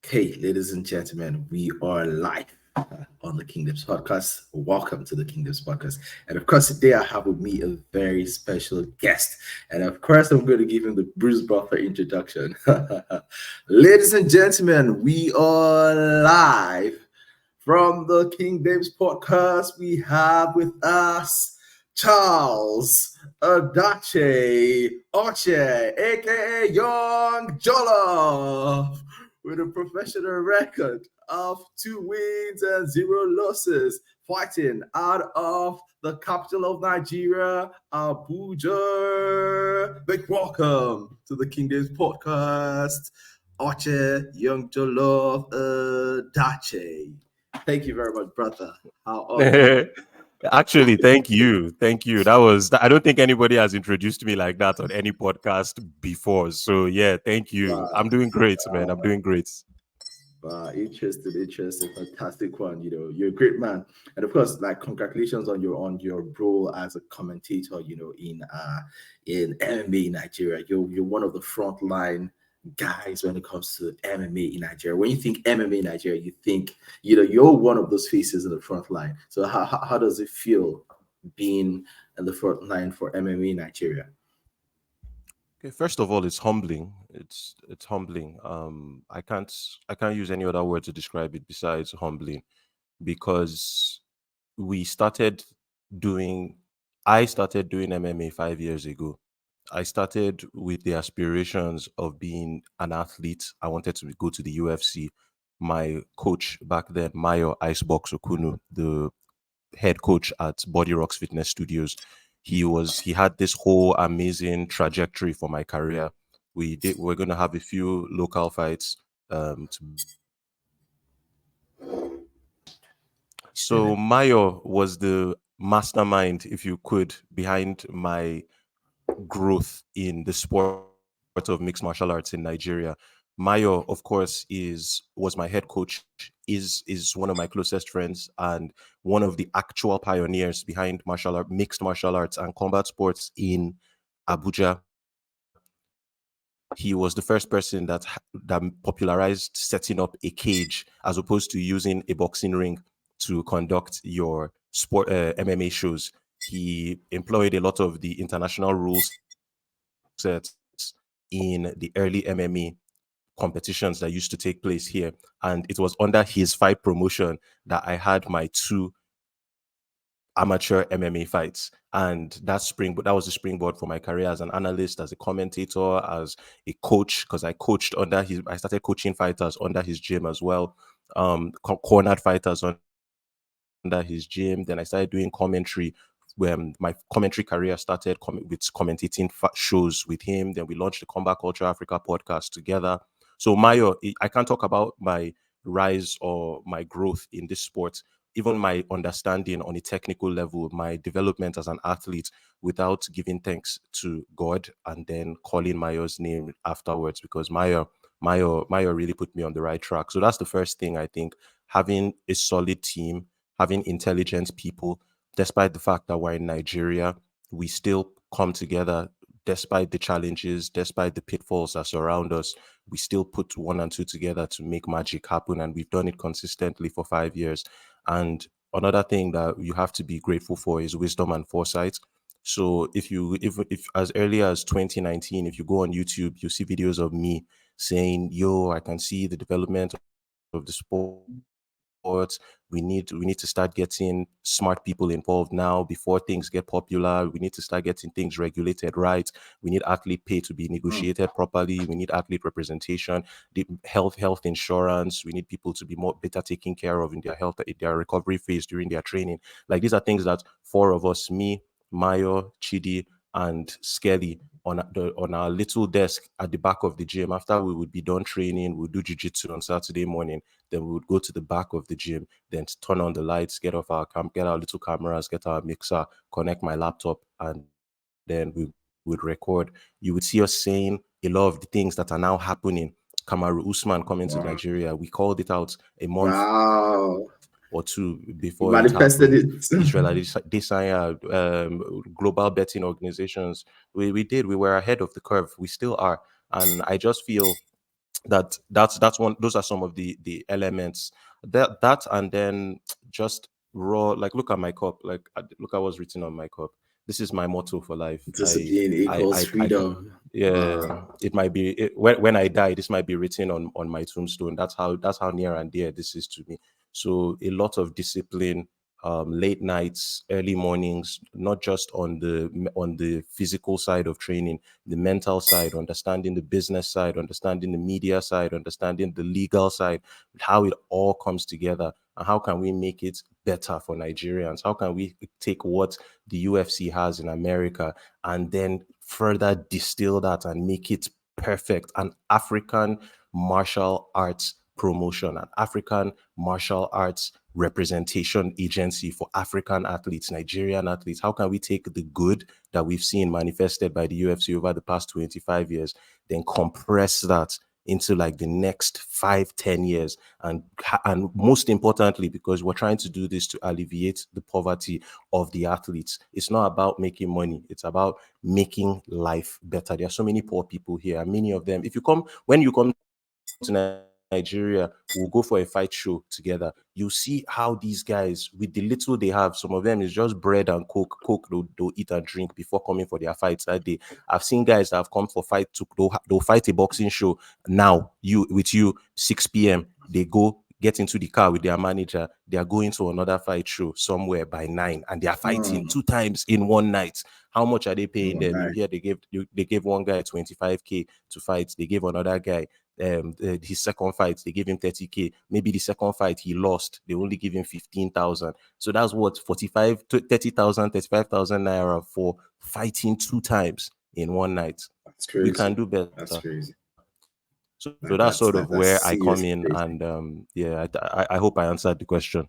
Hey, ladies and gentlemen, we are live on the Kingdoms podcast. Welcome to the Kingdoms podcast. And of course, today I have with me a very special guest. And of course, I'm going to give him the Bruce Buffer introduction. Ladies and gentlemen, we are live from the Kingdoms podcast. We have with us Charles Adache Oche, aka Young Jollof, with a professional record of 2 wins and 0 losses, fighting out of the capital of Nigeria, Abuja. Big welcome to the Kingdoms podcast, Oche Young Jollof Dache. Thank you very much, brother. How are you? Actually, thank you. Thank you. I don't think anybody has introduced me like that on any podcast before. So, yeah, thank you. Wow, I'm doing great, man. I'm doing great. wow, interesting, fantastic one. You're a great man, and of course, like congratulations on your role as a commentator. In MMA in Nigeria, you're one of the frontline guys when it comes to MMA in Nigeria. When you think MMA in Nigeria, you think you're one of those faces in the front line. So how does it feel being in the front line for MMA in Nigeria? Okay, first of all, it's humbling. It's humbling. I can't use any other word to describe it besides humbling because we started doing I started doing MMA 5 years ago. I started with the aspirations of being an athlete. I wanted to go to the UFC. My coach back then, Mayo Icebox Okunu, the head coach at Body Rocks Fitness Studios, he had this whole amazing trajectory for my career. We're going to have a few local fights. To, so And Mayo was the mastermind, if you could, behind my growth in the sport of mixed martial arts in Nigeria. Mayo, of course, is was my head coach, is one of my closest friends, and one of the actual pioneers behind mixed martial arts and combat sports in Abuja. He was the first person that popularized setting up a cage as opposed to using a boxing ring to conduct your sport MMA shows. He employed a lot of the international rule sets in the early MMA competitions that used to take place here. And it was under his fight promotion that I had my two amateur MMA fights. And that was the springboard for my career as an analyst, as a commentator, as a coach, because I started coaching fighters under his gym as well. Cornered fighters under his gym. Then I started doing commentary. When my commentary career started with commentating shows with him, then we launched the Combat Culture Africa podcast together. So Mayo, I can't talk about my rise or my growth in this sport, even my understanding on a technical level, my development as an athlete, without giving thanks to God and then calling Mayo's name afterwards, because Mayo really put me on the right track. So that's the first thing. I think having a solid team, having intelligent people, despite the fact that we're in Nigeria, we still come together despite the challenges, despite the pitfalls that surround us. We still put one and two together to make magic happen. And we've done it consistently for 5 years. And another thing that you have to be grateful for is wisdom and foresight. So if as early as 2019, if you go on YouTube, you see videos of me saying, "Yo, I can see the development of the sport. We need to start getting smart people involved now before things get popular. We need to start getting things regulated right. We need athlete pay to be negotiated properly. We need athlete representation, the health insurance. We need people to be more better taken care of in their health, in their recovery phase during their training. Like, these are things that four of us, me, Mayo, Chidi, and Skelly, on our little desk at the back of the gym. After we would be done training, we'd do jiu-jitsu on Saturday morning. Then we would go to the back of the gym, then turn on the lights, get our little cameras, get our mixer, connect my laptop, and then we would record. You would see us saying a lot of the things that are now happening. Kamaru Usman coming to wow, Nigeria, we called it out a month wow, or two you before it manifested happened. it. Israel Adesanya, global betting organizations. We did. We were ahead of the curve. We still are. And I just feel That's one. Those are some of the elements, that and then just raw, like, look at my cup, like, look at what's written on my cup. This is my motto for life. Discipline equals I freedom. Yeah, it might be when I die, this might be written on my tombstone. That's how near and dear this is to me. So a lot of discipline, late nights, early mornings, not just on the physical side of training, the mental side, understanding the business side, understanding the media side, understanding the legal side, how it all comes together, and how can we make it better for Nigerians? How can we take what the UFC has in America and then further distill that and make it perfect? An African martial arts promotion, an African martial arts representation agency for African athletes, Nigerian athletes. How can we take the good that we've seen manifested by the UFC over the past 25 years, then compress that into like the next 5, 10 years, and most importantly, because we're trying to do this to alleviate the poverty of the athletes. It's not about making money, it's about making life better. There are so many poor people here, and many of them, if you come when you come to Nigeria, we'll go for a fight show together. You see how these guys, with the little they have, some of them is just bread and coke they'll eat and drink before coming for their fights that day. I've seen guys that have come for they'll fight a boxing show now, with you, 6 p.m. They go get into the car with their manager. They are going to another fight show somewhere by 9, and they are fighting Hmm. 2 times in one night. How much are they paying Oh, them? You nice. hear they gave one guy 25K to fight. They gave another guy his second fight, they gave him 30K. Maybe the second fight he lost, they only give him 15,000. So that's what, 45 to 30,000, 35,000 naira for fighting 2 times in one night. That's We can crazy. do better. That's crazy. So that's sort of where I come in, That's and seriously crazy. yeah, I hope I answered the question.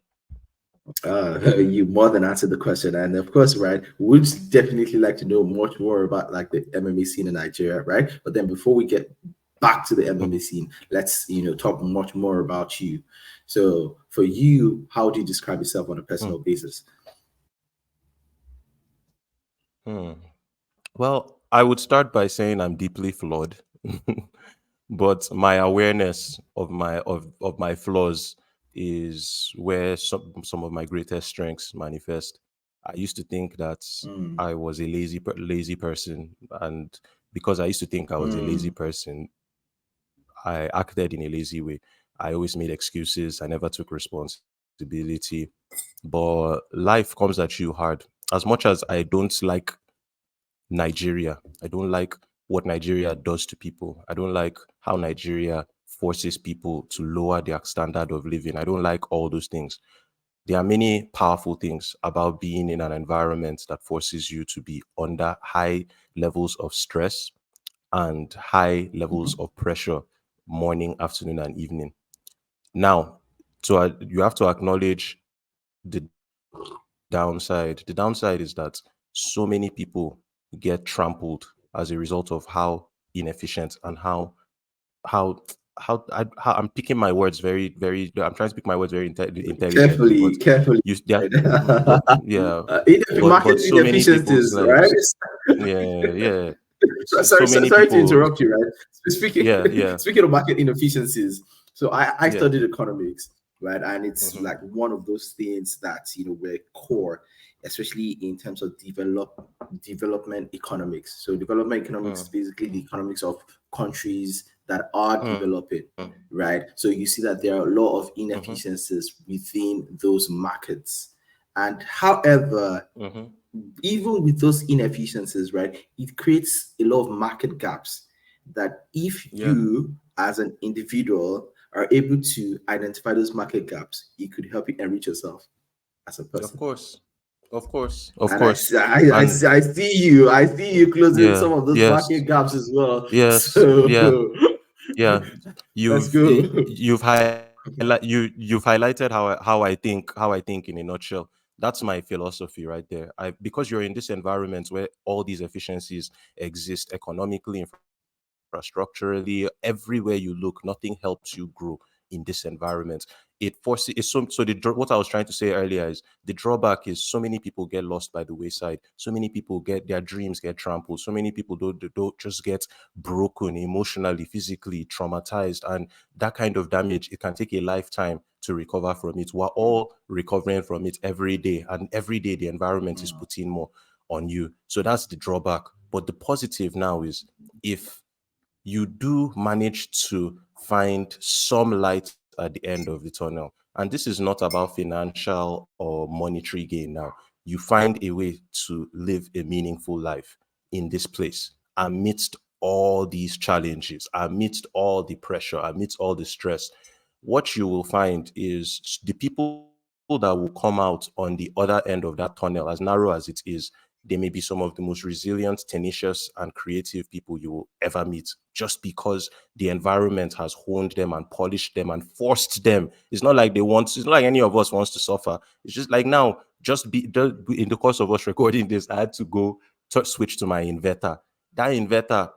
You more than answered the question, and of course, right, we'd definitely like to know much more about like the MMA scene in Nigeria, right? But then before we get back to the MMA scene, let's talk much more about you. So, for you, how do you describe yourself on a Hmm. personal basis? Hmm. Well, I would start by saying I'm deeply flawed. But my awareness of my flaws is where some of my greatest strengths manifest. I used to think that Mm, I was a lazy person, and because I used to think I was a lazy mm, person, I acted in a lazy way. I always made excuses. I never took responsibility. But life comes at you hard. As much as I don't like Nigeria. I don't like what Nigeria does to people. I don't like how Nigeria forces people to lower their standard of living. I don't like all those things. There are many powerful things about being in an environment that forces you to be under high levels of stress and high levels mhm. of pressure, morning, afternoon, and evening. Now, so you have to acknowledge the downside. The downside is that so many people get trampled as a result of how inefficient and how how I'm picking my words very. I'm trying to speak my words very intelligently, but Carefully. you yeah, Right? but yeah, but Market so many people's inefficiencies, right? lives, yeah. So Sorry, many sorry to people, interrupt you, right? Speaking yeah, speaking of market inefficiencies, so I yeah. studied economics, right? And it's Hmm. like one of those things that were core, especially in terms of development economics. So development economics is Mm, basically the economics of countries that are mm, developing, right? So you see that there are a lot of mhm, inefficiencies within those markets. And however, mhm. even with those inefficiencies, right, it creates a lot of market gaps that if Yeah, you as an individual are able to identify those market gaps, it could help you enrich yourself as a of person. course, of And course, and I I see you closing yeah, some of those market yes, gaps as well. yes, yeah, So yeah. let's go. You've highlighted how I think in a nutshell. That's my philosophy right there. Because you're in this environment where all these efficiencies exist economically, infrastructurally, everywhere you look, nothing helps you grow. in this environment. It forces it's so what I was trying to say earlier is the drawback is so many people get lost by the wayside. So many people get their dreams get trampled. So many people don't just get broken emotionally, physically traumatized, and that kind of damage, it can take a lifetime to recover from it. We're mm, all recovering from it every day, and every day the environment is mm, putting more on you. So that's the drawback. But the positive now is, if you do manage to find some light at the end of the tunnel, and this is not about financial or monetary gain now, you find a way to live a meaningful life in this place amidst all these challenges, amidst all the pressure, amidst all the stress. What you will find is the people that will come out on the other end of that tunnel, as narrow as it is, they may be some of the most resilient, tenacious, and creative people you will ever meet, just because the environment has honed them and polished them and forced them. It's not like any of us wants to suffer. It's just like now, in the course of us recording this, I had to go to switch to my inverter. That inverter,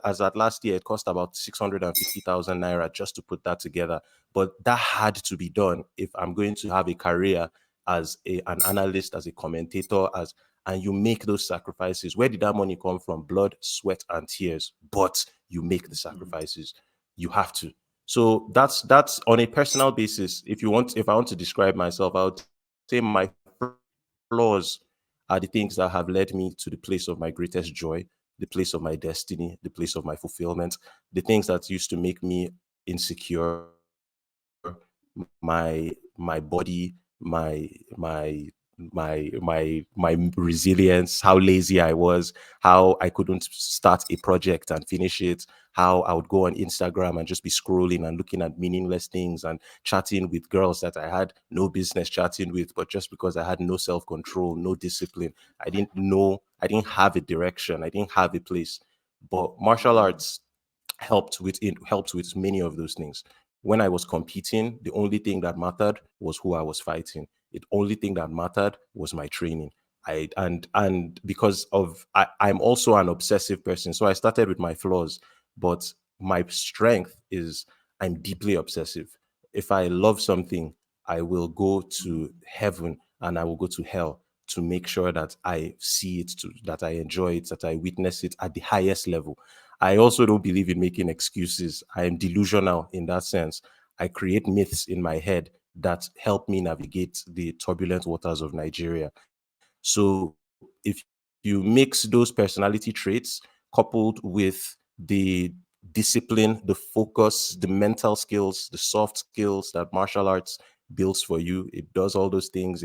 as at last year, it cost about 650,000 naira just to put that together. But that had to be done if I'm going to have a career as an analyst, as a commentator, as and you make those sacrifices. Where did that money come from? Blood, sweat, and tears. But you make the mm, sacrifices. You have to. So that's on a personal basis. If I want to describe myself, I would say my flaws are the things that have led me to the place of my greatest joy, the place of my destiny, the place of my fulfillment, the things that used to make me insecure, my body, my resilience, how lazy I was, how I couldn't start a project and finish it, how I would go on Instagram and just be scrolling and looking at meaningless things and chatting with girls that I had no business chatting with, but just because I had no self-control, no discipline, I didn't have a direction, I didn't have a place. But martial mm, arts helped with many of those things. When I was competing, the only thing that mattered was who I was fighting. The only thing that mattered was my training. And because I'm also an obsessive person, so I started with my flaws, but my strength is I'm deeply obsessive. If I love something, I will go mm, to heaven and I will go to hell to make sure that I see it, that I enjoy it, that I witness it at the highest level. I also don't believe in making excuses. I am delusional in that sense. I create myths in my head that help me navigate the turbulent waters of Nigeria. So if you mix those personality traits coupled with the discipline, the focus, the mental skills, the soft skills that martial arts builds for you, it does all those things.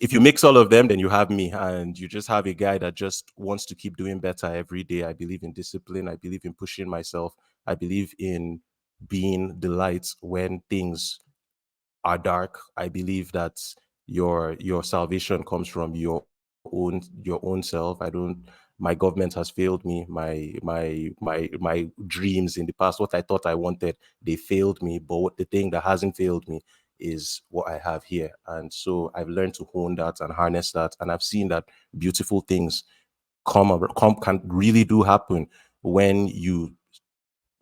If you mix all of them, then you have me, and you just have a guy that just wants to keep doing better every day. I believe in discipline. I believe in pushing myself. I believe in being the light when things are dark. I believe that your salvation comes from your own self. My government has failed me. My dreams in the past, what I thought I wanted, they failed me. But the thing that hasn't failed me is what I have here. And so I've learned to hone that and harness that. And I've seen that beautiful things come can really do happen when you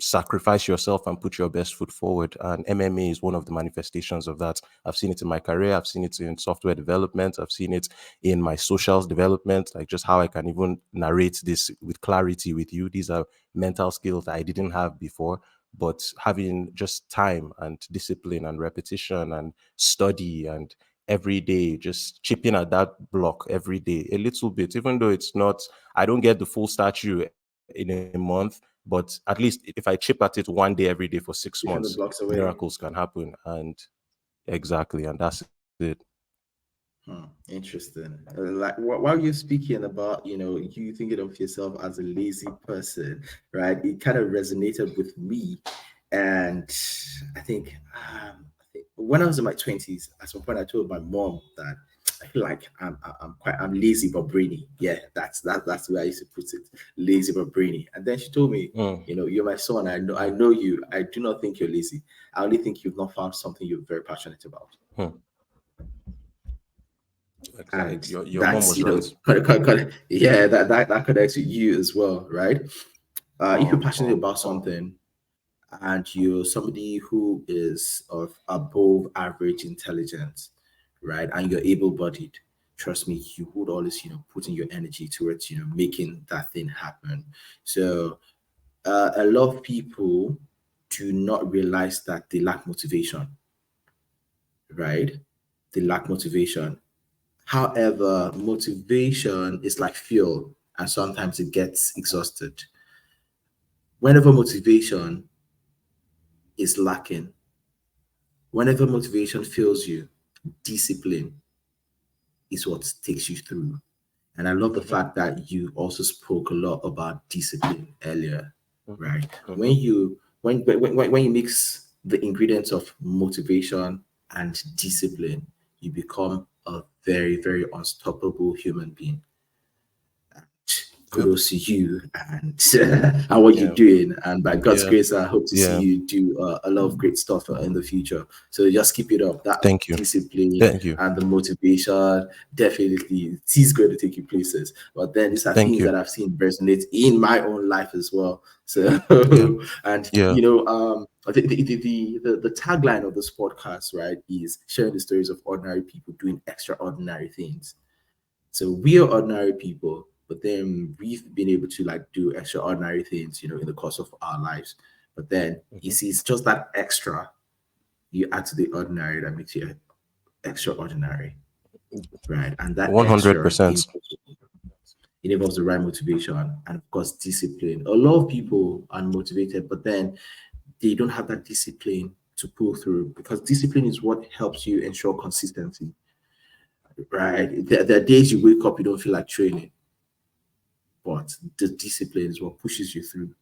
sacrifice yourself and put your best foot forward. And MMA is one of the manifestations of that. I've seen it in my career, I've seen it in software development, I've seen it in my socials development, like just how I can even narrate this with clarity with you. These are mental skills that I didn't have before. But having just time and discipline and repetition and study and every day, just chipping at that block every day, a little bit, even though it's not, I don't get the full statue in a month, but at least if I chip at it one day every day for 6 months, keeping the blocks away. miracles can happen. And exactly, and that's it. Hmm, interesting. Like while you're speaking about, you thinking of yourself as a lazy person, right? It kind of resonated with me, and I think, when I was in my 20s, at some point I told my mom that I feel like I'm lazy but brainy. Yeah, that's the way I used to put it, lazy but brainy. And then she told me, you're my son. I know you. I do not think you're lazy. I only think you've not found something you're very passionate about. Hmm. Exactly. And Your mom that's was right. yeah, that connects with you as well, right? If you're passionate Oh, about something, and you're somebody who is of above average intelligence, right? And you're able-bodied, trust me, you would always, put in your energy towards, making that thing happen. So a lot of people do not realize that they lack motivation, right? They lack motivation. However, motivation is like fuel, and sometimes it gets exhausted. Whenever motivation is lacking, whenever motivation fails you, discipline is what takes you through. And I love the Mhm, fact that you also spoke a lot about discipline earlier, mhm, right? When mhm. you when you mix the ingredients of motivation and discipline, you become a very, very unstoppable human being. Yep. Kudos to you and and what you're Yeah. doing. And by God's Yeah. grace, I hope to see Yeah. you do a lot of great stuff in the future. So just keep it up. That Thank you. discipline Thank you. and the motivation definitely it is going to take you places. But then these are Thank things you. that I've seen resonate in my own life as well. So Yeah. and Yeah. I think the tagline of this podcast, right, is sharing the stories of ordinary people doing extraordinary things. So we are ordinary people, but then we've been able to like do extraordinary things, in the course of our lives. But then you Mhm. see, it's just that extra you add to the ordinary that makes you extraordinary, right? And that extra 100%. involves the right motivation and of course discipline. A lot of people are motivated, but then they don't have that discipline to pull through because discipline is what helps you ensure consistency, right? There are days you wake up, you don't feel like training, but the discipline is what pushes you through.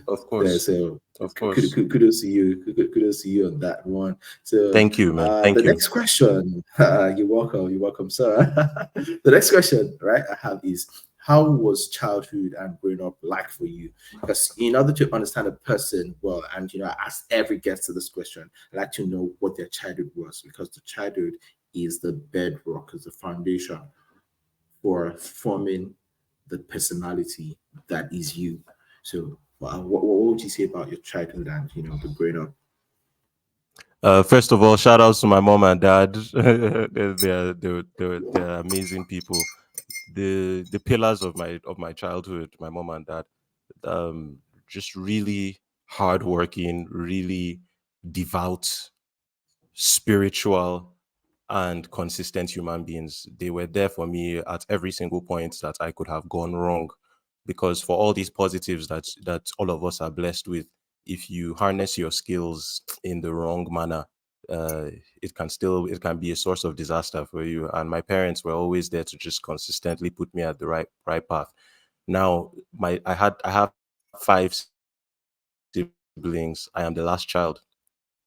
Of Yeah, course. so Of course. kudos to you. Kudos to you on that one. So Thank you, man. the Thank you. next question, you're welcome. You're welcome, sir. The next question, right, I have is how was childhood and growing up like for you? Because in order to understand a person well, and I ask every guest to this question, I like to know what their childhood was because the childhood is the bedrock, is the foundation for forming the personality that is you. So, what would you say about your childhood and the growing up? First of all, shout outs to my mom and dad. They're amazing people. The pillars of my childhood, my mom and dad, um, just really hardworking, really devout, spiritual, and consistent human beings. They were there for me at every single point that I could have gone wrong. Because for all these positives that all of us are blessed with, if you harness your skills in the wrong manner, uh, it can be a source of disaster for you. And my parents were always there to just consistently put me at the right path. Now, I have five siblings. I am the last child,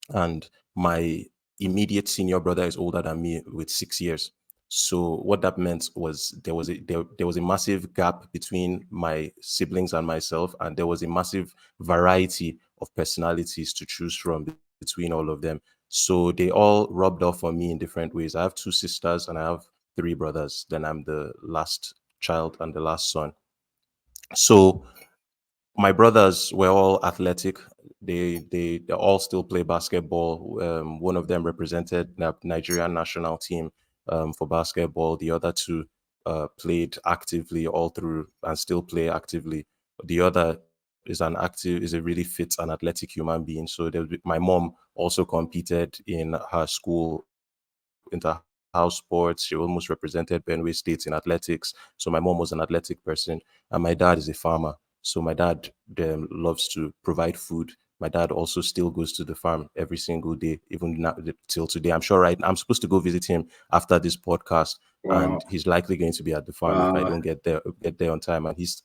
and my immediate senior brother is older than me with 6 years. So what that meant was there was a massive gap between my siblings and myself, and there was a massive variety of personalities to choose from between all of them. So they all rubbed off on me in different ways. I have two sisters and I have three brothers. Then I'm the last child and the last son. So my brothers were all athletic. They all still play basketball. One of them represented the Nigerian national team for basketball. The other two played actively all through and still play actively. The other is a really fit and athletic human being. So my mom also competed in her school interhouse sports. She almost represented Benue State in athletics. So my mom was an athletic person, and my dad is a farmer. So my dad loves to provide food. My dad also still goes to the farm every single day, even now, till today. I'm sure right. I'm supposed to go visit him after this podcast, and Wow, he's likely going to be at the farm if I wow, don't get there on time. And he's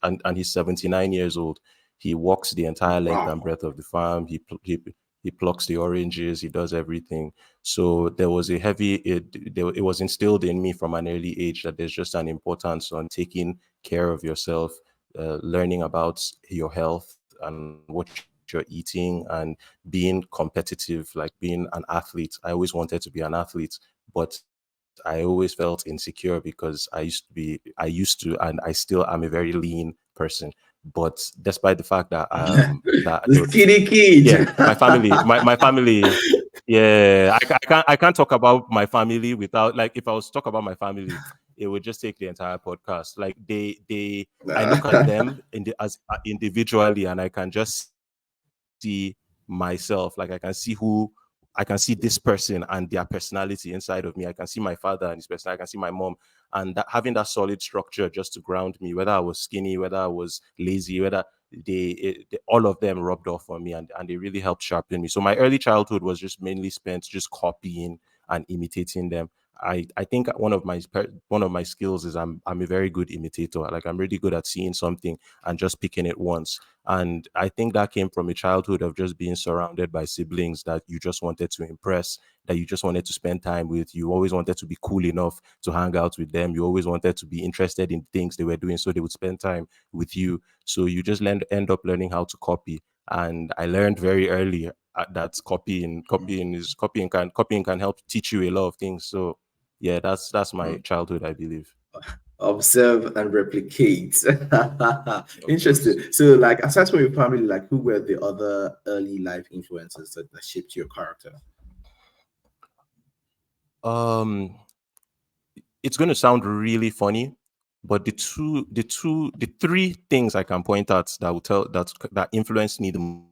79 years old. He walks the entire length and wow, breadth of the farm. He plucks the oranges. He does everything. So there was a it was instilled in me from an early age that there's just an importance on taking care of yourself, learning about your health and what you're eating, and being competitive, like being an athlete. I always wanted to be an athlete, but I always felt insecure because I used to, and I still am a very lean person. But despite the fact that The skinny kid. yeah, my family, yeah, I can't talk about my family without, like, if I was to talk about my family, it would just take the entire podcast. Like, I look at them as individually, and I can just see myself. Like, I can see this person and their personality inside of me. I can see my father and his personality. I can see my mom, and that, having that solid structure just to ground me, whether I was skinny, whether I was lazy, whether all of them rubbed off on me, and they really helped sharpen me. So my early childhood was just mainly spent just copying and imitating them. I think one of my skills is I'm a very good imitator. Like, I'm really good at seeing something and just picking it once. And I think that came from a childhood of just being surrounded by siblings that you just wanted to impress, that you just wanted to spend time with. You always wanted to be cool enough to hang out with them. You always wanted to be interested in things they were doing, so they would spend time with you. So you just end up learning how to copy. And I learned very early that copying can help teach you a lot of things. So yeah, that's my childhood, I believe. Observe and replicate. Of Interesting. course. So, like, aside from your family, like, who were the other early life influences that shaped your character? Um, it's going to sound really funny, but the three things I can point at that will tell that influenced me the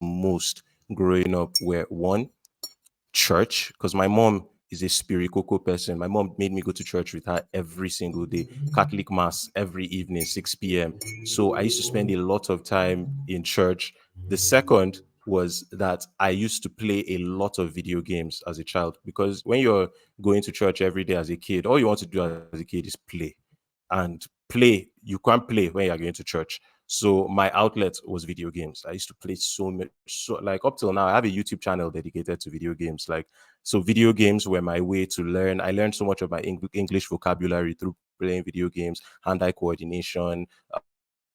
most growing up were: one, church, because my mom is a spiritual person. My mom made me go to church with her every single day, Catholic mass every evening, 6 p.m. So I used to spend a lot of time in church. The second was that I used to play a lot of video games as a child, because when you're going to church every day as a kid, all you want to do as a kid is play. And you can't play when you're going to church. So my outlet was video games. I used to play so much. So, like, up till now, I have a YouTube channel dedicated to video games. Like, so video games were my way to learn. I learned so much of my English vocabulary through playing video games, hand-eye coordination,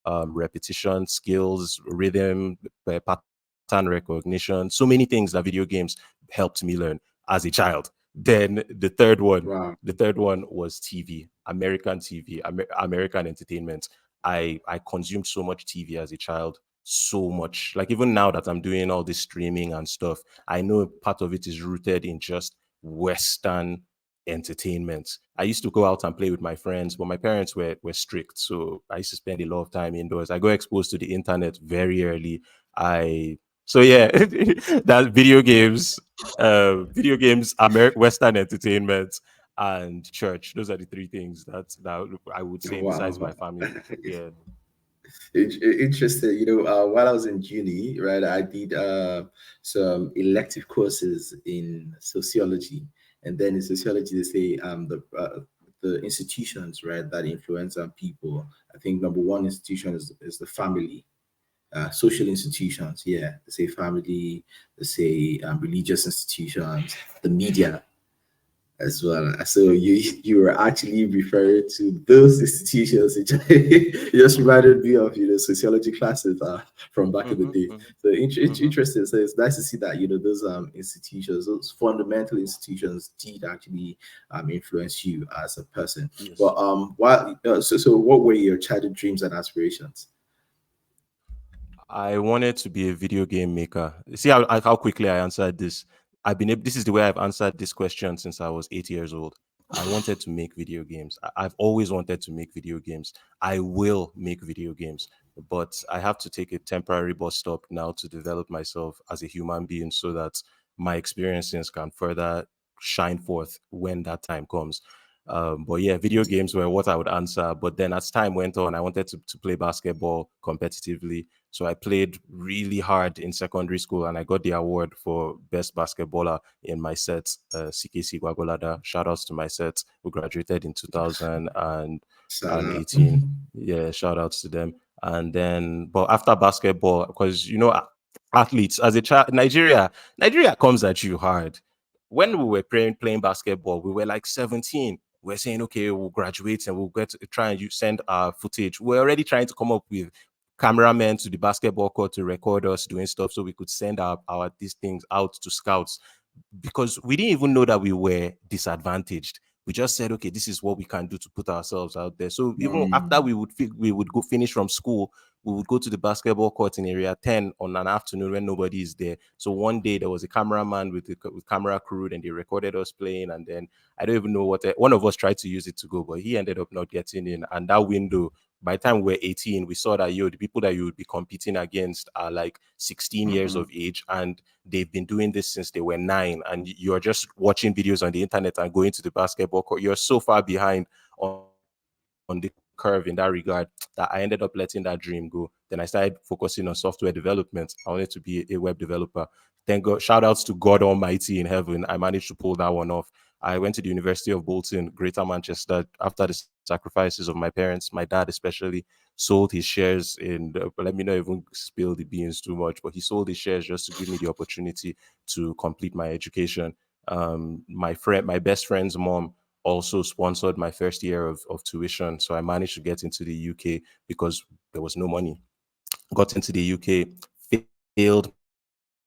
repetition skills, rhythm, pattern recognition. So many things that video games helped me learn as a child. Then Wow. the third one was TV, American TV, American entertainment. I consumed so much TV as a child, so much. Like, even now that I'm doing all this streaming and stuff, I know part of it is rooted in just Western entertainment. I used to go out and play with my friends, but my parents were strict, so I used to spend a lot of time indoors. I got exposed to the internet very early. I so yeah, that video games, Western entertainment, and church. Those are the three things that I would say besides my Wow. family. Yeah. Interesting. While I was in uni, right, I did some elective courses in sociology, and then in sociology they say the institutions, right, that influence people. I think number one institution is the family. Social institutions, yeah, they say family, they say religious institutions, the media as well. So you were actually referring to those institutions. It just reminded me of sociology classes from back in the Mm-hmm, day. mm-hmm, So mm-hmm. interesting. So it's nice to see that those institutions, those fundamental institutions, did actually influence you as a person. But Yes. so what were your childhood dreams and aspirations? I wanted to be a video game maker. See how quickly I answered this. This is the way I've answered this question since I was 8 years old. I wanted to make video games. I've always wanted to make video games. I will make video games, but I have to take a temporary bus stop now to develop myself as a human being, so that my experiences can further shine forth when that time comes. But yeah, video games were what I would answer. But then as time went on, I wanted to play basketball competitively. So I played really hard in secondary school, and I got the award for best basketballer in my set. CKC Gwagolada. Shout outs to my set, who graduated in Shout out. 2018. Yeah, shout outs to them. And then, but after basketball, because athletes as a child, Nigeria comes at you hard. When we were playing basketball, we were like 17. We're saying, okay, we'll graduate and we'll get to try and send our footage. We're already trying to come up with cameramen to the basketball court to record us doing stuff, so we could send our these things out to scouts, because we didn't even know that we were disadvantaged. We just said, okay, this is what we can do to put ourselves out there. So even after Mm. we would go finish from school, we would go to the basketball court in area 10 on an afternoon when nobody is there. So one day there was a cameraman with camera crew, and they recorded us playing. And then I don't even know what one of us tried to use it to go, but he ended up not getting in. And that window, by the time we were 18, we saw that the people that you would be competing against are like 16 years Mm-mm. of age, and they've been doing this since they were 9. And you're just watching videos on the internet and going to the basketball court. You're so far behind on the curve in that regard that I ended up letting that dream go. Then I started focusing on software development. I wanted to be a web developer. Thank God, shout outs to God Almighty in heaven, I managed to pull that one off. I went to the University of Bolton, Greater Manchester, after the sacrifices of my parents, my dad especially sold his shares in let me not even spill the beans too much, but he sold his shares just to give me the opportunity to complete my education. My best friend's mom also sponsored my first year of tuition. So I managed to get into the UK because there was no money. Got into the UK, failed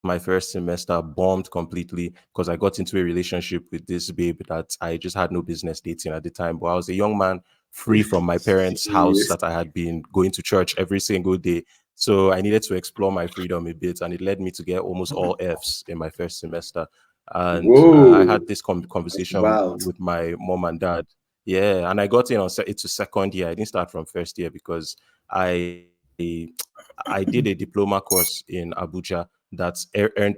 my first semester, bombed completely because I got into a relationship with this babe that I just had no business dating at the time. But I was a young man free from my parents' house that I had Serious. been going to church every single day. So I needed to explore my freedom a bit, and it led me to get almost all Fs in my first semester. And I Whoa, had this that's conversation wild. with my mom and dad. Yeah, and I got in on it's a second year. I didn't start from first year because I I did a diploma course in Abuja that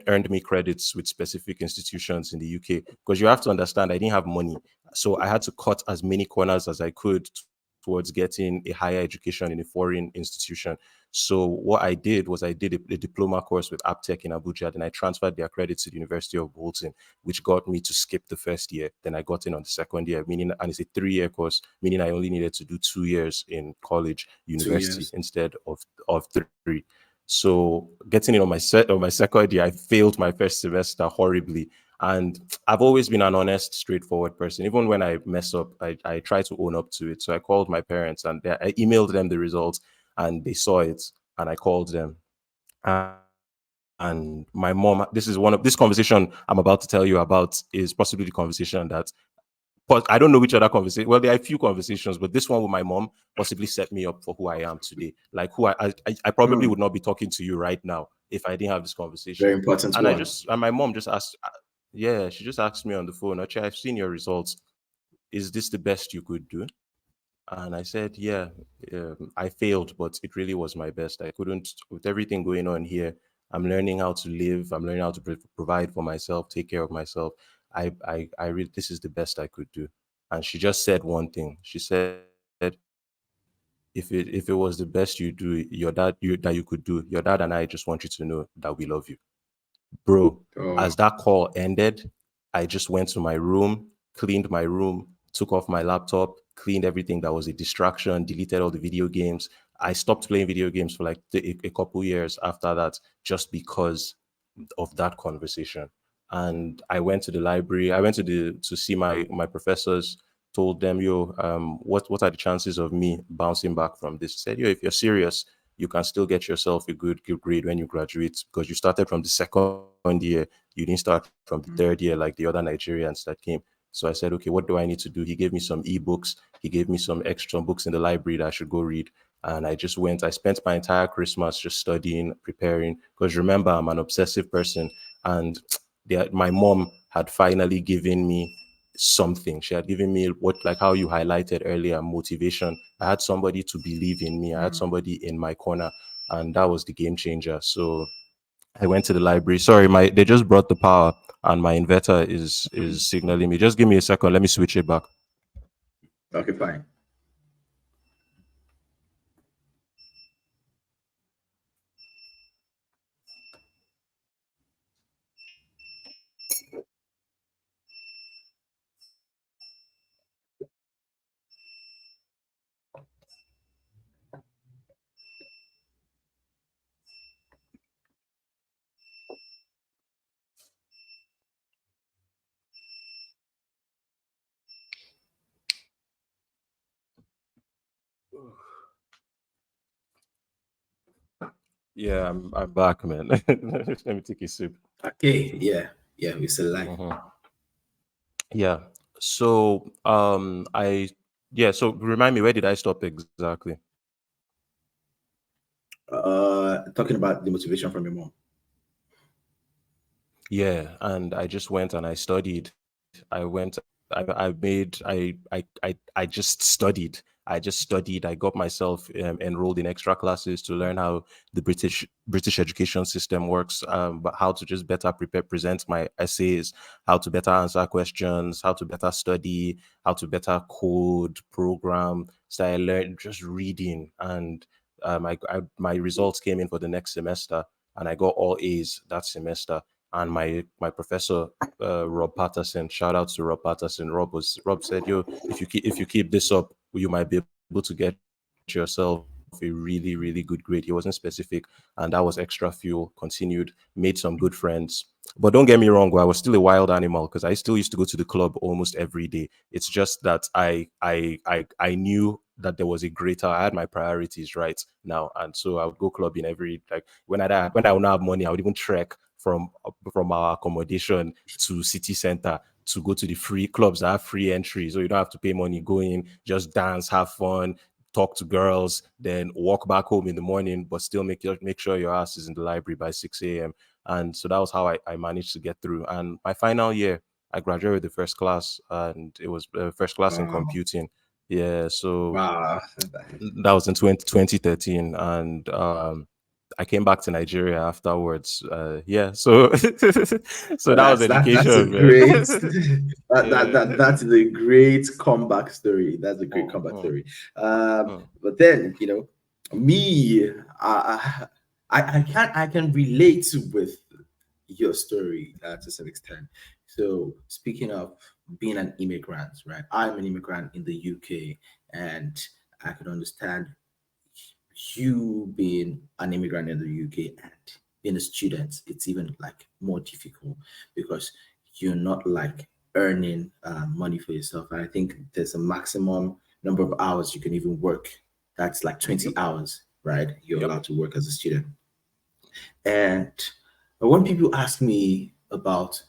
earned me credits with specific institutions in the UK. Because you have to understand, I didn't have money, so I had to cut as many corners as I could towards getting a higher education in a foreign institution. So what I did was I did a diploma course with Aptech in Abuja. Then I transferred their credits to the University of Bolton, which got me to skip the first year. Then I got in on the second year, meaning, and it's a 3 year course, meaning I only needed to do 2 years in college, 2 years. university, instead of three. So getting in on my second year, I failed my first semester horribly. And I've always been an honest, straightforward person. Even when I mess up, I try to own up to it. So I called my parents, and I emailed them the results, and they saw it, and I called them. And my mom, this conversation I'm about to tell you about is possibly the conversation that, but I don't know which other conversation. Well, there are a few conversations, but this one with my mom possibly set me up for who I am today. Like I probably would Mm. not be talking to you right now if I didn't have this Very conversation. important And one. my mom just asked, yeah, she just asked me on the phone, Oche, I've seen your results. Is this the best you could do? And I said, yeah, I failed, but it really was my best. I couldn't, with everything going on here, I'm learning how to live. I'm learning how to provide for myself, take care of myself. This is the best I could do. And she just said one thing. She said, if it was the best that you could do, your dad and I just want you to know that we love you. Bro, as that Oh. call ended, I just went to my room, cleaned my room, took off my laptop, cleaned everything that was a distraction, deleted all the video games. I stopped playing video games for like a couple years after that, just because of that conversation. And I went to the library. I went to see my professors. Told them, yo, what are the chances of me bouncing back from this? Said, yo, if you're serious, you can still get yourself a good grade when you graduate because you started from the second year. You didn't start from the third year like the other Nigerians that came. So I said, okay, what do I need to do? He gave me some ebooks. He gave me some extra books in the library that I should go read. And I just went. I spent my entire Christmas just studying, preparing. Because remember, I'm an obsessive person, and my mom had finally given me something. She had given me what, like how you highlighted earlier, motivation. I had somebody to believe in me. I had somebody in my corner, and that was the game changer. So I went to the library. Sorry, my they just brought the power, and my inverter is signaling me. Just give me a second. Let me switch it back. Okay, fine. Yeah, I'm back, man. Let me take a sip. Okay, yeah, yeah, we're still live. Mhm. Yeah. So I yeah. So remind me, where did I stop exactly? Talking about the motivation from your mom. Yeah, and I just went and I studied. I just studied. I got myself enrolled in extra classes to learn how the British education system works, but how to just better present my essays, how to better answer questions, how to better study, how to better code, program. So I learned just reading, and my results came in for the next semester, and I got all A's that semester. And my professor, Rob Patterson, shout out to Rob Patterson. Rob said, "Yo, if you keep this up, you might be able to get yourself a really really good grade." He wasn't specific, and that was extra fuel. Continued, made some good friends. But don't get me wrong, I was still a wild animal because I still used to go to the club almost every day. It's just that I knew that there was a greater. I had my priorities right now, and so I would go clubbing every, like, when I would not have money, I would even trek from our accommodation to city center to go to the free clubs that have free entry, so you don't have to pay money. Go in, just dance, have fun, talk to girls, then walk back home in the morning, but still make sure your ass is in the library by 6 a.m. And so that was how I managed to get through. And my final year, I graduated with the first class, and it was first class in Wow. computing. Yeah, so Wow. that was in 2013, and I came back to Nigeria afterwards. Yeah, so so that was That's a education, man. great Yeah. that's a great comeback story. That's a great Mm, comeback mm, story. mm, But then me, I can relate with your story to some extent. So speaking of being an immigrant, right? I'm an immigrant in the UK, and I can understand you being an immigrant in the UK and being a student. It's even like more difficult because you're not like earning money for yourself. And I think there's a maximum number of hours you can even work. That's like 20 yep. hours, right? You're Yep. allowed to work as a student. And when people ask me about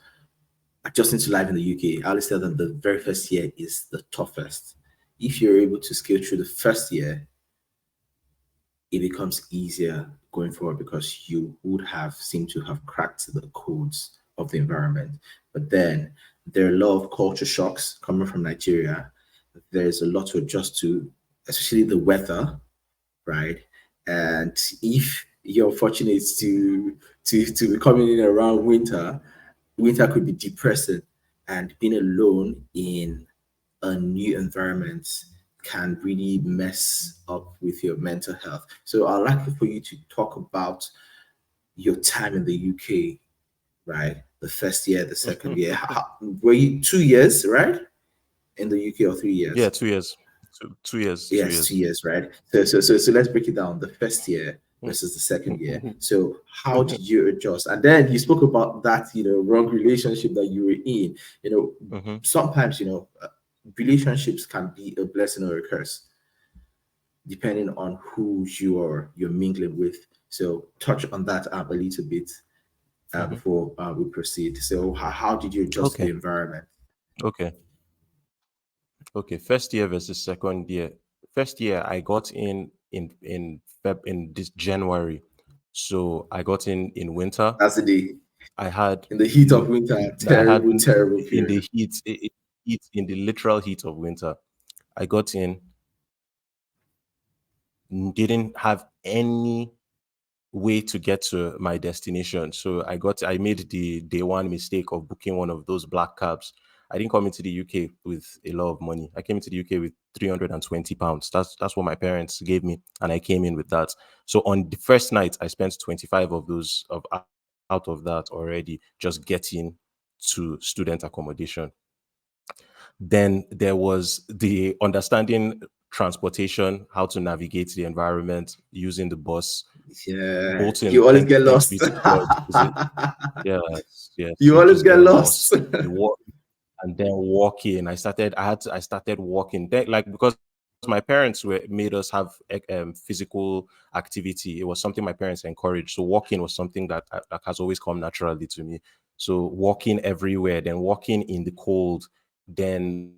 adjusting to life in the UK, I always tell them the very first year is the toughest. If you're able to scale through the first year, it becomes easier going forward because you would have seemed to have cracked the codes of the environment. But then there are a lot of culture shocks coming from Nigeria. There's a lot to adjust to, especially the weather, right? And if you're fortunate to be coming in around winter, winter could be depressing, and being alone in a new environment can really mess up with your mental health. So I'd like for you to talk about your time in the UK, right? The first year, the second year. Were you 2 years, right? In the UK, or 3 years? Yeah, 2 years. 2 years. Two Yes, two years. years, right? So let's break it down. The first year versus the second year. So how did you adjust? And then you spoke about that, wrong relationship that you were in. Mhm. Sometimes, relationships can be a blessing or a curse depending on who you're mingling with. So touch on that a little bit Mhm. before we proceed. So how did you adjust to the Okay. environment? Okay. Okay. First year versus second year. First year, I got in this January, so I got in winter. That's I had in the heat of n- winter. I had Terrible, terrible in period. the heat, in the literal heat of winter. I got in, didn't have any way to get to my destination. So I made the day one mistake of booking one of those black cabs. I didn't come into the UK with a lot of money. I came into the UK with £320. That's what my parents gave me, and I came in with that. So on the first night, I spent 25 of those of out of that already just getting to student accommodation. Then there was the understanding transportation, how to navigate the environment using the bus. Yeah, Bolton you always get tends to lost. be secured. Is it? Yes, yes. You You always just get get lost. lost. You walk, and then walking. I started walking. Then, like, because my parents made us have physical activity. It was something my parents encouraged. So walking was something that has always come naturally to me. So walking everywhere, then walking in the cold. then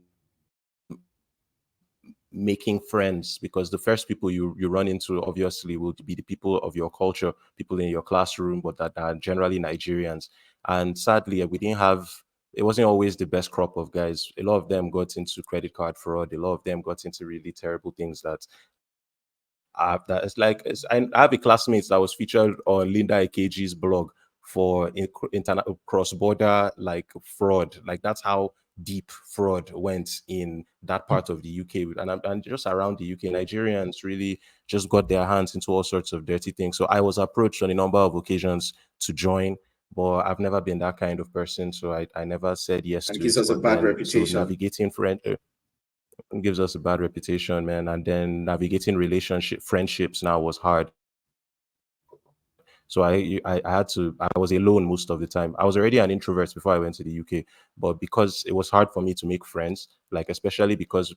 making friends, because the first people you run into obviously will be the people of your culture, people in your classroom, but that are generally Nigerians. And sadly, we didn't have, it wasn't always the best crop of guys. A lot of them got into credit card fraud. A lot of them got into really terrible things that that it's like I have a classmate that was featured on Linda Ikeji's blog for cross border like fraud. Like that's how deep fraud went in that part of the UK, and just around the UK. Nigerians really just got their hands into all sorts of dirty things. So I was approached on a number of occasions to join, but I've never been that kind of person. So I never said yes And to gives it. us a But bad then, so reputation. navigating friend gives us a bad reputation, man. And then navigating friendships now was hard. So I had to, I was alone most of the time. I was already an introvert before I went to the UK, but because it was hard for me to make friends, like especially because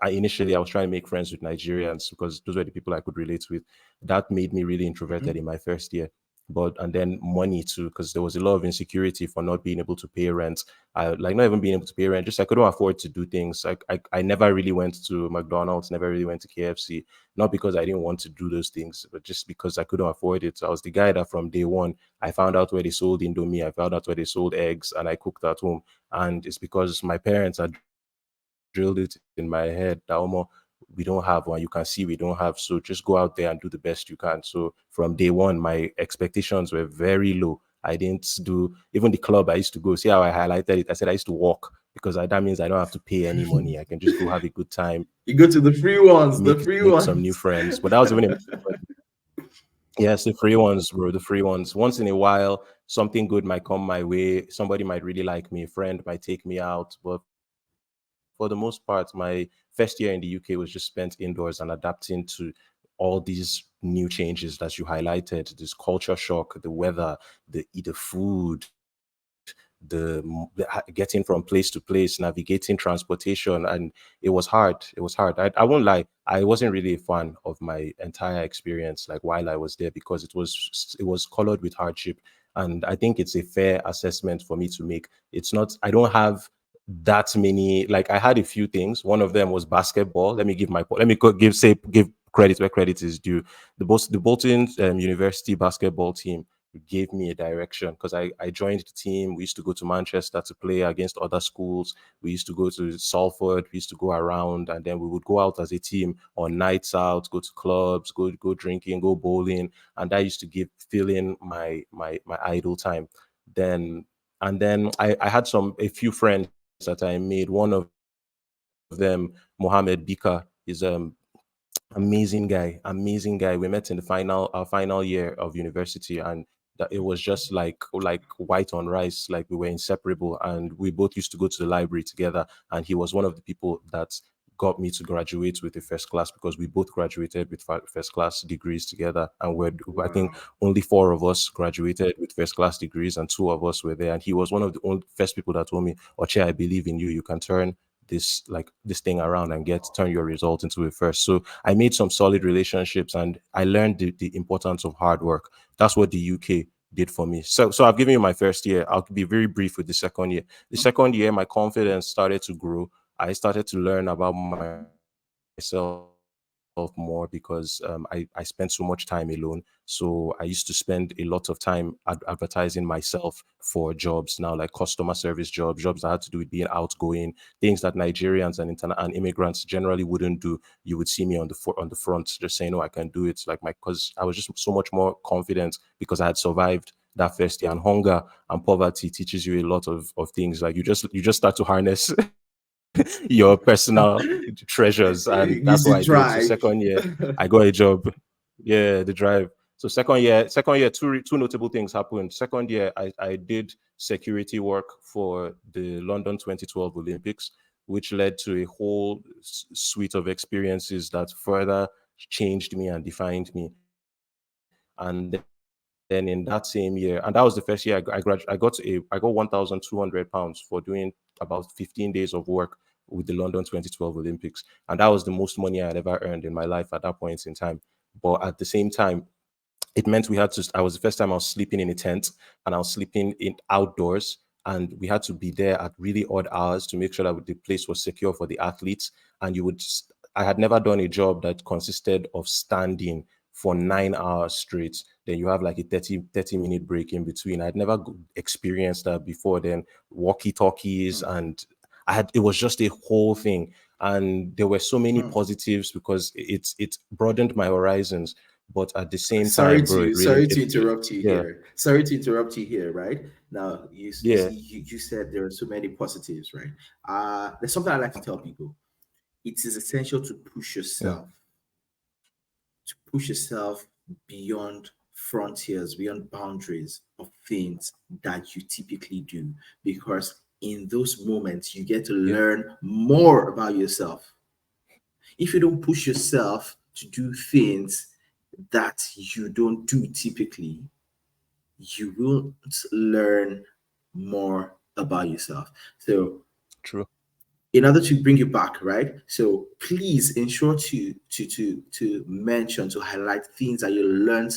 I initially I was trying to make friends with Nigerians because those were the people I could relate with. That made me really introverted in Mhm. my first year. But and then money too, because there was a lot of insecurity for not being able to pay rent. I like not even being able to pay rent, just I couldn't afford to do things. I never really went to McDonald's, never really went to KFC, not because I didn't want to do those things, but just because I couldn't afford it. So I was the guy that from day one I found out where they sold Indomie, I found out where they sold eggs, and I cooked at home. And it's because my parents had drilled it in my head that we don't have one. You can see we don't have. So just go out there and do the best you can. So from day one, my expectations were very low. I didn't do even the club I used to go. See how I highlighted it? I said I used to walk because that means I don't have to pay any money. I can just go have a good time, You go to the free ones, the free make some new ones. friends. But that was even yes, the free ones, bro. The free ones. Once in a while, something good might come my way. Somebody might really like me. A friend might take me out. But for the most part, my first year in the UK was just spent indoors and adapting to all these new changes that you highlighted. This culture shock, the weather, the food, getting from place to place, navigating transportation, and it was hard. It was hard. I won't lie. I wasn't really a fan of my entire experience, like while I was there, because it was colored with hardship, and I think it's a fair assessment for me to make. It's not. I don't have that many. Like I had a few things. One of them was basketball. Let me give credit where credit is due. The Bolton University basketball team gave me a direction because I joined the team. We used to go to Manchester to play against other schools. We used to go to Salford. We used to go around, and then we would go out as a team on nights out, go to clubs, go drinking, go bowling, and that used to give fill in my idle time. Then and then I had a few friends that I made. One of them, Mohammed Bika, is amazing guy, amazing guy. We met in the our final year of university, and that it was just like white on rice. Like we were inseparable, and we both used to go to the library together. And he was one of the people that got me to graduate with a first class because we both graduated with first class degrees together. And I think Wow. only four of us graduated with first class degrees, and two of us were there. And he was one of the only first people that told me, "Oche, I believe in you. You can turn this thing around and turn your result into a first." So I made some solid relationships, and I learned the importance of hard work. That's what the UK did for me. So I've given you my first year. I'll be very brief with the second year. The second year, my confidence started to grow. I started to learn about myself more because I spent so much time alone. So I used to spend a lot of time advertising myself for jobs now, like customer service jobs, jobs that had to do with being outgoing, things that Nigerians and immigrants generally wouldn't do. You would see me on the front just saying, "Oh, I can do it." Like because I was just so much more confident because I had survived that first year. And hunger and poverty teaches you a lot of things. Like you just start to harness your personal treasures, and It that's what I gives you did. So drive. second year, I got a job. Yeah, the drive. So second year, two notable things happened. Second year, I did security work for the London 2012 Olympics, which led to a whole suite of experiences that further changed me and defined me. And then in that same year, and that was the first year I got 1,200 pounds for doing about 15 days of work with the London 2012 Olympics, and that was the most money I had ever earned in my life at that point in time. But at the same time, it meant we had to. I was the first time I was sleeping in a tent, and I was sleeping in outdoors. and we had to be there at really odd hours to make sure that the place was secure for the athletes. And I had never done a job that consisted of standing for 9 hours straight. Then you have like a 30 minute break in between. I'd never experienced that before. Then walkie talkies, Hmm. and it was just a whole thing. And there were so many Hmm. positives because it broadened my horizons. But at the same Sorry time, bro, to it really, sorry to interrupt you yeah, here. Sorry to interrupt you here. Right now, yeah, you said there are so many positives. Right. There's something I like to tell people. It is essential mm, to push yourself beyond frontiers, beyond boundaries of things that you typically do, because in those moments you get to yeah, learn more about yourself. If you don't push yourself to do things that you don't do typically, you won't learn more about yourself. So true. in order to bring you back, right? So please ensure to mention, to highlight things that you learned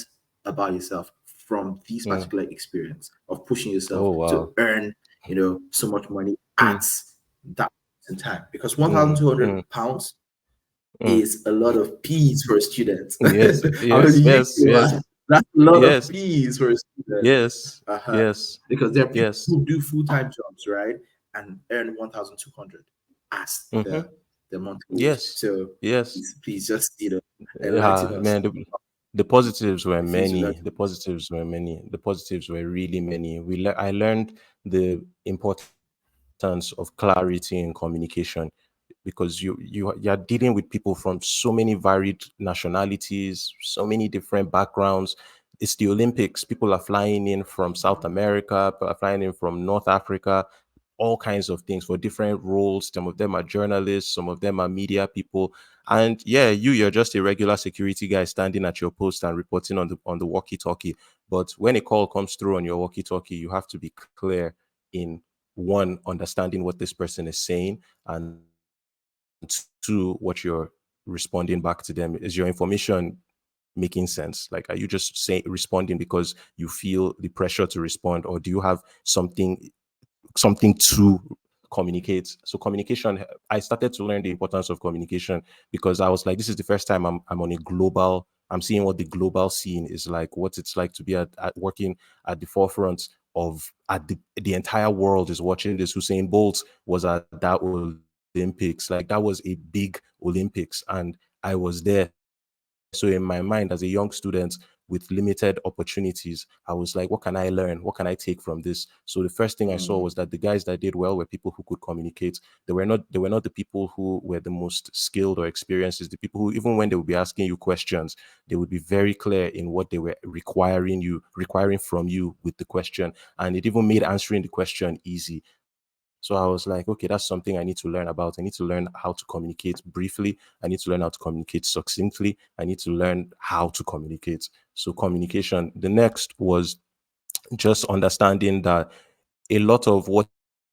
about yourself from this Mm. particular experience of pushing yourself Oh to wow. earn, so much money Mm, at that point in time. Because one thousand mm, two hundred mm, pounds mm. is a lot of peas for a student. Yes, How many yes, you yes, feel yes, that? That's a lot of yes, peas for a student. yes, Uh-huh. yes, Because there are people yes. who do full-time jobs, right? And earn 1,200 as Mm-hmm. the monthly wage. Yes, So yes. please just enlighten Yeah, us man. The positives were the things you learned. many. The positives were many. The positives were really many. I learned the importance of clarity in communication, because you're dealing with people from so many varied nationalities, so many different backgrounds. It's the Olympics. People are flying in from South America, people are flying in from North Africa, all kinds of things for different roles. Some of them are journalists, some of them are media people. And yeah, you're just a regular security guy standing at your post and reporting on the walkie-talkie. But when a call comes through on your walkie-talkie, you have to be clear in one, understanding what this person is saying, and two, what you're responding back to them. Is your information making sense? Like, are you just responding because you feel the pressure to respond, or do you have something to communicate? So communication, I started to learn the importance of communication because I was like, this is the first time I'm on a global, I'm seeing what the global scene is like, what it's like to be at working at the forefront of, the entire world is watching this. Hussein Bolt was at that Olympics. Like, that was a big Olympics, and I was there. So in my mind, as a young student with limited opportunities, I was like, what can I learn? What can I take from this? So the first thing I saw was that the guys that did well were people who could communicate. They were not the people who were the most skilled or experienced. It's the people who, even when they would be asking you questions, they would be very clear in what they were requiring from you with the question. And it even made answering the question easy. So I was like, okay, that's something I need to learn about. I need to learn how to communicate briefly. I need to learn how to communicate succinctly. I need to learn how to communicate. So communication. The next was just understanding that a lot of what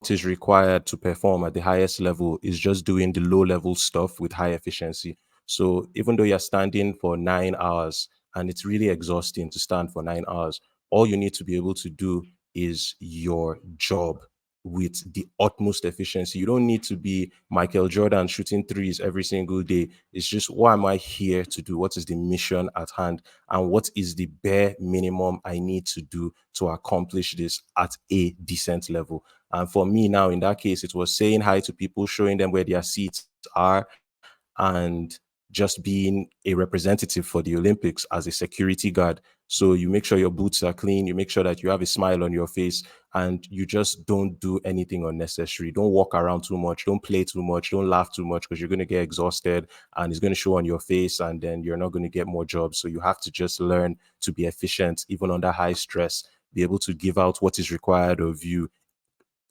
is required to perform at the highest level is just doing the low level stuff with high efficiency. So even though you're standing for 9 hours and it's really exhausting to stand for 9 hours, all you need to be able to do is your job with the utmost efficiency. You don't need to be Michael Jordan shooting threes every single day. It's just, what am I here to do? What is the mission at hand? And what is the bare minimum I need to do to accomplish this at a decent level? And for me now, in that case, it was saying hi to people, showing them where their seats are, and just being a representative for the Olympics as a security guard. So you make sure your boots are clean, you make sure that you have a smile on your face, and you just don't do anything unnecessary. Don't walk around too much, don't play too much, don't laugh too much, because you're going to get exhausted and it's going to show on your face, and then you're not going to get more jobs. So you have to just learn to be efficient, even under high stress, be able to give out what is required of you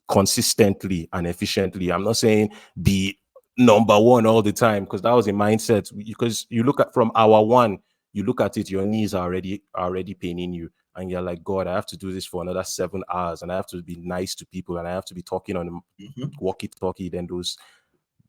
consistently and efficiently. I'm not saying be number one all the time, because that was a mindset. Because you look at from hour one, you look at it, your knees are already paining you, and you're like, God, I have to do this for another 7 hours, and I have to be nice to people, and I have to be talking on the Mhm. walkie-talkie. Then those,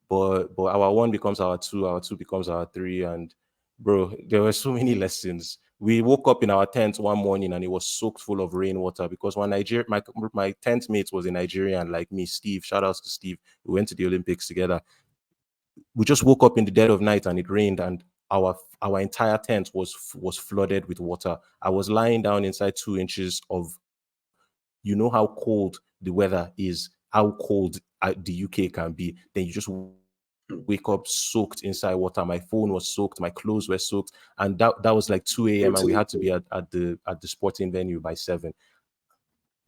but our one becomes our two becomes our three, and bro, there were so many lessons. We woke up in our tent one morning and it was soaked full of rainwater because my tent mate was a Nigerian like me, Steve. Shout outs to Steve. We went to the Olympics together. We just woke up in the dead of night and it rained, and our entire tent was flooded with water. I was lying down inside 2 inches of, you know how cold the weather is, how cold the UK can be. Then you just wake up soaked inside water. My phone was soaked, my clothes were soaked, and that was like 2 a.m. and we had to be Totally. at the sporting venue by 7.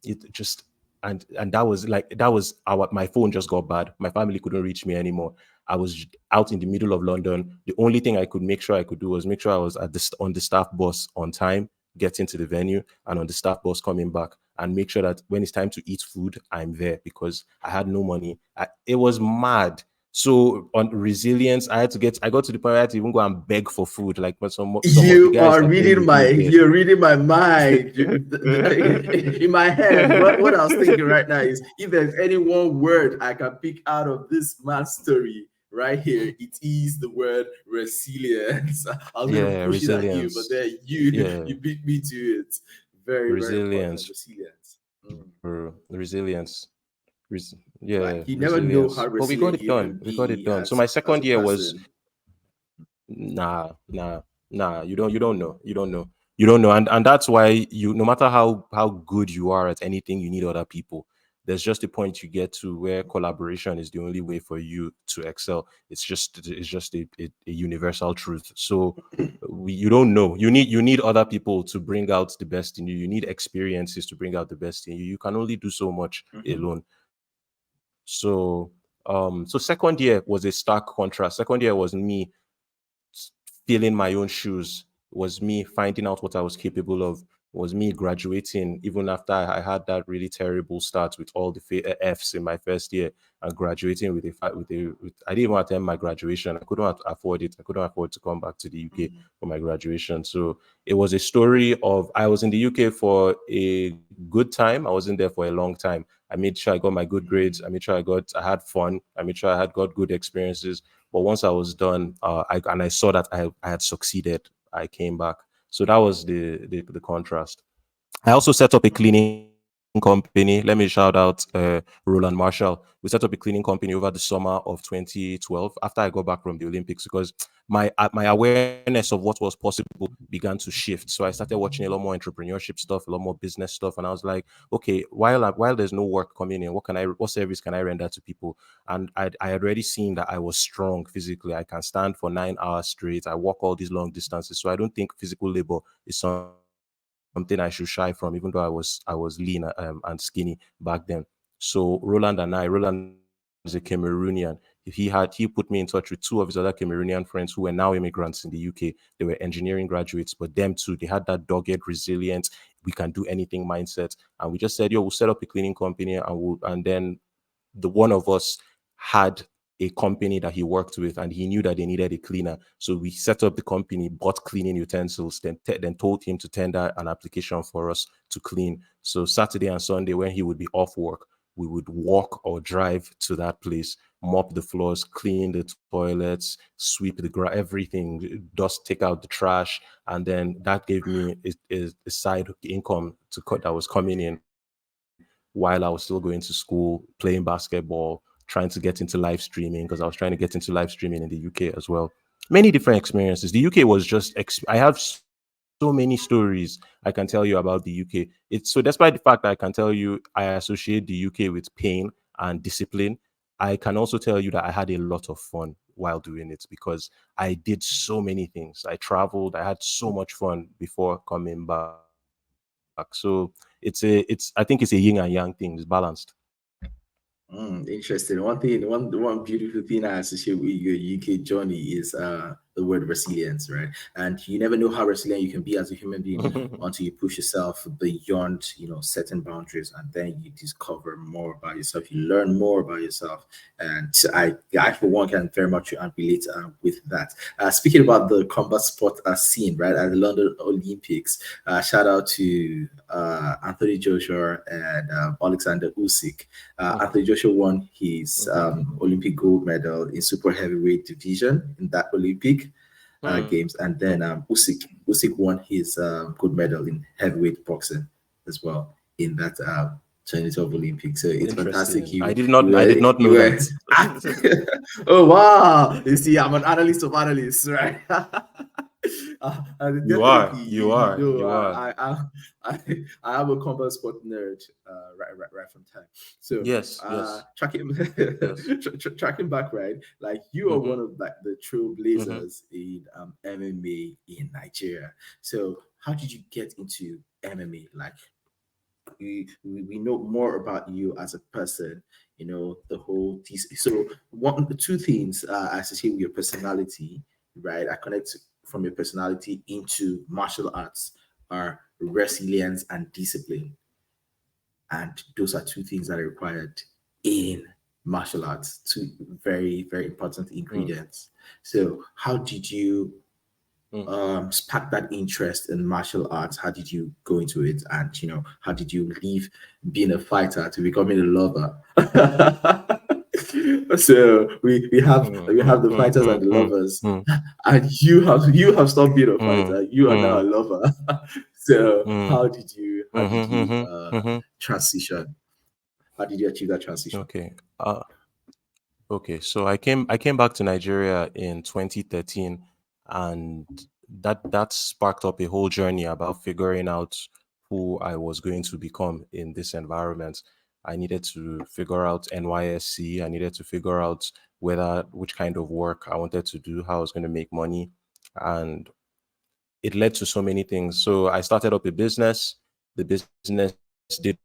It just and that was our my phone just got bad. My family couldn't reach me anymore. I was out in the middle of London. The only thing I could make sure I could do was make sure I was on the staff bus on time, getting to the venue, and on the staff bus coming back, and make sure that when it's time to eat food, I'm there because I had no money. It was mad. So on resilience, I got to the point where I had to even go and beg for food, like some of the You guys are that barely reading my, do here. you're reading my mind. In my head, what I was thinking right now is if there's any one word I can pick out of this man's story right here, it is the word resilience. I was going to Yeah, push it at you, but resilience. then you Yeah, you beat me to it. Very, very important. resilience, Resilience. Mm. resilience. Like Yeah, you never know how resilience. But we got resilient it you can done. We got it be done. So my as a second year was person. nah. You don't know. You don't know. And that's why no matter how good you are at anything, you need other people. There's just a point you get to where collaboration is the only way for you to excel. It's just a universal truth. So you don't know. You need other people to bring out the best in you. You need experiences to bring out the best in you. You can only do so much Mhm. alone. So second year was a stark contrast. Second year was me filling my own shoes, was me finding out what I was capable of, was me graduating even after I had that really terrible start with all the F's in my first year, and graduating with I didn't even attend my graduation. I couldn't afford it. I couldn't afford to come back to the UK for my graduation. So it was a story of I was in the UK for a good time. I wasn't there for a long time. I made sure I got my good grades. I had fun. I made sure I had got good experiences. But once I was done, I saw that I had succeeded. I came back. So that was the contrast. I also set up a cleaning company. Let me shout out Roland Marshall. We set up a cleaning company over the summer of 2012 after I got back from the Olympics because my awareness of what was possible began to shift. So I started watching a lot more entrepreneurship stuff, a lot more business stuff, and I was like, okay, while there's no work coming in, what service can I render to people? And I had already seen that I was strong physically. I can stand for 9 hours straight. I walk all these long distances. So I don't think physical labor is something I should shy from, even though I was lean and skinny back then. So Roland is a Cameroonian. He put me in touch with two of his other Cameroonian friends who were now immigrants in the UK. They were engineering graduates, but them too, they had that dogged, resilient, we can do anything mindset. And we just said, yo, we'll set up a cleaning company and then the one of us had a company that he worked with and he knew that they needed a cleaner. So we set up the company, bought cleaning utensils, then told him to tender an application for us to clean. So Saturday and Sunday, when he would be off work, we would walk or drive to that place, mop the floors, clean the toilets, sweep the everything, dust, take out the trash. And then that gave me a side income that was coming in while I was still going to school, playing basketball, trying to get into live streaming because I was trying to get into live streaming in the UK as well. Many different experiences. The UK was just, I have so many stories I can tell you about the UK. It's so, despite the fact that I can tell you I associate the UK with pain and discipline, I can also tell you that I had a lot of fun while doing it because I did so many things. I traveled, I had so much fun before coming back. So I think it's a yin and yang thing. It's balanced. Interesting. One beautiful thing I associate with your UK journey is the word resilience, right? And you never know how resilient you can be as a human being until you push yourself beyond, certain boundaries, and then you discover more about yourself. You learn more about yourself, and I for one can very much relate with that. Speaking about the combat sport scene, right, at the London Olympics, shout out to Anthony Joshua and Alexander Usyk. Anthony Joshua won his Olympic gold medal in super heavyweight division in that Olympic. games, and Hmm. then Usyk won his gold medal in heavyweight boxing as well in that 2012 Olympics. So it's fantastic. Interesting. You I did not you know were that. oh wow! You see, I'm an analyst of analysts, right? And You definitely, are. You are. know, You are. I, I am a combat sport nerd, right from time. So, Yes. Yes. tracking Yes. tracking back, right? Like you are one Mm-hmm. of like the Mm-hmm. trailblazers in MMA in Nigeria. So, how did you get into MMA? Like, we know more about you as a person, the whole so one the two things I associate with your personality, right? I connect from your personality into martial arts are resilience and discipline, and those are two things that are required in martial arts, two very very important Mm, ingredients. So how did you mm. sparked that interest in martial arts? How did you go into it? And how did you leave being a fighter to becoming a lover? So we have the fighters and the lovers, Mm, and you have stopped being a mm, fighter. You are now a mm, lover. So mm, how did you mhm, mhm. transition? How did you achieve that transition? Okay. Okay. So I came back to Nigeria in 2013, and that sparked up a whole journey about figuring out who I was going to become in this environment. I needed to figure out NYSC. I needed to figure out whether which kind of work I wanted to do, how I was going to make money, and it led to so many things. So I started up a business. The business did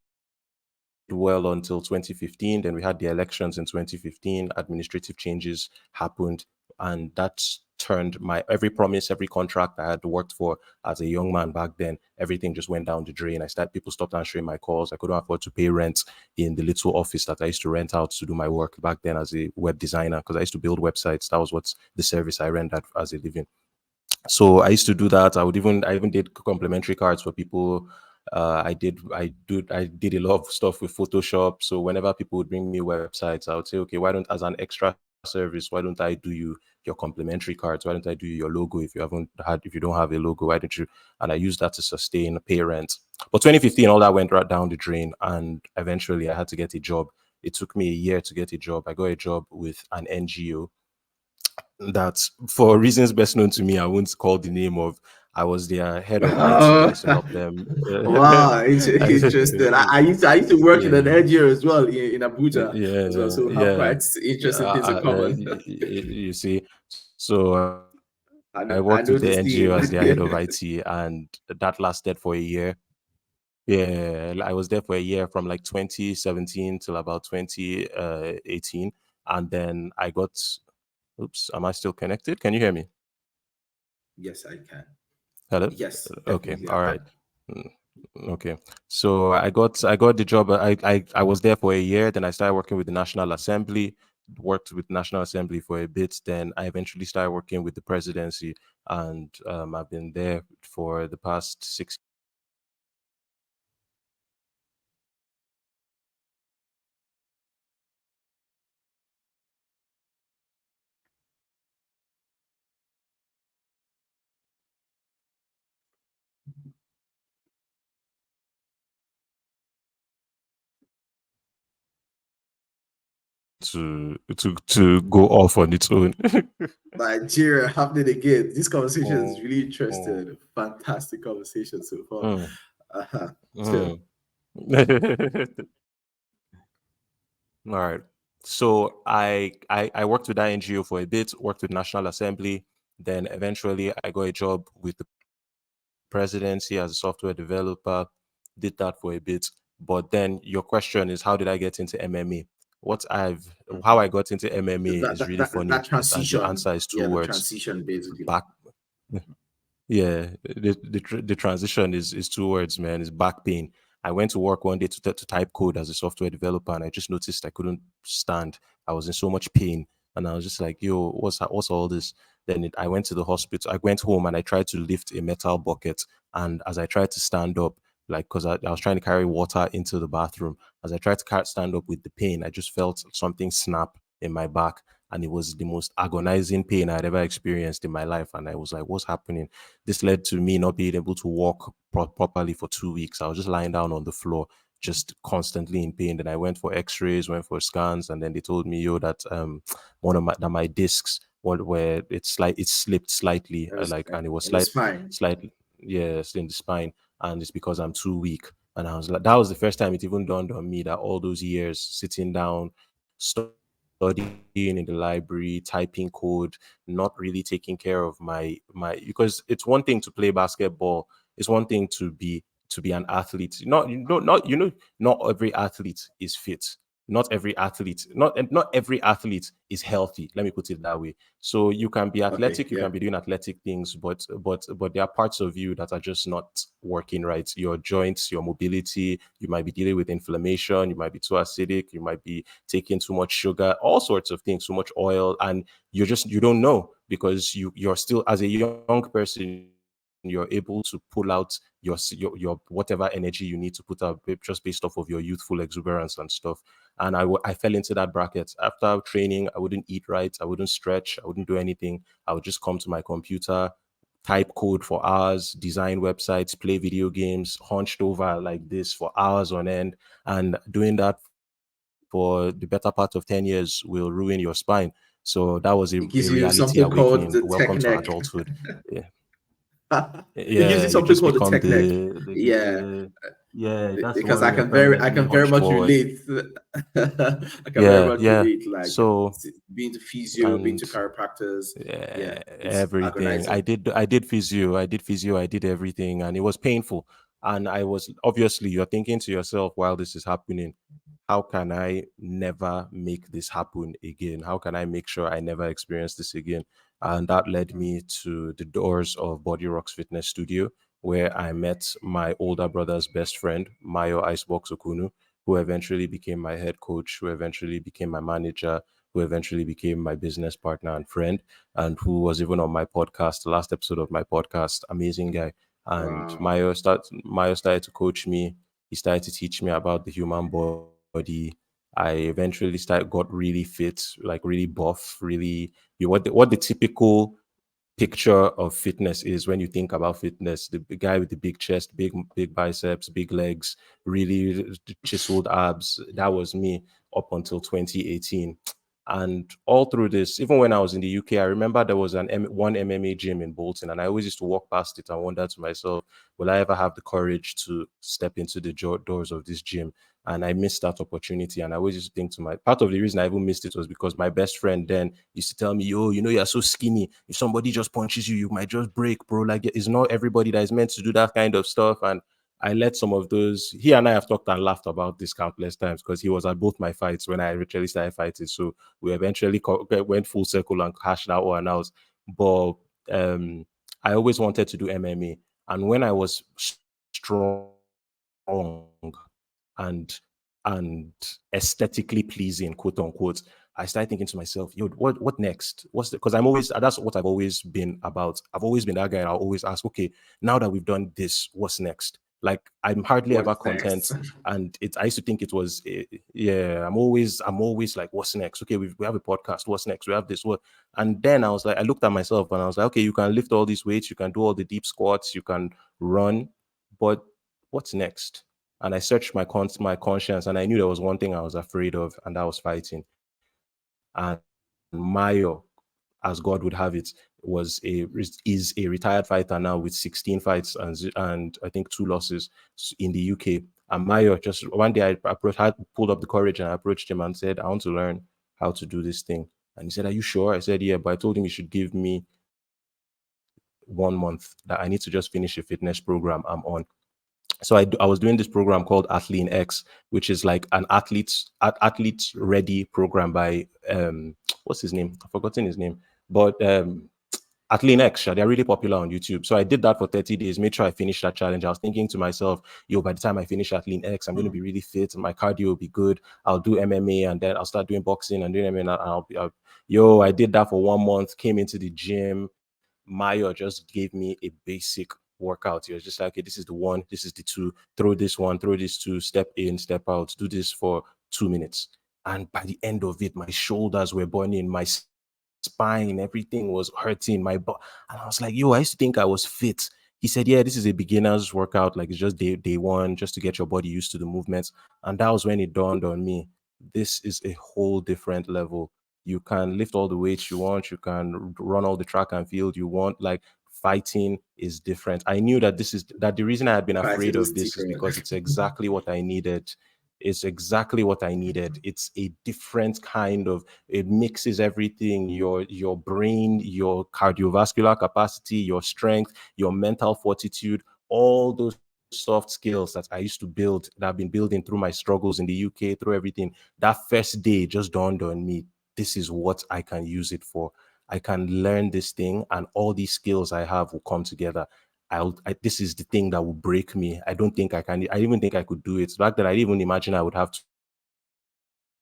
well until 2015. Then we had the elections in 2015. Administrative changes happened, and that turned my every promise, every contract I had worked for as a young man back then. Everything just went down the drain. People stopped answering my calls. I couldn't afford to pay rent in the little office that I used to rent out to do my work back then as a web designer, because I used to build websites. That was what the service I rendered as a living. So I used to do that. I even did complimentary cards for people. I did a lot of stuff with Photoshop. So whenever people would bring me websites, I would say, okay, why don't, as an extra service, why don't I do you your complimentary cards? Why don't I do you your logo if you don't have a logo? Why don't you? And I use that to sustain pay rent. But 2015, all that went right down the drain, and eventually I had to get a job. It took me a year to get a job. I got a job with an NGO that, for reasons best known to me, I won't call the name of. I was their head of IT. I Oh, used to help them. wow, interesting. I used to work in Yeah, an NGO as well in Abuja as well, yeah, so we have yeah. quite interesting things in common. You see, so I worked with the I NGO know as this their head of team. IT, and that lasted for a year. Yeah, I was there for a year from like 2017 till about 2018, and then I got. Oops, am I still connected? Can you hear me? Yes, I can. Hello. Yes, Okay. definitely I All right. can. Mm, okay. So I got the job. I was there for a year. Then I started working with the National Assembly. Worked with National Assembly for a bit. Then I eventually started working with the presidency, and I've been there for the past 6 years. To go off on its own. Nigeria happening again. This conversation is Mm, really mm, interesting. Fantastic conversation so far. mm, Uh-huh. So mm. All right. So I worked with that NGO for a bit, worked with National Assembly. Then eventually I got a job with the presidency as a software developer, did that for a bit. But then your question is, how did I get into MMA? How I got into MMA is really that funny, that that, and that your answer is two transition, words: yeah, the transition basically. back. Yeah, the transition is two words, man. It's back pain. I went to work one day to type code as a software developer, and I just noticed I couldn't stand. I was in so much pain, and I was just like, "Yo, what's all this?" Then I went to the hospital. I went home and I tried to lift a metal bucket, and as I tried to stand up, like because I was trying to carry water into the bathroom, as I tried to stand up with the pain, I just felt something snap in my back, and it was the most agonizing pain I'd ever experienced in my life. And I was like, what's happening? This led to me not being able to walk properly for 2 weeks. I was just lying down on the floor, just constantly in pain. Then I went for X-rays, went for scans, and then they told me, yo, that one of my discs, what where it slipped slightly, There's like, and it was in the spine. slightly, yes, in the spine, and it's because I'm too weak. And I was like, that was the first time it even dawned on me that all those years sitting down, studying in the library, typing code, not really taking care of my because it's one thing to play basketball, it's one thing to be an athlete. Not every athlete is fit. Not every athlete is healthy. Let me put it that way. So you can be Okay, athletic, you yeah. can be doing athletic things, but there are parts of you that are just not working right. Your joints, your mobility, you might be dealing with inflammation, you might be too acidic, you might be taking too much sugar, all sorts of things, too much oil, and you don't know because you're still, as a young person, you're able to pull out your whatever energy you need to put out just based off of your youthful exuberance and stuff. And I fell into that bracket. After training, I wouldn't eat right, I wouldn't stretch, I wouldn't do anything. I would just come to my computer, type code for hours, design websites, play video games, hunched over like this for hours on end. And doing that for the better part of 10 years will ruin your spine. So that was a It gives reality you something awakening. called the Welcome to tech neck. adulthood. Yeah. It Yeah, gives you you something just called the become tech neck. the Yeah, yeah, that's the because one. I You're can I permanently can very hunched much forward. relate. I can very Yeah, much yeah. relate. Like So being to physio, being to and chiropractors. Yeah, it's everything. agonizing. I did physio, I did everything, and it was painful. And I was, obviously, you're thinking to yourself while this is happening, how can I never make this happen again? How can I make sure I never experience this again? And that led me to the doors of Body Rocks Fitness Studio, where I met my older brother's best friend, Mayo Icebox Okunu, who eventually became my head coach, who eventually became my manager, who eventually became my business partner and friend, and who was even on my podcast, the last episode of my podcast. Amazing guy. And Wow. Mayo started to coach me. He started to teach me about the human body. I eventually got really fit, like really buff, really what the typical picture of fitness is when you think about fitness. The guy with the big chest, big biceps, big legs, really chiseled abs. That was me up until 2018. And all through this, even when I was in the UK, I remember there was one MMA gym in Bolton, and I always used to walk past it and wonder to myself, will I ever have the courage to step into the doors of this gym? And I missed that opportunity. And I always used to think to my part of the reason I even missed it was because my best friend then used to tell me, yo, you're so skinny. If somebody just punches you, you might just break, bro. Like, it's not everybody that is meant to do that kind of stuff. And I let some of those, he and I have talked and laughed about this countless times because he was at both my fights when I actually started fighting. So we eventually went full circle and hashed that one out. But um, I always wanted to do MMA. And when I was strong and aesthetically pleasing, quote unquote, I started thinking to myself, yo, what next? Because I'm always, that's what I've always been about. I've always been that guy. And I'll always ask, okay, now that we've done this, what's next? Like, I'm hardly ever What's next? content. And I used to think it was, yeah, I'm always like, what's next? Okay, we have a podcast. What's next? We have this. What? And then I was like, I looked at myself and I was like, okay, you can lift all these weights, you can do all the deep squats, you can run, but what's next? And I searched my conscience, and I knew there was one thing I was afraid of, and that was fighting. And Mayo, as God would have it, is a retired fighter now with 16 fights and I think 2 losses in the UK. And Mayo, just one day had pulled up the courage and I approached him and said, I want to learn how to do this thing. And he said, are you sure? I said, yeah, but I told him he should give me 1 month, that I need to just finish a fitness program I'm on. So I was doing this program called Athlete X, which is like an athlete ready program by what's his name? I've forgotten his name, but Athlete X. They're really popular on YouTube. So I did that for 30 days, made sure I finished that challenge. I was thinking to myself, yo, by the time I finish Athlete X, I'm going to be really fit. My cardio will be good. I'll do MMA and then I'll start doing boxing and doing MMA. And yo, I did that for 1 month, came into the gym. Mayo just gave me a basic workout. He was just like, okay, this is the one, this is the two, throw this one, throw this two, step in, step out, do this for 2 minutes. And by the end of it, my shoulders were burning, my spine, everything was hurting, and I was like, yo, I used to think I was fit. He said, yeah, this is a beginner's workout, like it's just day one, just to get your body used to the movements. And that was when it dawned on me, this is a whole different level. You can lift all the weights you want, you can run all the track and field you want. Like, fighting is different. I knew that the reason I had been Fighting afraid is of this is different. because it's exactly what I needed. It's exactly what I needed. It's a different kind of, it mixes everything, your brain, your cardiovascular capacity, your strength, your mental fortitude, all those soft skills that I used to build, that I've been building through my struggles in the UK, through everything. That first day just dawned on me, this is what I can use it for. I can learn this thing, and all these skills I have will come together. This is the thing that will break me. I don't think I can. I even think I could do it. Back then, I didn't even imagine I would have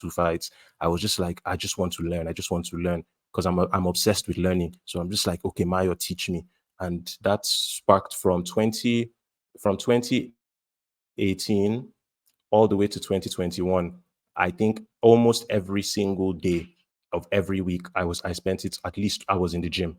2 fights. I was just like, I just want to learn. I just want to learn because I'm obsessed with learning. So I'm just like, okay, Mayo, teach me. And that sparked from 2018 all the way to 2021. I think almost every single day of every week, I spent it, at least I was in the gym.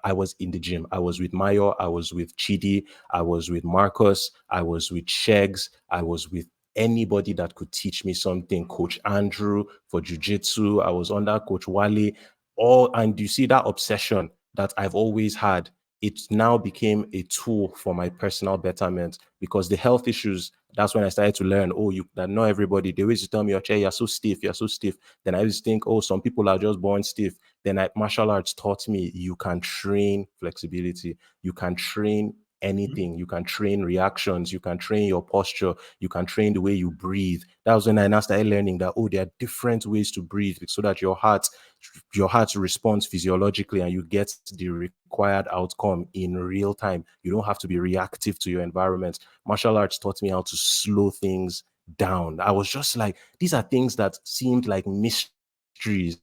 I was in the gym. I was with Mayo, I was with Chidi, I was with Marcus, I was with Shegs, I was with anybody that could teach me something. Coach Andrew for Jiu-Jitsu, I was under Coach Wale. All, and you see that obsession that I've always had, it now became a tool for my personal betterment, because the health issues, that's when I started to learn, oh, you that not everybody, they always tell me, Oche, you're so stiff, you're so stiff. Then I used to think, oh, some people are just born stiff. Then martial arts taught me you can train flexibility, you can train anything, you can train reactions, you can train your posture, you can train the way you breathe. That was when I now started learning that, oh, there are different ways to breathe so that your heart responds physiologically and you get the required outcome in real time. You don't have to be reactive to your environment. Martial arts taught me how to slow things down. I was just like, these are things that seemed like mysteries.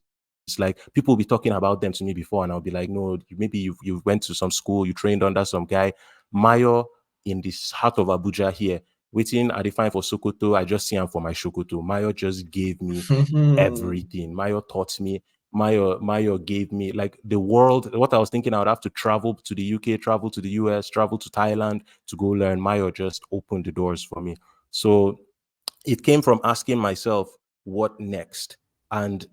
Like, people will be talking about them to me before, and I'll be like, no, maybe you went to some school, you trained under some guy. Mayo, in this heart of Abuja here, waiting at the fine for Sokoto, I just see him for my Shokoto. Mayo just gave me everything. Mayo taught me. Mayo gave me like the world. What I was thinking, I would have to travel to the UK, travel to the US, travel to Thailand to go learn. Mayo just opened the doors for me. So it came from asking myself, what next? And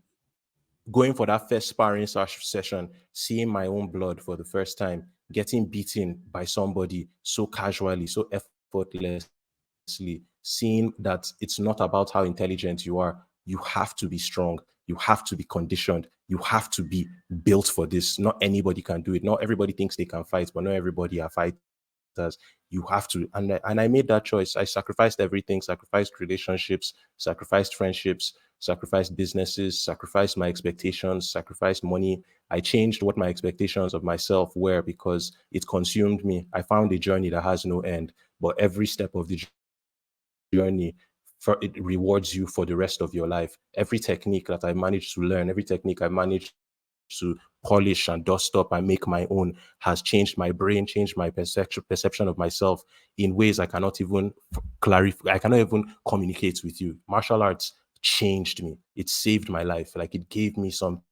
going for that first sparring session, seeing my own blood for the first time, getting beaten by somebody so casually, so effortlessly, seeing that it's not about how intelligent you are. You have to be strong. You have to be conditioned. You have to be built for this. Not anybody can do it. Not everybody thinks they can fight, but not everybody are fighters. You have to. And I made that choice. I sacrificed everything, sacrificed relationships, sacrificed friendships, sacrificed businesses, sacrificed my expectations, sacrificed money. I changed what my expectations of myself were because it consumed me. I found a journey that has no end, but every step of the journey, it rewards you for the rest of your life. Every technique that I managed to learn, every technique I managed to polish and dust up and make my own has changed my brain, changed my perception of myself in ways I cannot even clarify. I cannot even communicate with you. Martial arts changed me. It saved my life. Like, it gave me something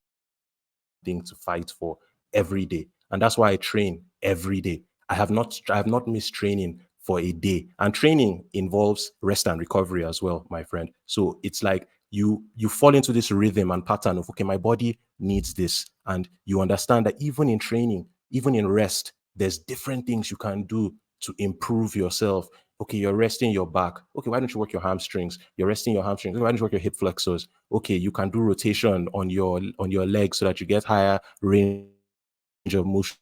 to fight for every day. And that's why I train every day. I have not missed training for a day. And training involves rest and recovery as well, my friend. So it's like you fall into this rhythm and pattern of, okay, my body needs this. And you understand that even in training, even in rest, there's different things you can do to improve yourself. Okay, you're resting your back. Okay, why don't you work your hamstrings? You're resting your hamstrings. Okay, why don't you work your hip flexors? Okay, you can do rotation on your legs so that you get higher range of motion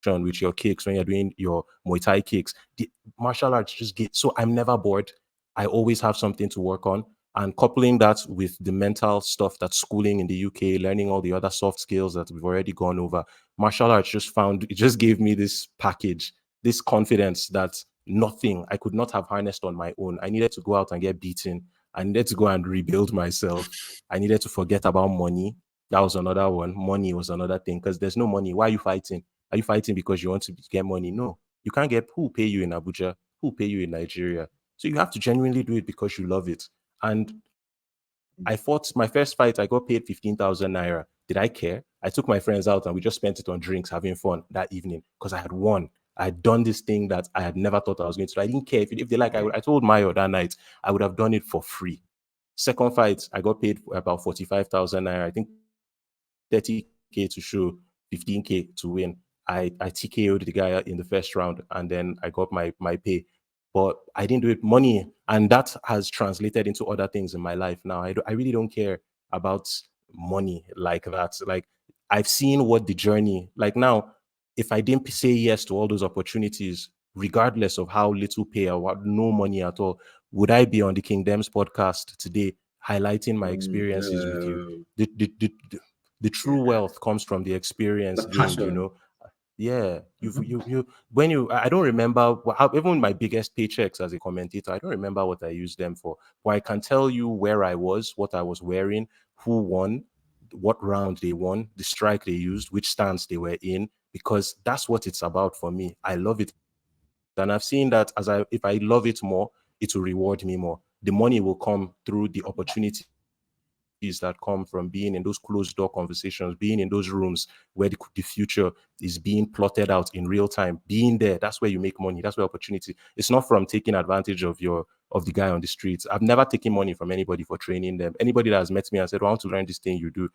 with your kicks when you're doing your Muay Thai kicks. The martial arts just get, so I'm never bored. I always have something to work on. And coupling that with the mental stuff that's schooling in the UK, learning all the other soft skills that we've already gone over, martial arts it just gave me this package, this confidence that nothing I could not have harnessed on my own. I needed to go out and get beaten. I needed to go and rebuild myself. I needed to forget about money. That was another one. Money was another thing because there's no money. Why are you fighting? Are you fighting because you want to get money? No, you can't get, who will pay you in Abuja, who will pay you in Nigeria. So you have to genuinely do it because you love it. And I fought my first fight. I got paid 15,000 naira. Did I care? I took my friends out and we just spent it on drinks, having fun that evening because I had won. I had done this thing that I had never thought I was going to do. I didn't care if they like. I told Mayo that night I would have done it for free. Second fight, I got paid about 45,000 naira. I think 30K to show, 15K to win. I TKO'd the guy in the first round and then I got my pay. But I didn't do it money, and that has translated into other things in my life now. I really don't care about money like that. Like, I've seen what the journey like now. If I didn't say yes to all those opportunities, regardless of how little pay or what, no money at all, would I be on the King Dems podcast today highlighting my experiences with you? No. The true Yeah. wealth comes from the The experience gained, passion. yeah, Mhm. when you, I don't remember how, even my biggest paychecks as a commentator, I don't remember what I used them for, but I can tell you where I was, what I was wearing, who won, what round they won, the strike they used, which stance they were in, because that's what it's about for me. I love it. And I've seen that if I love it more, it will reward me more. The money will come through the opportunities that come from being in those closed door conversations, being in those rooms where the future is being plotted out in real time. Being there, that's where you make money. That's where opportunity. It's not from taking advantage of the guy on the streets. I've never taken money from anybody for training them. Anybody that has met me and said, "Well, I want to learn this thing you do,"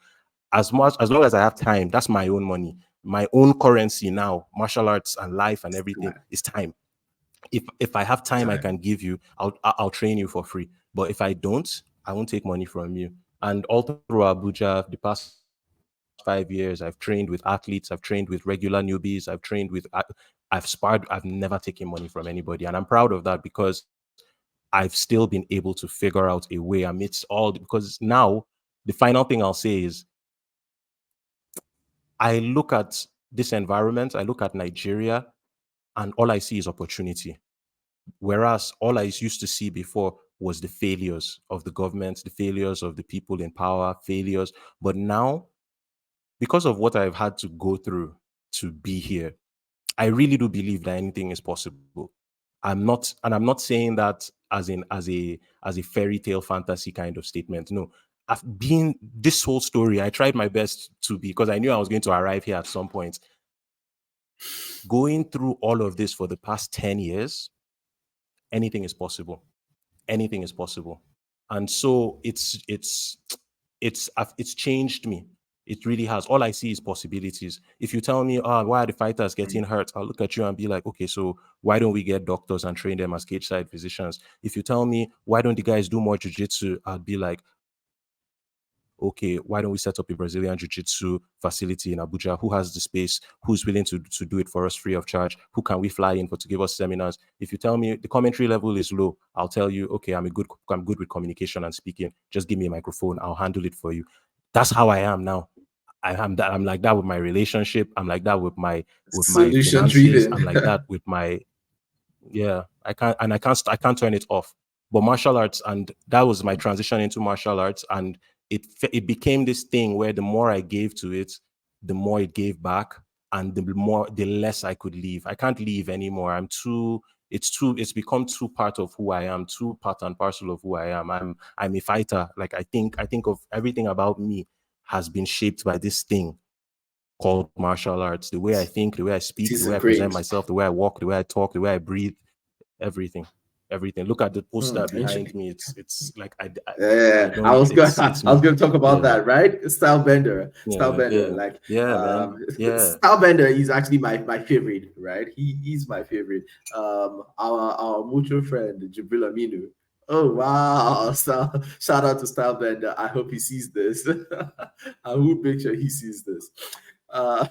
as long as I have time, that's my own money, my own currency now. Martial arts and life and everything Time. is time. If I have time I Time. can give you, I'll train you for free. But if I don't, I won't take money from you. And all through Abuja, the past 5 years, I've trained with athletes, I've trained with regular newbies, I've sparred. I've never taken money from anybody, and I'm proud of that because I've still been able to figure out a way amidst all, because now the final thing I'll say is I look at this environment, I look at Nigeria, and all I see is opportunity. Whereas all I used to see before was the failures of the government, the failures of the people in power, failures. But now, because of what I've had to go through to be here, I really do believe that anything is possible. I'm not saying that as a fairy tale fantasy kind of statement. No, I've been this whole story. I tried my best to be, because I knew I was going to arrive here at some point. Going through all of this for the past 10 years, anything is possible. Anything is possible. And so it's changed me. It really has. All I see is possibilities. If you tell me, oh, why are the fighters getting hurt, I'll look at you and be like, okay, so why don't we get doctors and train them as cage side physicians? If you tell me, why don't the guys do more jiu-jitsu, I'll be like, okay, why don't we set up a Brazilian jiu-jitsu facility in Abuja? Who has the space? Who's willing to do it for us free of charge? Who can we fly in for to give us seminars? If you tell me the commentary level is low, I'll tell you, okay, I'm good with communication and speaking. Just give me a microphone, I'll handle it for you. That's how I am now. I'm like that with my relationship. I'm like that with my Solution finances. I'm like driven. that with my, yeah, I can't turn it off. But martial arts, and that was my transition into martial arts, and it became this thing where the more I gave to it, the more it gave back, and the less I could leave. I can't leave anymore. It's become too part of who I am, too part and parcel of who I am. I'm a fighter. Like, I think of everything about me has been shaped by this thing called martial arts. The way I think, the way I speak, It the is way I present ingrained. myself, the way I walk, the way I talk, the way I breathe, everything, everything. Look at the poster behind Actually. me. It's like I Yeah, don't. I It's was me. going to talk about Yeah, that, right? Style bender, style yeah, bender. yeah, Like, yeah, man. Yeah. style bender is actually my favorite, right? He's my favorite. Our mutual friend Jibril Aminu. Oh wow! Shout out to style bender. I hope he sees this. I will make sure he sees this. Uh,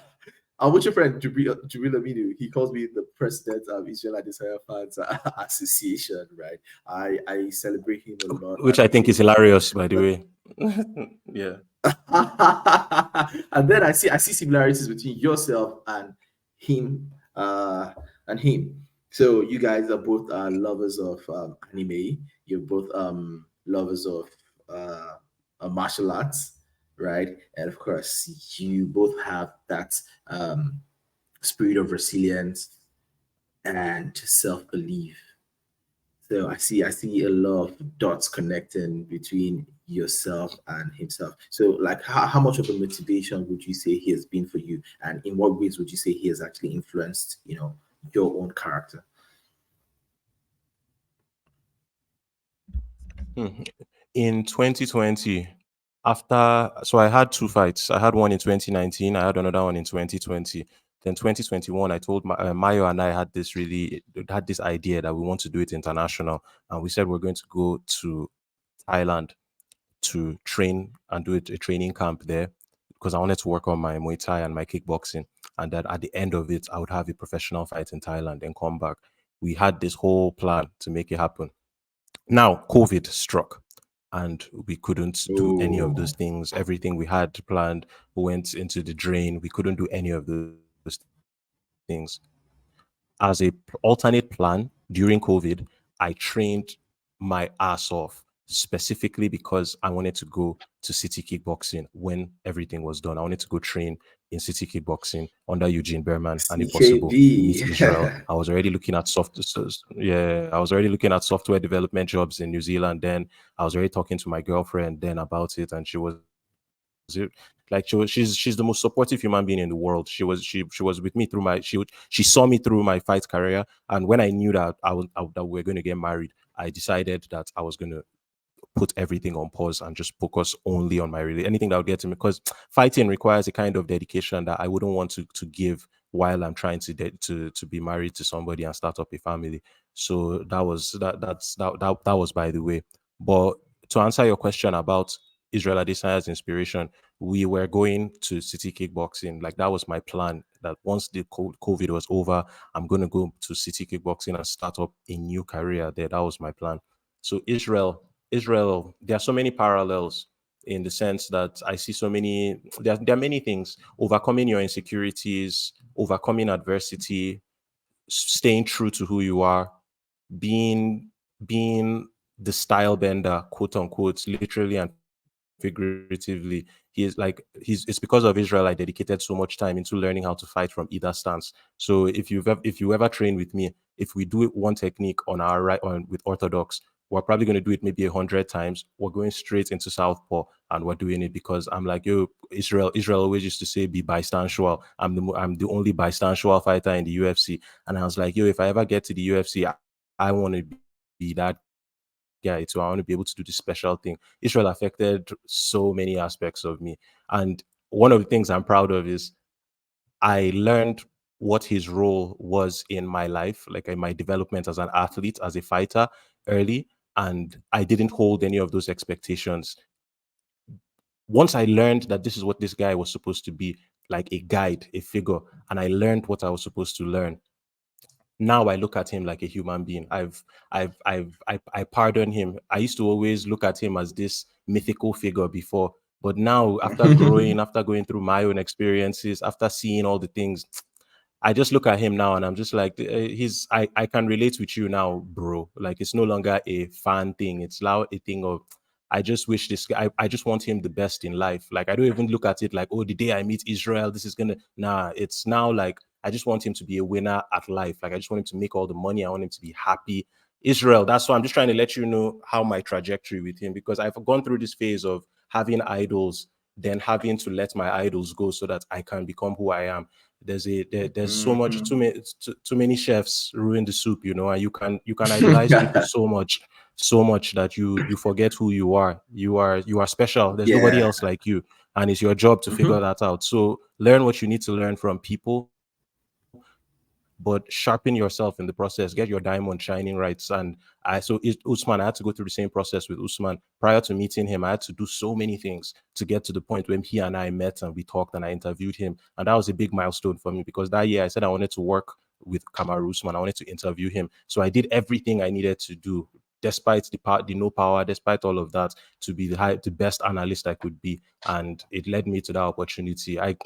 what's your friend Jubil Aminu? He calls me the president of Israel Desire Fans Association, right? I celebrate him a lot, Which and I I think say, is hilarious, by the way. Yeah. and then I see similarities between yourself him, and him. So you guys are both lovers of anime. You're both lovers of martial arts, right? And of course, you both have that um, spirit of resilience and self belief. So I see a lot of dots connecting between yourself and himself. So, like, how much of a motivation would you say he has been for you, and in what ways would you say he has actually influenced, your own character? Hmm. In 2020, so I had two fights. I had one in 2019. I had another one in 2020. Then 2021, I told Mayo and I had this idea that we want to do it international, and we said we're going to go to Thailand to train and do a training camp there because I wanted to work on my Muay Thai and my kickboxing, and that at the end of it, I would have a professional fight in Thailand and come back. We had this whole plan to make it happen. Now, COVID struck and we couldn't do any of those Oh, things. Everything we had planned went into the drain. We couldn't do any of those things. As a alternate plan during COVID, I trained my ass off specifically because I wanted to go to city kickboxing when everything was done. I wanted to go train in city kickboxing under Eugene Berman and if possible CKB. meet Israel. I was already looking at yeah, I was already looking at software development jobs in New Zealand then. I was already talking to my girlfriend then about it, and she's the most supportive human being in the world. She was with me through she saw me through my fight career, and when I knew that that we were going to get married, I decided that I was going to put everything on pause and just focus only on my anything that would get to me, because fighting requires a kind of dedication that I wouldn't want to give while I'm trying to be married to somebody and start up a family. So that was by the way. But to answer your question about Israel Adesanya's inspiration, we were going to city kickboxing. Like that was my plan. That once the COVID was over, I'm going to go to city kickboxing and start up a new career there. That was my plan. So Israel, there are so many parallels in the sense that I see so many. There are many things: overcoming your insecurities, overcoming adversity, staying true to who you are, being the style bender, quote unquote, literally and figuratively. It's because of Israel I dedicated so much time into learning how to fight from either stance. So if you ever train with me, if we do it one technique on our right on with orthodox, we're probably going to do it maybe 100 times. We're going straight into southpaw, and we're doing it because I'm like, yo, Israel always used to say be bystantial. I'm the only bystantial fighter in the UFC, and I was like, yo, if I ever get to the UFC, I want to be that guy too. I want to be able to do this special thing. Israel affected so many aspects of me, and one of the things I'm proud of is I learned what his role was in my life, like in my development as an athlete, as a fighter early, and I didn't hold any of those expectations. Once I learned that this is what this guy was supposed to be, like a guide, a figure, and I learned what I was supposed to learn, now I look at him like a human being. I pardon him. I used to always look at him as this mythical figure before, but now after growing, after going through my own experiences, after seeing all the things, I just look at him now and I'm just like, I can relate with you now, bro. Like it's no longer a fan thing. It's now a thing of, I just wish this guy, I just want him the best in life. Like I don't even look at it like, oh, the day I meet Israel, this is gonna, nah, it's now like, I just want him to be a winner at life. Like I just want him to make all the money. I want him to be happy. Israel, that's why I'm just trying to let you know how my trajectory with him, because I've gone through this phase of having idols, then having to let my idols go so that I can become who I am. There's so much, Mhm. too many chefs ruin the soup, and you can idolize people so much that you forget who you are. You are special. There's nobody Yeah. else like you, and it's your job to figure Mhm. that out. So learn what you need to learn from people, but sharpen yourself in the process. Get your diamond shining right. And Usman, I had to go through the same process with Usman. Prior to meeting him, I had to do so many things to get to the point when he and I met and we talked and I interviewed him. And that was a big milestone for me because that year I said I wanted to work with Kamaru Usman. I wanted to interview him. So I did everything I needed to do, despite the no power, despite all of that, to be the best analyst I could be, and it led me to that opportunity. I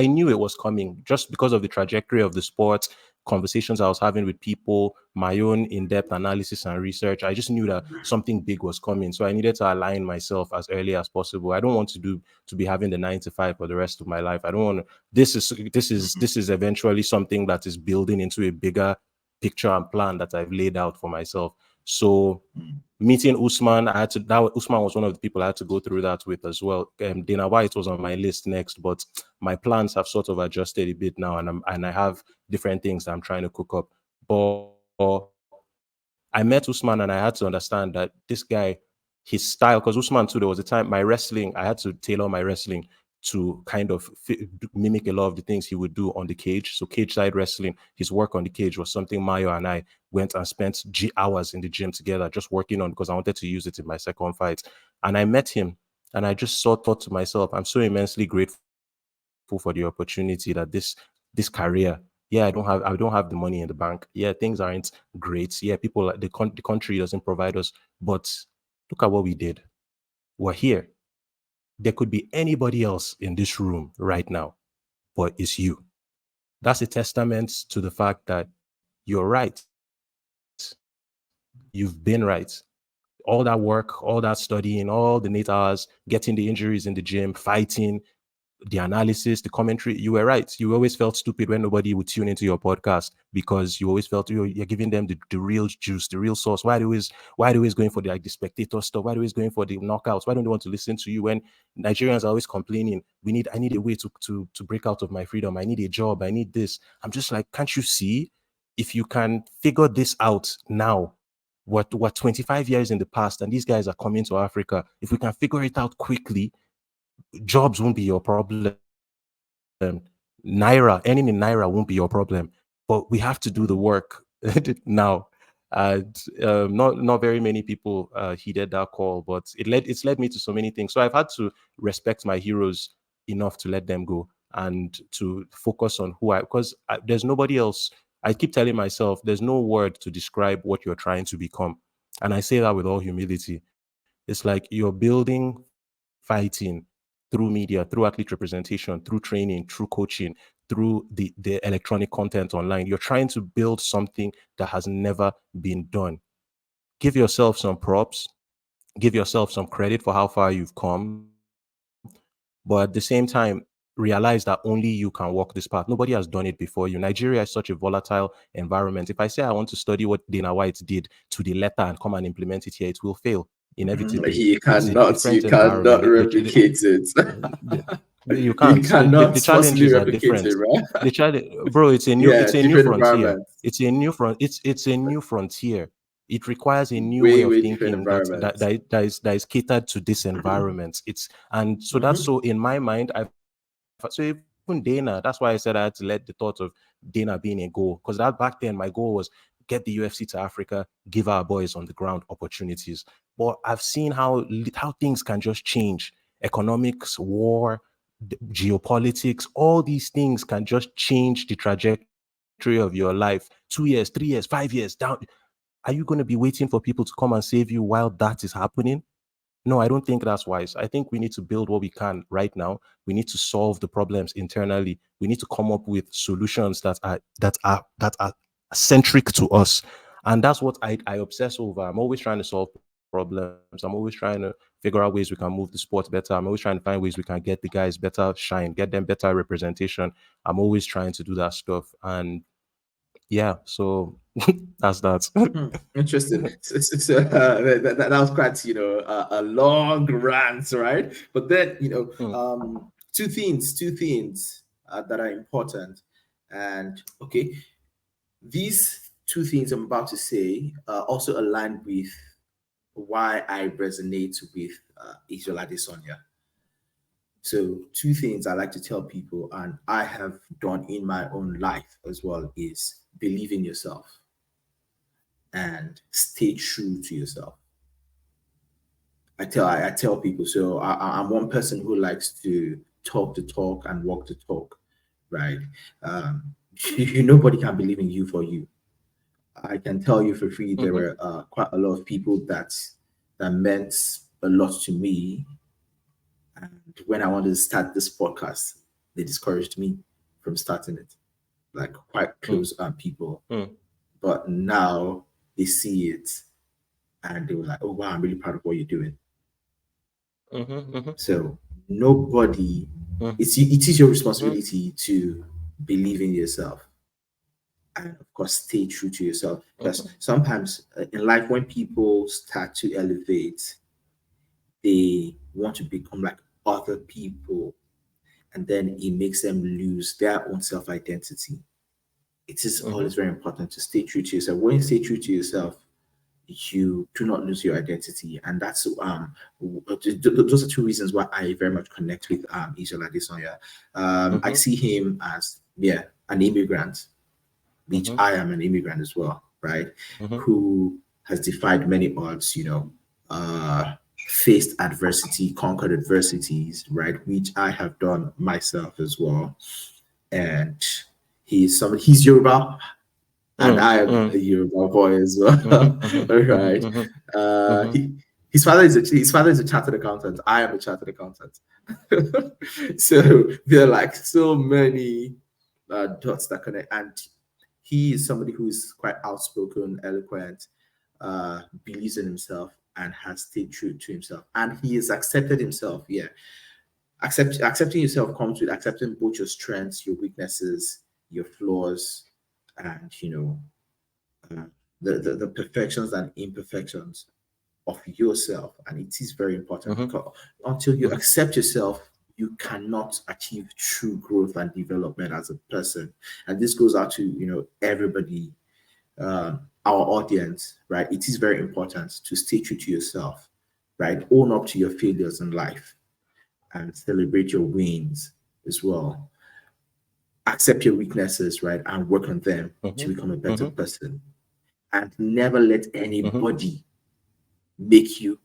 knew it was coming just because of the trajectory of the sport, conversations I was having with people, my own in-depth analysis and research. I just knew that something big was coming, so I needed to align myself as early as possible. I don't want to be having the 9 to 5 for the rest of my life. I don't want to. This is eventually something that is building into a bigger picture and plan that I've laid out for myself. So Mm. meeting Usman, Usman was one of the people I had to go through that with as well. Dana White was on my list next, but my plans have sort of adjusted a bit now, and I have different things that I'm trying to cook up. But I met Usman and I had to understand that this guy, his style, because Usman too, there was a time my wrestling, I had to tailor my wrestling to kind of mimic a lot of the things he would do on the cage. So cage side wrestling, his work on the cage was something Mayo and I went and spent hours in the gym together just working on, because I wanted to use it in my second fight. And I met him and I just thought to myself, I'm so immensely grateful for the opportunity that this career, yeah, I don't have the money in the bank. Yeah, things aren't great. Yeah, people, the country doesn't provide us, but look at what we did. We're here. There could be anybody else in this room right now, but it's you. That's a testament to the fact that you're right. You've been right. All that work, all that studying, all the late hours, getting the injuries in the gym, fighting, the analysis, the commentary, you were right. You always felt stupid when nobody would tune into your podcast because you always felt you're giving them the real juice, the real sauce. Why are they always going for the spectator stuff? Why are they always going for the knockouts? Why don't they want to listen to you when Nigerians are always complaining? I need a way to break out of my freedom. I need a job. I need this. I'm just like, can't you see? If you can figure this out now, what 25 years in the past, and these guys are coming to Africa. If we can figure it out quickly, jobs won't be your problem. Earning in Naira won't be your problem. But we have to do the work now. And not very many people heeded that call, but it's led me to so many things. So I've had to respect my heroes enough to let them go and to focus on because there's nobody else. I keep telling myself there's no word to describe what you're trying to become. And I say that with all humility. It's like you're building fighting through media, through athlete representation, through training, through coaching, through the electronic content online. You're trying to build something that has never been done. Give yourself some props, give yourself some credit for how far you've come. But at the same time, realize that only you can walk this path. Nobody has done it before you. Nigeria is such a volatile environment. If I say I want to study what Dana White did to the letter and come and implement it here, it will fail inevitably. You It's a cannot, different you cannot environment. replicate it. You You can't. The cannot possibly challenges are replicate different. it, right? The challenge, bro. Yeah, It's a new different frontier. environments, It's a new frontier. It requires a new way way, of way different thinking environments. that is catered to this environment. It's and so that's Hmm. so in my mind. So even Dana, that's why I said I had to let the thought of Dana being a goal, because that back then my goal was get the UFC to Africa, give our boys on the ground opportunities. But I've seen how things can just change. Economics, war, geopolitics, all these things can just change the trajectory of your life. 2 years, 3 years, 5 years down. Are you going to be waiting for people to come and save you while that is happening? No, I don't think that's wise. I think we need to build what we can right now. We need to solve the problems internally. We need to come up with solutions that are centric to us. And that's what I obsess over. I'm always trying to solve problems. I'm always trying to figure out ways we can move the sport better. I'm always trying to find ways we can get the guys better shine, get them better representation. I'm always trying to do that stuff. And yeah, so that's that. Hmm, interesting. That was quite, a long rant, right? But then, Mm, two things that are important. And okay, these two things I'm about to say also align with why I resonate with Israel Adesanya. So, two things I like to tell people, and I have done in my own life as well, is believe in yourself and stay true to yourself. I tell people. So I'm one person who likes to talk the talk and walk the talk, right? Um, nobody can believe in you for you. I can tell you for free there mhm, were quite a lot of people that meant a lot to me. And when I wanted to start this podcast, they discouraged me from starting it, like quite mm, close people. mm, But now they see it and they were like, "Oh wow, I'm really proud of what you're doing." mhm, mhm, So nobody, mm, it is your mhm. responsibility to believe in yourself and of course stay true to yourself, because Mhm. sometimes in life when people start to elevate, they want to become like other people, and then it makes them lose their own self identity. It is Mhm. always very important to stay true to yourself. When you stay true to yourself, you do not lose your identity, and that's those are two reasons why I very much connect with Isola Desonya. I Mhm. see him as, yeah, an immigrant, which Mhm. I am an immigrant as well, right? Mhm. Who has defied many odds, faced adversity, conquered adversities, right? Which I have done myself as well. And he's Yoruba, and Mm. I am Mm. a Yoruba boy as well. Mhm. Mhm. All Mhm. right. Mhm. Uh, Mhm. he, his father is a chartered accountant. I am a chartered accountant. So there are like so many dots that connect, and he is somebody who is quite outspoken, eloquent, believes in himself, and has stayed true to himself, and he has accepted himself. Yeah, accepting yourself comes with accepting both your strengths, your weaknesses, your flaws, and uh, the perfections and imperfections of yourself. And it is very important, Mhm. because until you Mhm. accept yourself, you cannot achieve true growth and development as a person. And this goes out to everybody, our audience, right? It is very important to stay true to yourself, right? Own up to your failures in life and celebrate your wins as well. Accept your weaknesses, right? And work on them to Mhm. become a better Mhm. person. And never let Mhm. anybody make you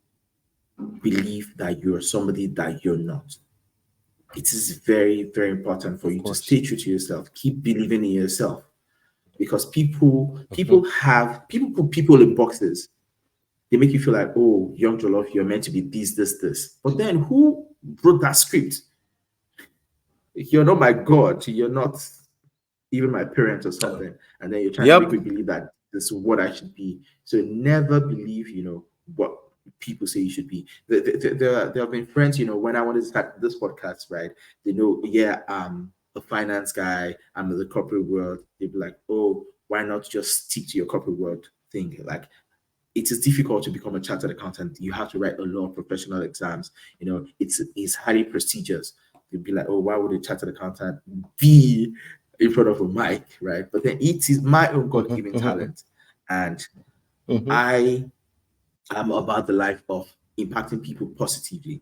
believe that you're somebody that you're not. It is very, very important for Of you to course. stay true to yourself. Keep believing in yourself, because people Mhm. people have people put people in boxes. They make you feel like, oh, young Jollof, you're meant to be this. But then who wrote that script? You're not my God. You're not even my parents or something, and then you're trying to make Yep. me believe that this is what I should be. So never believe, what people say you should be. There have been friends, when I wanted to start this podcast, right? They know, yeah, I'm a finance guy, I'm in the corporate world. They'd be like, oh, why not just stick to your corporate world thing? Like, it is difficult to become a chartered accountant. You have to write a lot of professional exams. It's highly prestigious. You'd be like, oh, why would a chartered accountant be in front of a mic, right? But then it is my own Mhm. God-given Mhm. talent, and Mhm. I am about the life of impacting people positively,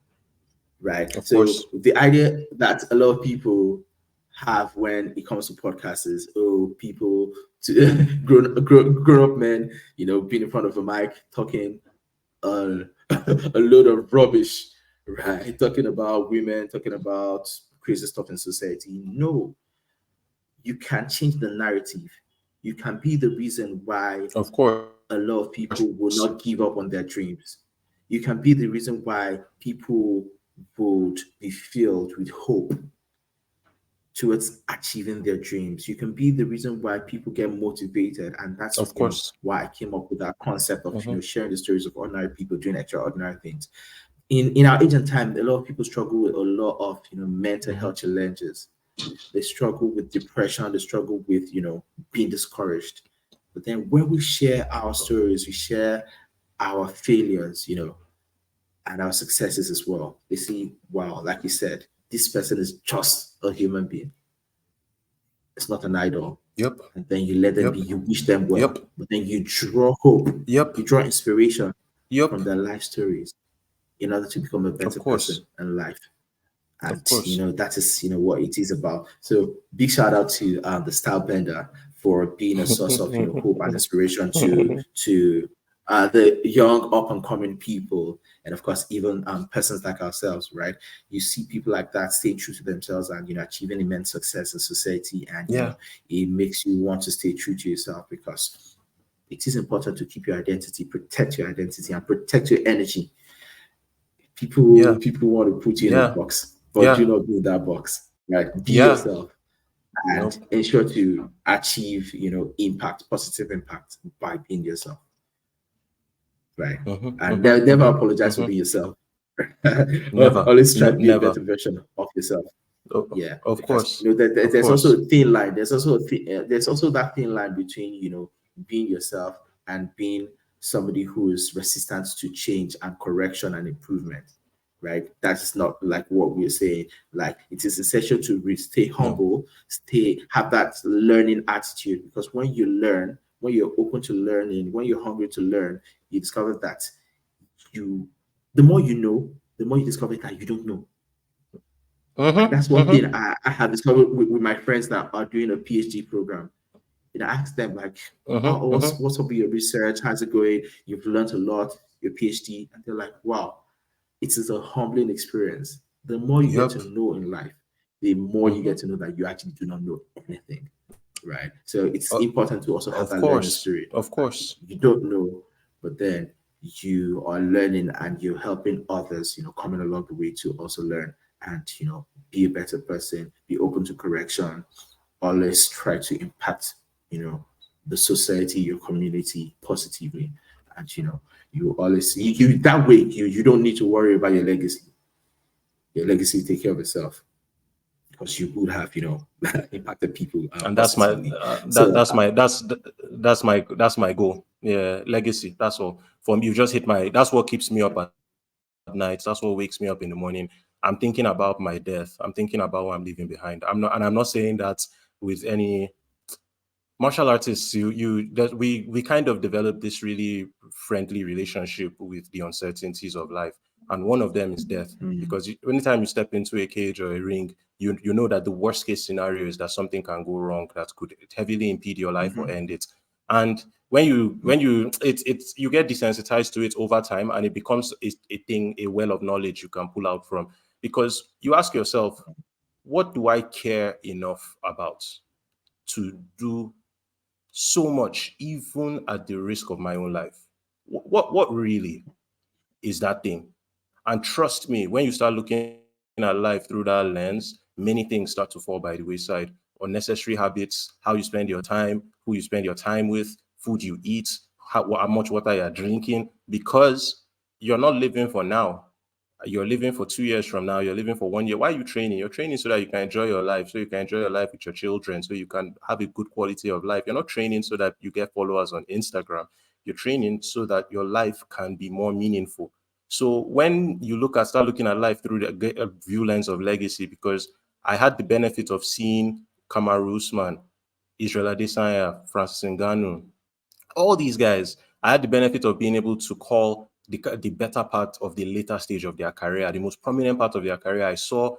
right? Of So course. the idea that a lot of people have when it comes to podcasts is, oh, people to grown up men, being in front of a mic talking a, a load of rubbish, right? Talking about women, talking about crazy stuff in society. No, you can change the narrative. You can be the reason why Of course. a lot of people will not give up on their dreams. You can be the reason why people would be filled with hope towards achieving their dreams. You can be the reason why people get motivated. And that's, Of course. why I came up with that concept of, Mhm. sharing the stories of ordinary people doing extraordinary things. In our age and time, a lot of people struggle with a lot of, mental Mhm. health challenges. They struggle with depression, they struggle with, being discouraged. But then when we share our stories, we share our failures, and our successes as well, they see, wow, like you said, this person is just a human being. It's not an idol. Yep. And then you let them Yep. be, you wish them Yep. well. But then you draw hope, Yep. you draw inspiration Yep. from their life stories in order to become a Of better course. person in life. Of And course. that is what it is about. So big shout out to the style bender for being a source of hope and inspiration to the young up and coming people, and of course even persons like ourselves, right? You see people like that stay true to themselves and achieving immense success in society, and Yeah. it makes you want to stay true to yourself, because it is important to keep your identity, protect your identity, and protect your energy. People Yeah. people want to put you in a Yeah. box, but do Yeah. not be in that box. Right? Be Yeah. yourself and Nope. ensure to achieve, impact, positive impact by being yourself. Right? Mhm. And Mhm. never Mhm. apologize for Mhm. being yourself. Never. Always try to be a Never. better version of yourself. Yeah, Of because course, of there's also course. a thin line. There's also that thin line between being yourself and being somebody who is resistant to change and correction and improvement. Right? That's not like what we're saying. Like it is essential to stay No. humble, stay have that learning attitude. Because when you learn, when you're open to learning, when you're hungry to learn, you discover that you the more you know, the more you discover that you don't know. And Mm-hmm. that's one thing Mm-hmm. I have discovered with my friends that are doing a PhD program. I ask them like, Mm-hmm. Mm-hmm. what's up with your research? How's it going? You've learned a lot, your PhD. And they're like, wow, it is a humbling experience. The more you get Yep. to know in life, the more you Mm-hmm. get to know that you actually do not know anything. Right. So it's Uh, important to also have of that learning course. spirit. Of course. You don't know, but then you are learning and you're helping others, coming along the way to also learn and, be a better person, be open to correction, always try to impact, the society, your community positively. And, you always, you that way, you don't need to worry about your legacy. Your legacy will take care of itself because you would have, impacted people And that's my positively. So, that's my goal. Yeah, legacy. That's all. For me, you just hit my. That's what keeps me up at night. That's what wakes me up in the morning. I'm thinking about my death. I'm thinking about what I'm leaving behind. I'm not saying that with any martial artists. We kind of develop this really friendly relationship with the uncertainties of life, and one of them is death. mm, Because anytime you step into a cage or a ring, you know that the worst case scenario is that something can go wrong that could heavily impede your life or mhm, end it. And when you it's you get desensitized to it over time, and it becomes a thing, a well of knowledge you can pull out from, because you ask yourself, what do I care enough about to do so much, even at the risk of my own life? What really is that thing? And trust me, when you start looking at life through that lens, many things start to fall by the wayside. Unnecessary habits, how you spend your time, who you spend your time with, food you eat, how much water you're drinking, because you're not living for now. You're living for 2 years from now, you're living for 1 year. Why are you training? You're training so that you can enjoy your life, so you can enjoy your life with your children, so you can have a good quality of life. You're not training so that you get followers on Instagram. You're training so that your life can be more meaningful. So when you start looking at life through the view lens of legacy, because I had the benefit of seeing Kamaru Usman, Israel Adesanya, Francis Ngannou, all these guys, I had the benefit of being able to call the better part of the later stage of their career, the most prominent part of their career. I saw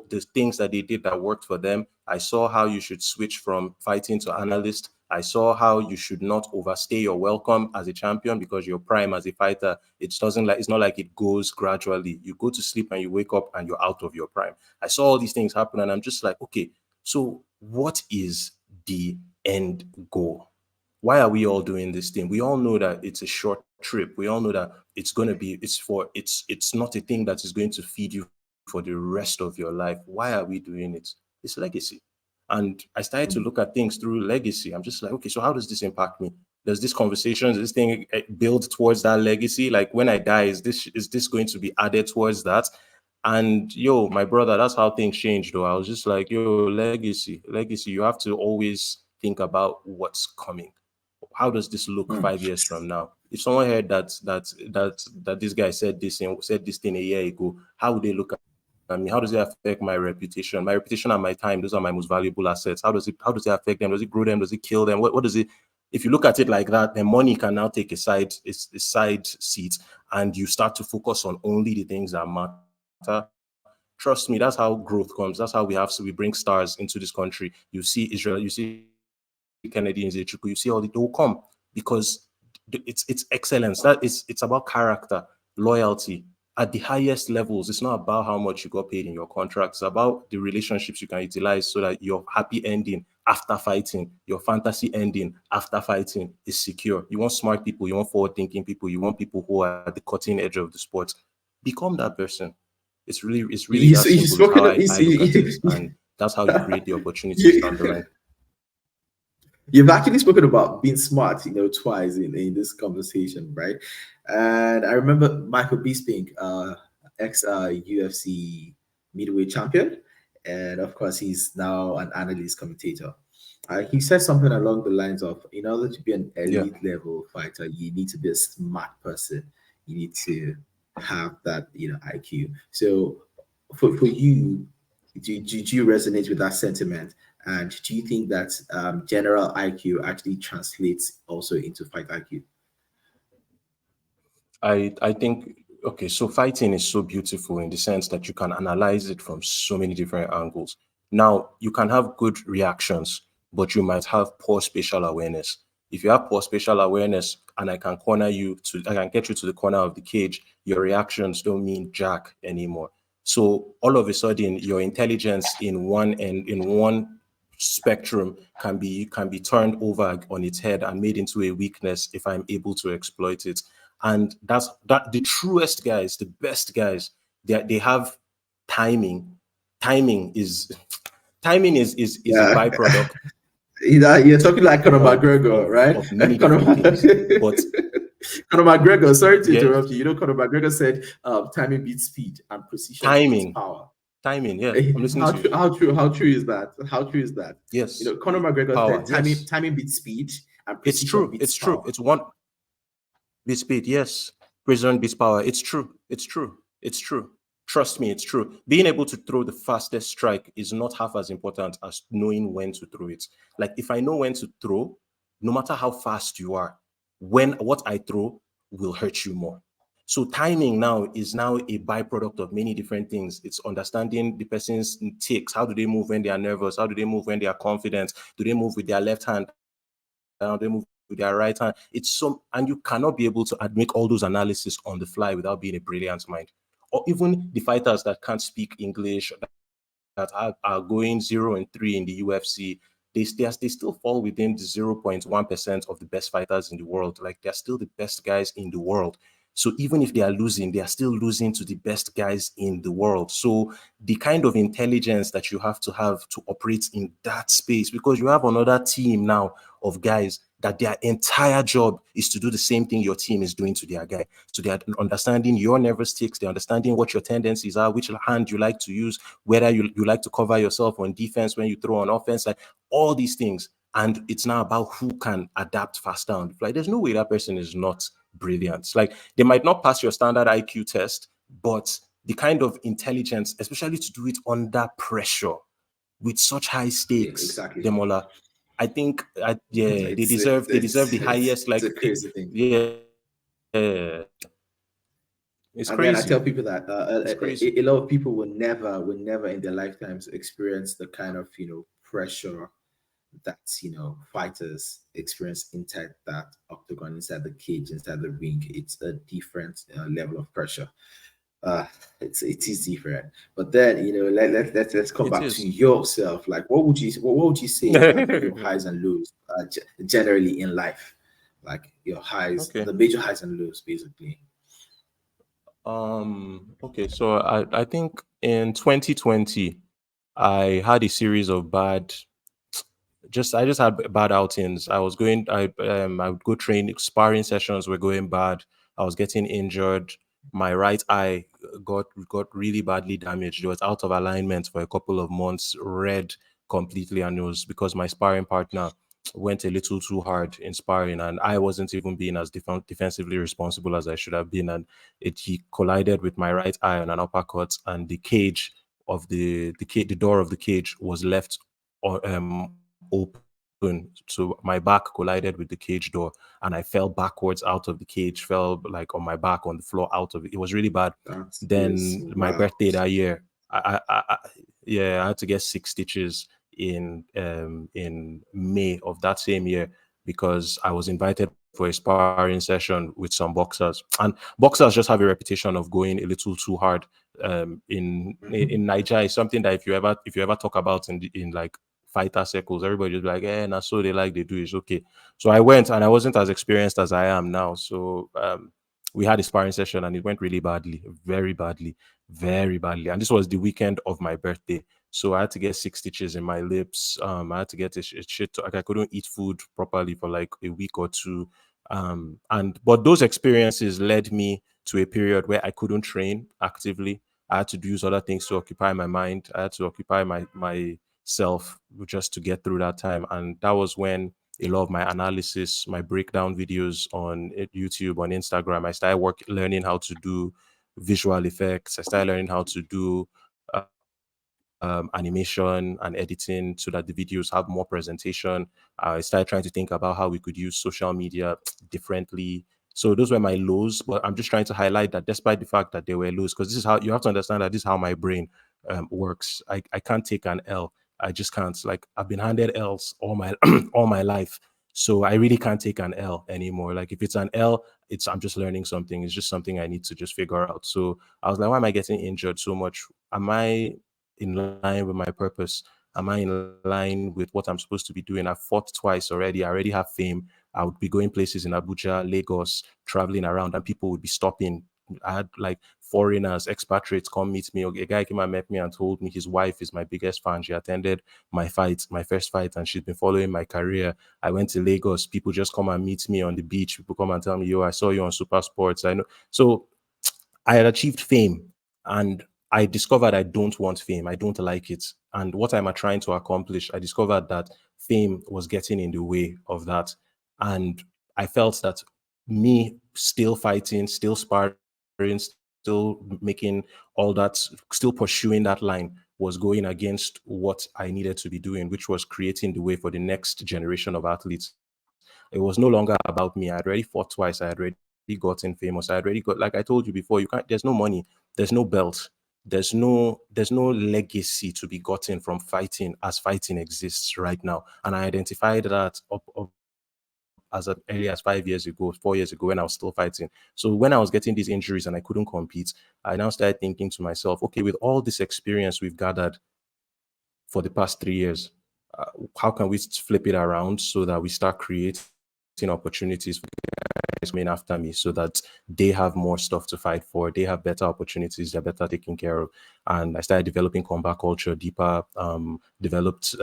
the things that they did that worked for them. I saw how you should switch from fighting to analyst. I saw how you should not overstay your welcome as a champion, because your prime as a fighter, it's not like it goes gradually. You go to sleep and you wake up and you're out of your prime. I saw all these things happen, and I'm just like, okay, so what is the end goal? Why are we all doing this thing? We all know that it's a short trip. We all know that it's not a thing that is going to feed you for the rest of your life. Why are we doing it? It's legacy. And I started to look at mm. things through legacy. I'm just like, okay, so how does this impact me? Does this conversation, does this thing build towards that legacy? Like when I die, is this going to be added towards that? And yo, my brother, that's how things changed though. I was just like, yo, legacy, you have to always think about what's coming. How does this look Mm. 5 years from now? If someone heard that this guy said this thing a year ago, how would they look at me? How does it affect my reputation? My reputation and my time, those are my most valuable assets. How does it affect them? Does it grow them? Does it kill them? What does it, if you look at it like that, then money can now take a side seat, and you start to focus on only the things that matter. Trust me, that's how growth comes. That's how we bring stars into this country. You see Israel, you see Kennedy and Nzechuku, you see all the, they will come because it's excellence. It's about character, loyalty at the highest levels. It's not about how much you got paid in your contract. It's about the relationships you can utilize so that your happy ending after fighting, your fantasy ending after fighting is secure. You want smart people, you want forward-thinking people, you want people who are at the cutting edge of the sport. Become that person. It's really that You simple. It's how spoken. I look at it, and that's how you create the opportunities down the You, line. you've actually spoken about being smart, twice in this conversation, right? And I remember Michael Bisping, ex UFC middleweight champion. and of course, he's now an analyst commentator. He said something along the lines of, in order to be an Yeah. elite level fighter, you need to be a smart person. You need to have that, IQ. So, for you, do you resonate with that sentiment? And do you think that general IQ actually translates also into fight IQ? I think okay, so fighting is so beautiful in the sense that you can analyze it from so many different angles. Now, you can have good reactions, but you might have poor spatial awareness. If you have poor spatial awareness and I can get you to the corner of the cage, your reactions don't mean jack anymore. So all of a sudden, your intelligence in one spectrum can be turned over on its head and made into a weakness if I'm able to exploit it. And that the truest guys, the best guys, they have timing. Timing is timing is a Yeah, byproduct you're talking like Conor McGregor, right? of many Conor, different things. But Conor McGregor. Sorry to yeah, interrupt you. You know, Conor McGregor said, "Timing beats speed, and precision beats timing, power." timing. Yeah, I'm listening How to you. true? How true? How true is that? How true is that? Yes, Conor McGregor power. said, "Timing, Yes, timing beats speed, and it's precision true. beats It's true. power." It's one beat speed. Yes, prison beats power. It's true. It's true. It's true. Trust me, it's true. Being able to throw the fastest strike is not half as important as knowing when to throw it. Like if I know when to throw, no matter how fast you are, when what I throw will hurt you more. So timing now is now a byproduct of many different things. It's understanding the person's ticks. How do they move when they are nervous? How do they move when they are confident? Do they move with their left hand? How do they move with their right hand? It's some, and you cannot be able to make all those analysis on the fly without being a brilliant mind. Or even the fighters that can't speak English, that are going 0-3 in the UFC, they still fall within the 0.1% of the best fighters in the world. Like they're still the best guys in the world. So even if they are losing, they are still losing to the best guys in the world. So the kind of intelligence that you have to operate in that space, because you have another team now of guys that their entire job is to do the same thing your team is doing to their guy. So they are understanding your nervous tics, they're understanding what your tendencies are, which hand you like to use, whether you like to cover yourself on defense when you throw on offense, like all these things. And it's now about who can adapt faster on the fly. There's no way that person is not brilliant. Like they might not pass your standard IQ test, but the kind of intelligence, especially to do it under pressure with such high Yeah, stakes, exactly. Demola, I think, yeah, they It's deserve it's they deserve it's the it's, highest. it's Like, a crazy thing. it's And then I crazy. tell people that It's a crazy. lot of people will never in their lifetimes experience the kind of pressure that fighters experience inside that octagon, inside the cage, inside the ring. It's a different level of pressure. uh it is different. But then let's come It back to is. yourself. Like, what would you say have been your highs and lows, generally in life, like your highs, Okay. the major highs and lows, basically. Okay, so I think in 2020 I had a series of I just had bad outings. I would go train, sparring sessions were going bad. I was getting injured. My right eye got really badly damaged. It was out of alignment for a couple of months, red completely, and it was because my sparring partner went a little too hard in sparring, and I wasn't even being as defensively responsible as I should have been, and he collided with my right eye on an uppercut, and the door of the cage was left open. So my back collided with the cage door, and I fell backwards out of the cage, fell like on my back on the floor out of it. It was really bad. That is Then my wild. birthday that year, yeah, I had to get 6 stitches in May of that same year because I was invited for a sparring session with some boxers, and boxers just have a reputation of going a little too hard. In Mhm. Nigeria, is something that if you ever talk about in like fighter circles, everybody just be like, "Eh, that's so they like they do is okay." So I went, and I wasn't as experienced as I am now. So we had a sparring session, and it went really badly, very badly, very badly. And this was the weekend of my birthday. So I had to get 6 stitches in my lips. I had to get a shit. Like I couldn't eat food properly for like a week or two. And but those experiences led me to a period where I couldn't train actively. I had to use other things to occupy my mind. I had to occupy myself just to get through that time. And that was when a lot of my analysis, my breakdown videos on YouTube, on Instagram, I started learning how to do visual effects. I started learning how to do animation and editing so that the videos have more presentation. I started trying to think about how we could use social media differently. So those were my lows, but I'm just trying to highlight that despite the fact that they were lows, because this is how you have to understand that this is how my brain works. I can't take an L. I just can't. Like I've been handed L's all my all my life, so I really can't take an L anymore. Like if it's an L, it's I'm just learning something. It's just something I need to just figure out. So I was like, why am I getting injured so much? Am I in line with my purpose? Am I in line with what I'm supposed to be doing? I've fought twice already. I already have fame. I would be going places in Abuja, Lagos, traveling around, and people would be stopping. I had like foreigners, expatriates come meet me. A guy came and met me and told me his wife is my biggest fan. She attended my fight, my first fight, and she's been following my career. I went to Lagos. People just come and meet me on the beach. People come and tell me, yo, I saw you on Super Sports. I know. So I had achieved fame and I discovered I don't want fame. I don't like it. And what am I trying to accomplish? I discovered that fame was getting in the way of that. And I felt that me still fighting, still sparring, still making all that, still pursuing that line was going against what I needed to be doing, which was creating the way for the next generation of athletes. It was no longer about me. I had already fought twice. I had already gotten famous. I had already got, like I told you before, you can't, there's no money, there's no belt, there's no legacy to be gotten from fighting as fighting exists right now. And I identified that up as early as 5 years ago, 4 years ago when I was still fighting. So when I was getting these injuries and I couldn't compete, I now started thinking to myself, okay, with all this experience we've gathered for the past 3 years, how can we flip it around so that we start creating opportunities for guys coming after me so that they have more stuff to fight for, they have better opportunities, they're better taken care of. And I started developing combat culture deeper, developed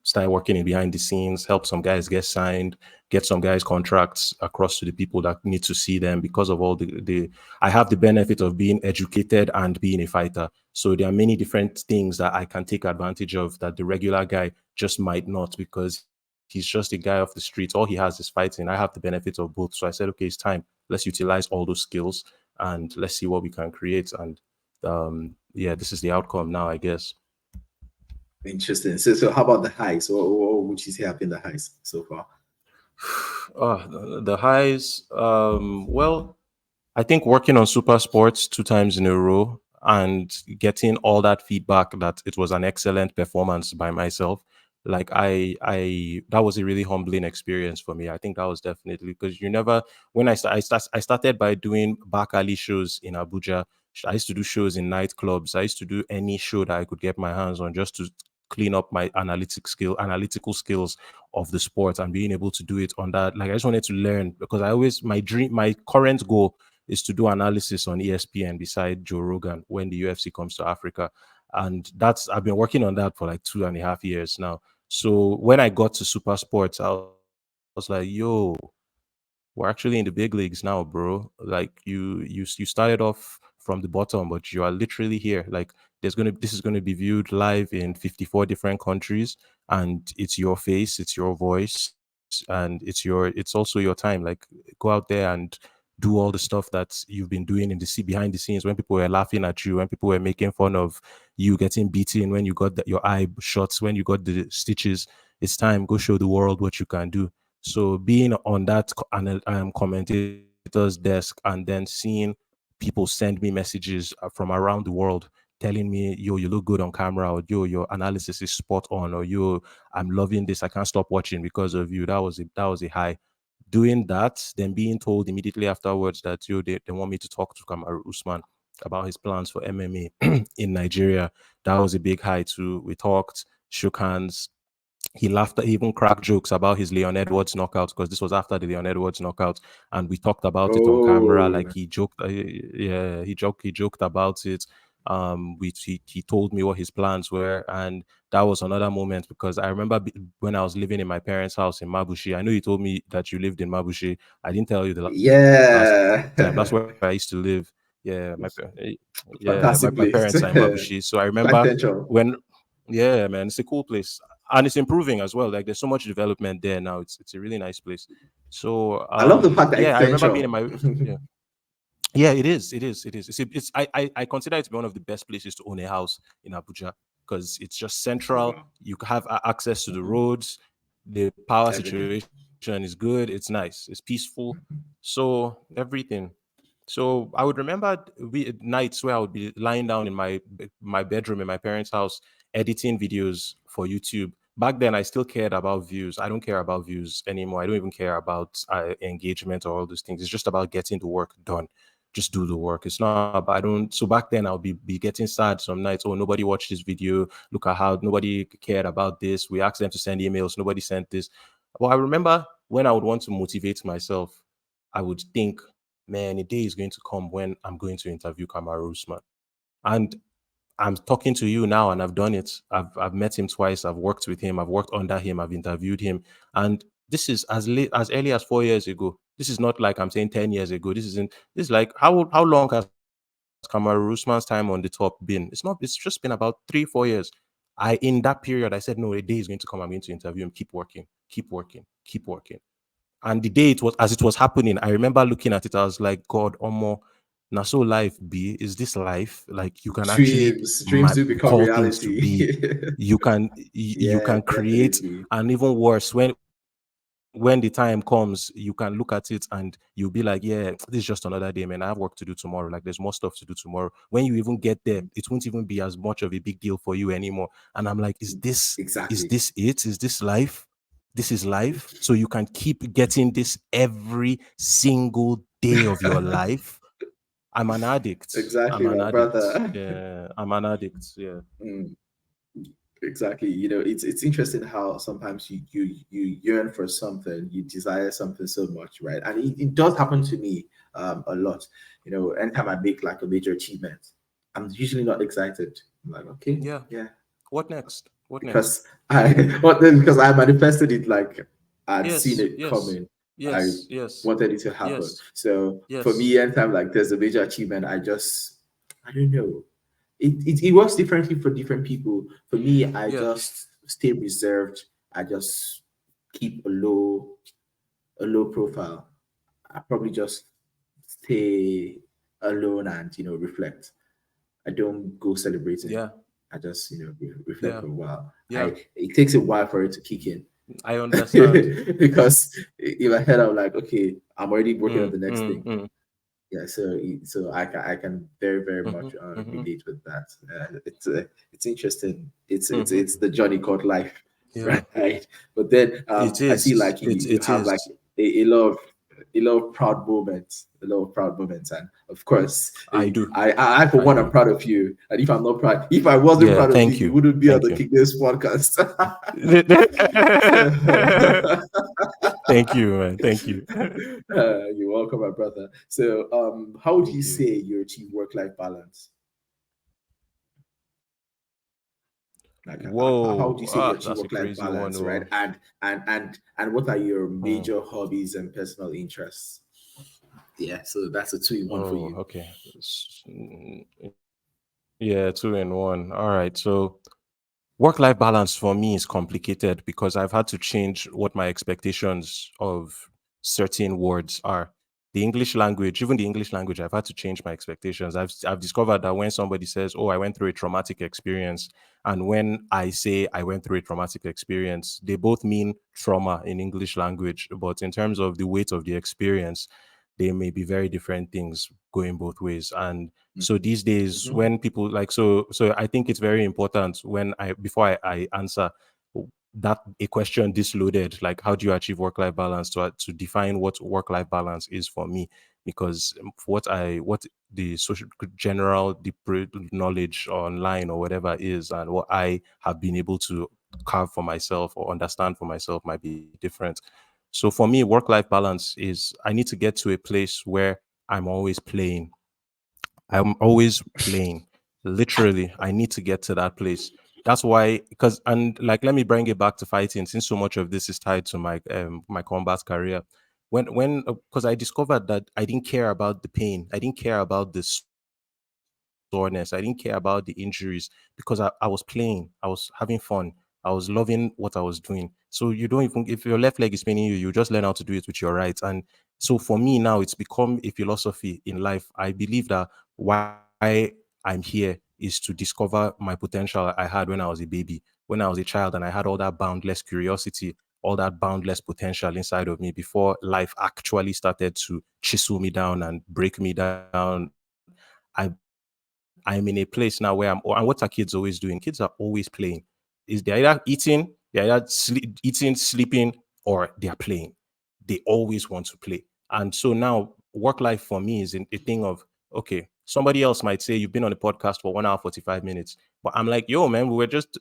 started working in behind the scenes, help some guys get signed, get some guys contracts across to the people that need to see them because of all the I have the benefit of being educated and being a fighter. So there are many different things that I can take advantage of that the regular guy just might not because he's just a guy off the streets. All he has is fighting. I have the benefit of both. So I said, okay, it's time. Let's utilize all those skills and let's see what we can create. And yeah, this is the outcome now, I guess. Interesting. So how about the highs? What would you say have been the highs so far? The highs. Well, I think working on Super Sports 2 times in a row and getting all that feedback that it was an excellent performance by myself, like that was a really humbling experience for me. I think that was definitely because you never when I started by doing back alley shows in Abuja. I used to do shows in nightclubs. I used to do any show that I could get my hands on just to clean up my analytical skills of the sport and being able to do it on that. Like I just wanted to learn because my current goal is to do analysis on ESPN beside Joe Rogan when the UFC comes to Africa. And I've been working on that for like 2.5 years now. So when I got to Super Sports, I was like, yo, we're actually in the big leagues now, bro. Like you started off from the bottom, but you are literally here. Like this is gonna be viewed live in 54 different countries, and it's your face, it's your voice, and it's also your time. Like go out there and do all the stuff that you've been doing behind the scenes when people were laughing at you, when people were making fun of you getting beaten, when you got your eye shots, when you got the stitches. It's time, go show the world what you can do. So being on that commentator's desk and then seeing people send me messages from around the world telling me, yo, you look good on camera, or yo, your analysis is spot on, or yo, I'm loving this. I can't stop watching because of you. That was a high. Doing that, then being told immediately afterwards that yo, they want me to talk to Kamaru Usman about his plans for MMA in Nigeria. That was a big high too. We talked, shook hands, he laughed, he even cracked jokes about his Leon Edwards knockout because this was after the Leon Edwards knockout, and we talked about it on camera. Oh, Like he joked, yeah, he joked about it. He told me what his plans were, and that was another moment because I remember when I was living in my parents' house in Mabushi. I know you told me that you lived in Mabushi. I didn't tell you the last time. That's where I used to live. yeah. Yeah, Yeah, my Fantastic place. parents are in Mabushi, so I Quite remember central. when. Yeah, man, it's a cool place, and it's improving as well. Like there's so much development there now. It's a really nice place. So I love the fact that yeah, it's I remember being in central. my. Yeah. Yeah, it is. It is. It is. I consider it to be one of the best places to own a house in Abuja because it's just Oh central. wow. You have access to the Mhm. roads. The power Everything. situation is good. It's nice. It's peaceful. So everything. So I would remember nights where I would be lying down in my bedroom in my parents' house editing videos for YouTube. Back then, I still cared about views. I don't care about views anymore. I don't even care about engagement or all those things. It's just about getting the work done. Just do the work. It's not. I don't. So back then, I'll be getting sad some nights. Oh, nobody watched this video. Look at how nobody cared about this. We asked them to send emails. Nobody sent this. Well, I remember when I would want to motivate myself, I would think, man, a day is going to come when I'm going to interview Kamaru Usman. And I'm talking to you now and I've done it. I've met him twice. I've worked with him. I've worked under him. I've interviewed him. And this is as early as 4 years ago. This is not like I'm saying 10 years ago. This is like how long has Kamaru Usman's time on the top been? It's just been about 3-4 years. In that period, I said, no, a day is going to come. I'm going to interview him. Keep working, keep working, keep working. And the day it was as it was happening, I remember looking at it. I was like, God, Omo, now so life be is this life? Like you can actually Dreams do become call things to reality. be. You Yeah, can create, definitely. and even worse, when the time comes, you can look at it and you'll be like, yeah, this is just another day, man. I have work to do tomorrow. Like there's more stuff to do tomorrow. When you even get there, it won't even be as much of a big deal for you anymore. And I'm like, is Exactly. this it? Is this life? This is life. So you can keep getting this every single day of your life. I'm an addict. I'm Exactly, an my addict. brother. Yeah, I'm an addict. Yeah. Mm, exactly. It's interesting how sometimes you yearn for something, you desire something so much, right? And it does happen to me a lot. Anytime I make like a major achievement, I'm usually not excited. I'm like, okay, Yeah. yeah, What next? What next? because I well, then because I manifested it, like I'd seen Yes. it Yes. coming. I Yes. Yes. wanted it to happen. Yes. So for Yes. me, anytime like there's a major achievement, I don't know. It works differently for different people. For me, I Yeah. just stay reserved. I just keep a low profile. I probably just stay alone and reflect. I don't go celebrating. Yeah. I just reflect Yeah. for a while. Yeah. It takes a while for it to kick in. I understand. Because in my head I'm like, okay, I'm already working on Mm, the next mm, thing. mm, Yeah, so I can very very mm-hmm, much mm-hmm, relate with that. It's interesting. mm-hmm. It's the journey called life, Yeah. right? But then It I see is. like you It have is. like a lot of proud moments, and of course, I do. I for I one, I'm do. proud of you. And if I'm not proud, if I wasn't Yeah. proud of you, Thank you you. wouldn't be on Thank the you. Kick This podcast. Thank you, man. Thank you. You're welcome, my brother. So, how would you Thank you. say you achieve work-life balance? Like, how would Whoa. you say you achieve That's a work-life crazy one. balance, right? Oh. And what are your Hmm. major hobbies and personal interests? Yeah, so that's a two-in-one for Oh, you. okay. Yeah, 2 in 1. All right. So work-life balance for me is complicated because I've had to change what my expectations of certain words are. The English language, even the English language, I've had to change my expectations. I've discovered that when somebody says, "Oh, I went through a traumatic experience," and when I say I went through a traumatic experience, they both mean trauma in English language, but in terms of the weight of the experience, they may be very different things going both ways. And so these days, Mm-hmm. when people like so I think it's very important when I before I answer that a question this loaded, like how do you achieve work-life balance, to define what work-life balance is for me, because what the social general the knowledge online or whatever is, and what I have been able to carve for myself or understand for myself might be different. So for me, work-life balance is I need to get to a place where I'm always playing. I'm always playing. Literally, I need to get to that place. That's why, because and like, let me bring it back to fighting, since so much of this is tied to my combat career. When because I discovered that I didn't care about the pain, I didn't care about the soreness. I didn't care about the injuries because I was playing. I was having fun. I was loving what I was doing. So you don't even, if your left leg is paining you, you just learn how to do it with your right. And so for me now, it's become a philosophy in life. I believe that why I'm here is to discover my potential I had when I was a baby, when I was a child, and I had all that boundless curiosity, all that boundless potential inside of me before life actually started to chisel me down and break me down. I'm in a place now where and what are kids always doing? Kids are always playing. Is they're either eating, sleeping, or they're playing. They always want to play. And so now work life for me is a thing of, okay, somebody else might say you've been on the podcast for 1 hour 45 minutes. But I'm like, yo, man, we were just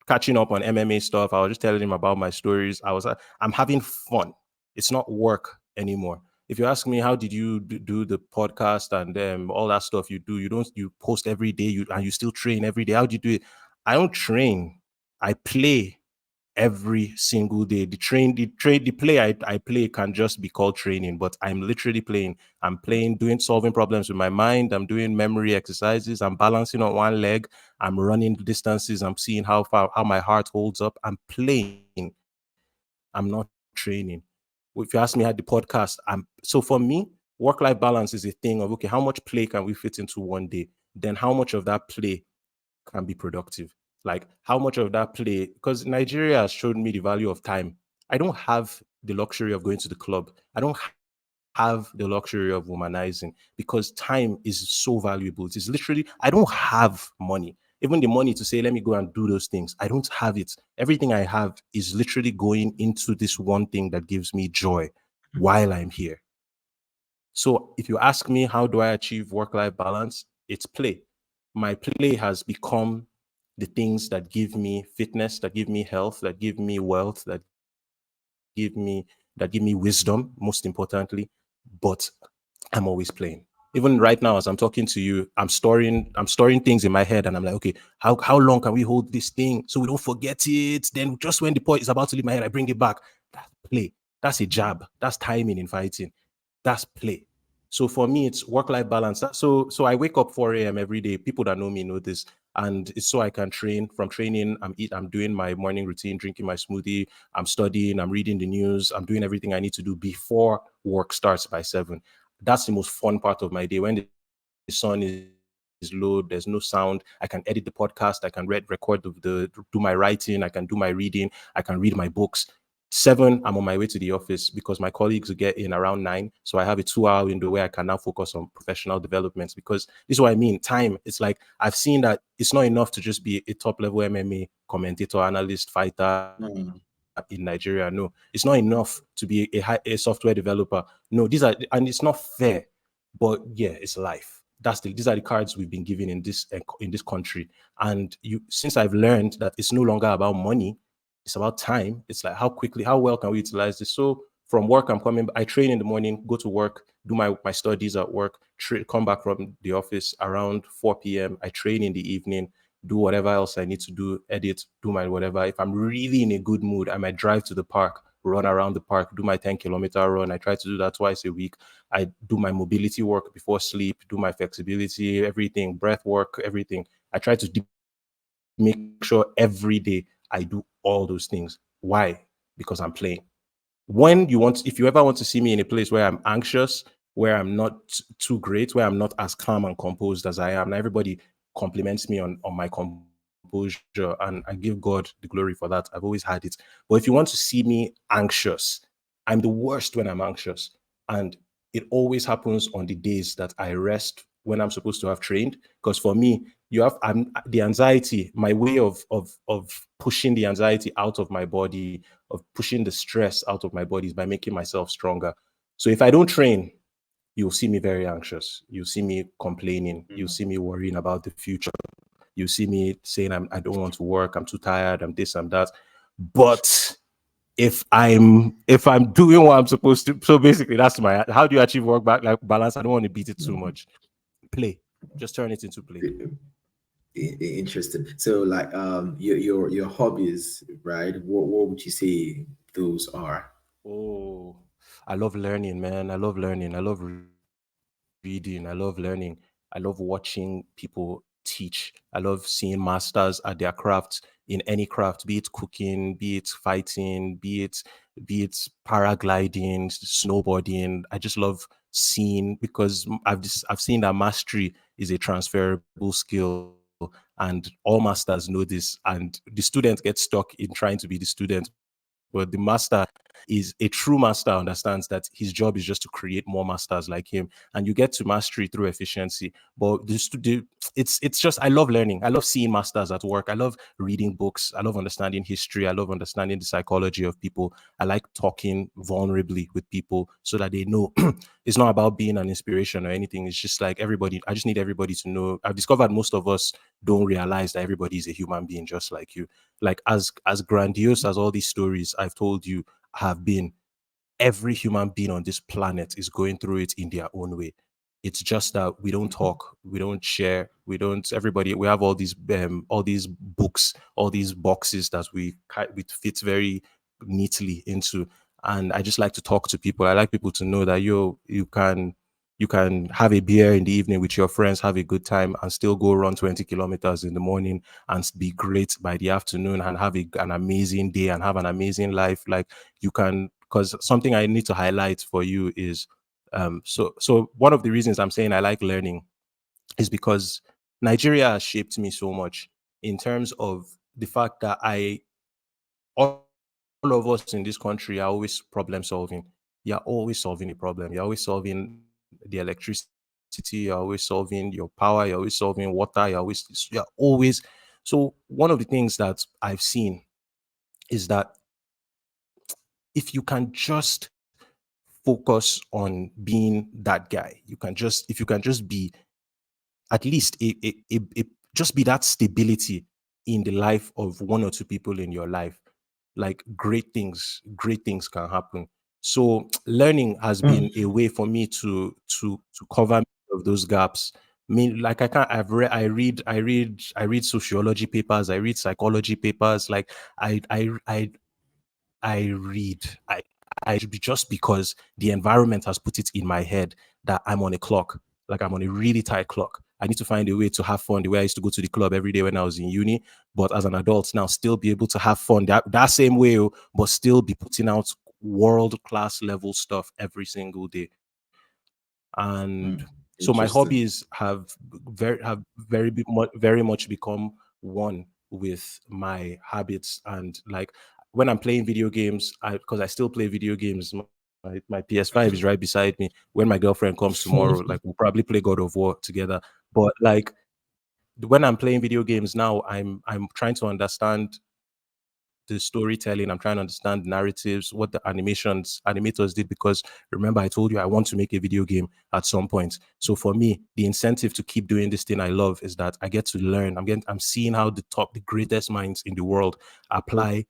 catching up on MMA stuff. I was just telling him about my stories. I'm having fun. It's not work anymore. If you ask me how did you do the podcast and all that stuff you do, you post every day, and you still train every day. How do you do it? I don't train. I play every single day. The play I play can just be called training, but I'm literally playing. I'm playing, doing solving problems with my mind. I'm doing memory exercises. I'm balancing on one leg. I'm running distances. I'm seeing how my heart holds up. I'm playing. I'm not training. If you ask me how the podcast, so for me, work-life balance is a thing of, okay, how much play can we fit into one day? Then how much of that play can be productive? Like how much of that play, because Nigeria has shown me the value of time. I don't have the luxury of going to the club. I don't have the luxury of womanizing because time is so valuable. It is literally, I don't have money. Even the money to say, let me go and do those things, I don't have it. Everything I have is literally going into this one thing that gives me joy while I'm here. So if you ask me, how do I achieve work-life balance? It's play. My play has become the things that give me fitness, that give me health, that give me wealth, that give me wisdom, most importantly. But I'm always playing. Even right now, as I'm talking to you, I'm storing things in my head, and I'm like, okay, how long can we hold this thing so we don't forget it? Then just when the point is about to leave my head, I bring it back. That's play. That's a jab. That's timing in fighting. That's play. So for me, it's work-life balance. So I wake up 4 a.m. every day. People that know me know this. And it's so I can train. From training, I'm doing my morning routine, drinking my smoothie, I'm studying, I'm reading the news, I'm doing everything I need to do before work starts by 7. That's the most fun part of my day. When the sun is low, there's no sound. I can edit the podcast. I can record do my writing. I can do my reading. I can read my books. 7, I'm on my way to the office because my colleagues will get in around 9. So I have a 2-hour window where I can now focus on professional developments, because this is what I mean. Time, it's like I've seen that it's not enough to just be a top level MMA commentator, analyst, fighter in Mm, Nigeria. No, it's not enough to be a software developer. No, and it's not fair. But yeah, it's life. These are the cards we've been given in this country. And since I've learned that it's no longer about money, it's about time. It's like how well can we utilize this? So from work, I train in the morning, go to work, do my studies at work, come back from the office around 4 p.m. I train in the evening, do whatever else I need to do, edit, do my whatever. If I'm really in a good mood, I might drive to the park, run around the park, do my 10-kilometer run. I try to do that twice a week. I do my mobility work before sleep, do my flexibility, everything, breath work, everything. I try to make sure every day I do all those things. Why? Because I'm playing. If you ever want to see me in a place where I'm anxious, where I'm not too great, where I'm not as calm and composed as I am, now everybody compliments me on my composure, and I give God the glory for that. I've always had it. But if you want to see me anxious, I'm the worst when I'm anxious. And it always happens on the days that I rest when I'm supposed to have trained. Because for me, the anxiety, my way of pushing the anxiety out of my body, of pushing the stress out of my body, is by making myself stronger. So if I don't train, you'll see me very anxious. You'll see me complaining. You'll mm. see me worrying about the future. You'll see me saying I don't want to work. I'm too tired. I'm this. I'm that. But if I'm doing what I'm supposed to, so basically that's my how do you achieve work back like balance? I don't want to beat it too much. Play, just turn it into play. Interesting. So, like, your hobbies, right? What would you say those are? Oh, I love learning, man. I love learning. I love reading. I love learning. I love I love watching people teach. I love seeing masters at their craft in any craft, be it cooking, be it fighting, be it paragliding, snowboarding. I just love seeing because I've seen that mastery is a transferable skill, and all masters know this. And the student gets stuck in trying to be the student, but the master is a true master understands that his job is just to create more masters like him, and you get to mastery through efficiency. But it's just I love learning. I love seeing masters at work. I love reading books. I love understanding history. I love understanding the psychology of people. I like talking vulnerably with people so that they know it's not about being an inspiration or anything. It's just like everybody. I just need everybody to know. I've discovered most of us don't realize that everybody is a human being just like you. Like as grandiose as all these stories I've told you have been, every human being on this planet is going through it in their own way. It's just that we don't Mhm. talk, we don't share, we don't. Everybody, we have all these books, all these boxes that we fit very neatly into. And I just like to talk to people. I like people to know that you can have a beer in the evening with your friends, have a good time, and still go run 20 kilometers in the morning and be great by the afternoon and have an amazing day and have an amazing life. Like you can, because something I need to highlight for you is so one of the reasons I'm saying I like learning is because Nigeria has shaped me so much in terms of the fact that I all of us in this country are always problem solving. You're always solving a problem. You're always solving the electricity. You're always solving your power. You're always solving water. You're always. So one of the things that I've seen is that if you can just focus on being that guy, if you can just be at least just be that stability in the life of one or two people in your life, like great things can happen. So learning has been a Mm. way for me to cover many of those gaps. I mean, like I can't. I read sociology papers. I read psychology papers. Like I read. Just because the environment has put it in my head that I'm on a clock, like I'm on a really tight clock. I need to find a way to have fun the way I used to go to the club every day when I was in uni. But as an adult now, still be able to have fun that same way, but still be putting out world class level stuff every single day. And Mm. so my hobbies Interesting. have very much become one with my habits. And like when I'm playing video games, because I still play video games, my PS5 is right beside me. When my girlfriend comes tomorrow, like we'll probably play God of War together. But like when I'm playing video games now, I'm trying to understand the storytelling. I'm trying to understand narratives, what the animators did. Because remember, I told you I want to make a video game at some point. So for me, the incentive to keep doing this thing I love is that I get to learn. I'm seeing how the greatest minds in the world apply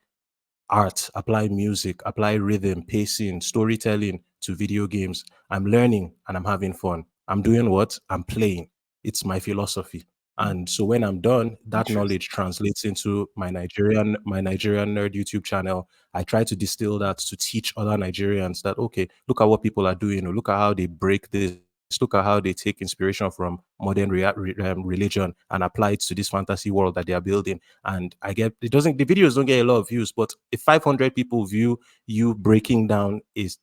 art, apply music, apply rhythm, pacing, storytelling to video games. I'm learning and I'm having fun. I'm doing what? I'm playing. It's my philosophy. Mm. And so when I'm done, that knowledge Interesting. translates into my Nigerian nerd YouTube channel. I try to distill that to teach other Nigerians that okay, look at what people are doing, or look at how they break this, look at how they take inspiration from modern religion and apply it to this fantasy world that they are building. And the videos don't get a lot of views, but if 500 people view you breaking down is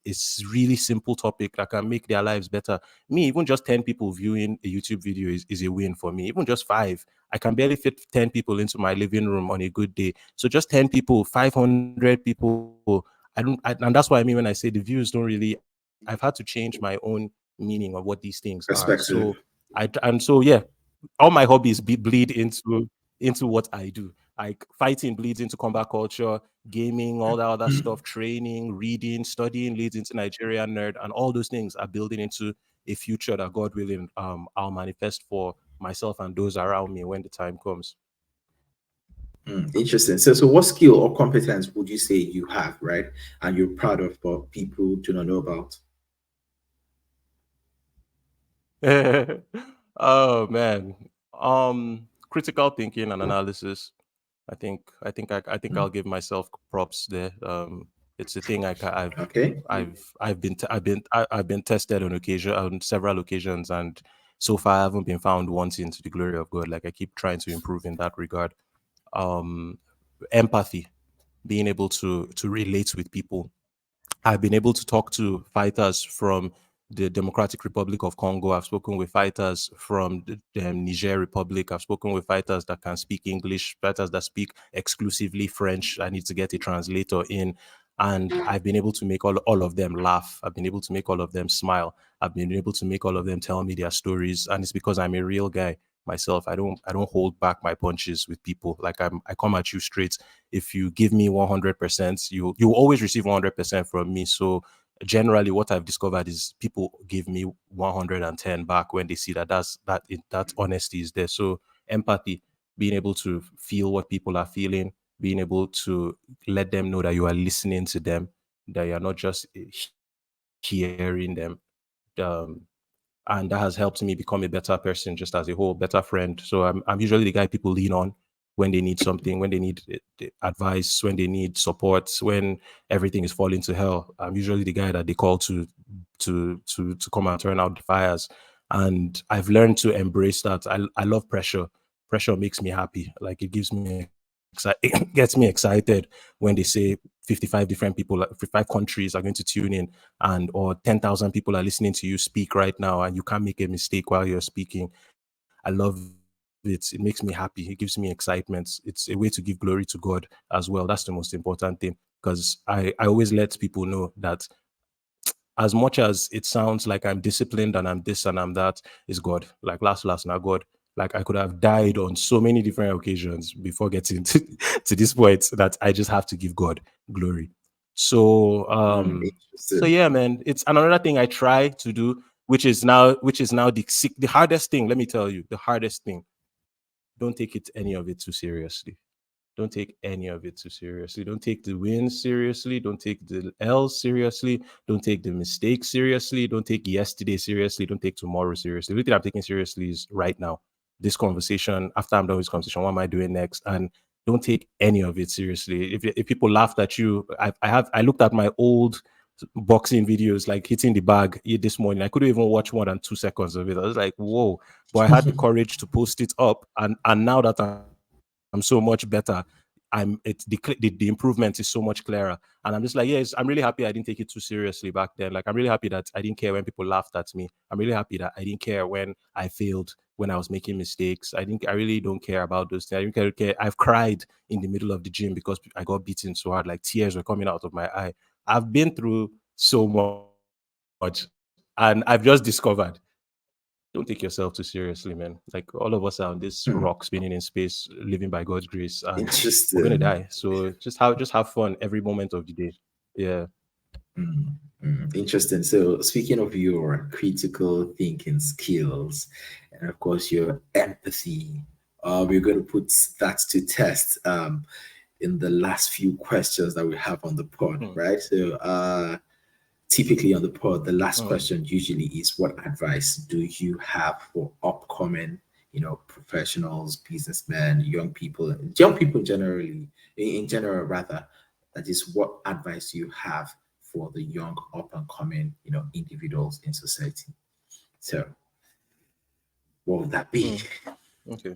really simple topic that can make their lives better. Me, even just 10 people viewing a YouTube video is a win for me. Even just five, I can barely fit 10 people into my living room on a good day. So just 10 people, 500 people, and that's what I mean when I say the views don't really. I've had to change my own meaning of what these things are. So Perspective. yeah, all my hobbies bleed into what I do. Like fighting bleeds into combat culture, gaming, all that other stuff, training, reading, studying leads into Nigerian nerd, and all those things are building into a future that God willing, I'll manifest for myself and those around me when the time comes. Mm. Interesting. So what skill or competence would you say you have, right? And you're proud of, but people do not know about? Oh man, critical thinking and analysis. I think Mm. I'll give myself props there. It's a thing Okay. I've been tested on several occasions, and so far I haven't been found wanting to the glory of God. Like I keep trying to improve in that regard. Um, Empathy, being able to relate with people. I've been able to talk to fighters from the Democratic Republic of Congo. I've spoken with fighters from the Niger Republic. I've spoken with fighters that can speak English, fighters that speak exclusively French. I need to get a translator in. And I've been able to make all of them laugh. I've been able to make all of them smile. I've been able to make all of them tell me their stories. And it's because I'm a real guy myself. I don't hold back my punches with people. Like I come at you straight. If you give me 100%, you always receive 100% from me. So generally what I've discovered is people give me 110 back when they see that honesty is there. So empathy, being able to feel what people are feeling, being able to let them know that you are listening to them, that you're not just hearing them. um, and that has helped me become a better person just as a whole, better friend. So I'm usually the guy people lean on when they need something, when they need advice, when they need support, when everything is falling to hell. I'm usually the guy that they call to come and turn out the fires. And I've learned to embrace that. I love pressure. Pressure makes me happy. Like it gives me it gets me excited when they say 55 different people, like 55 countries are going to tune in, and or 10,000 people are listening to you speak right now, and you can't make a mistake while you're speaking. I love it. It makes me happy. It gives me excitement. It's a way to give glory to God as well. That's the most important thing, because I always let people know that as much as it sounds like I'm disciplined and I'm this and I'm that, is God. Like last, now God. Like I could have died on so many different occasions before getting to this point that I just have to give God glory. So so Interesting. yeah, man. It's another thing I try to do, which is now the hardest thing. Let me tell you, the hardest thing. Don't take any of it too seriously. Don't take any of it too seriously. Don't take the wins seriously. Don't take the L's seriously. Don't take the mistakes seriously. Don't take yesterday seriously. Don't take tomorrow seriously. The only thing I'm taking seriously is right now. This conversation, after I'm done with this conversation, what am I doing next? And don't take any of it seriously. If people laughed at you, I looked at my old boxing videos, like hitting the bag this morning. I couldn't even watch more than 2 seconds of it. I was like, whoa. But I had the courage to post it up. And now that I'm so much better, the improvement is so much clearer. And I'm just like, yes, I'm really happy I didn't take it too seriously back then. Like I'm really happy that I didn't care when people laughed at me. I'm really happy that I didn't care when I failed, when I was making mistakes. I really don't care about those things. I didn't care. I've cried in the middle of the gym because I got beaten so hard, like tears were coming out of my eye. I've been through so much, and I've just discovered, don't take yourself too seriously, man. Like all of us are on this rock spinning in space, living by God's grace, and we're gonna die. So Interesting. just have fun every moment of the day. Yeah. Interesting. So, speaking of your critical thinking skills, and of course your empathy, we're going to put that to test in the last few questions that we have on the pod, Hmm. right? So, typically on the pod, the last Hmm. question usually is, what advice do you have for upcoming, professionals, businessmen, young people generally, in general rather, that is, what advice do you have for the young up and coming, individuals in society? So what would that be? Hmm. Okay.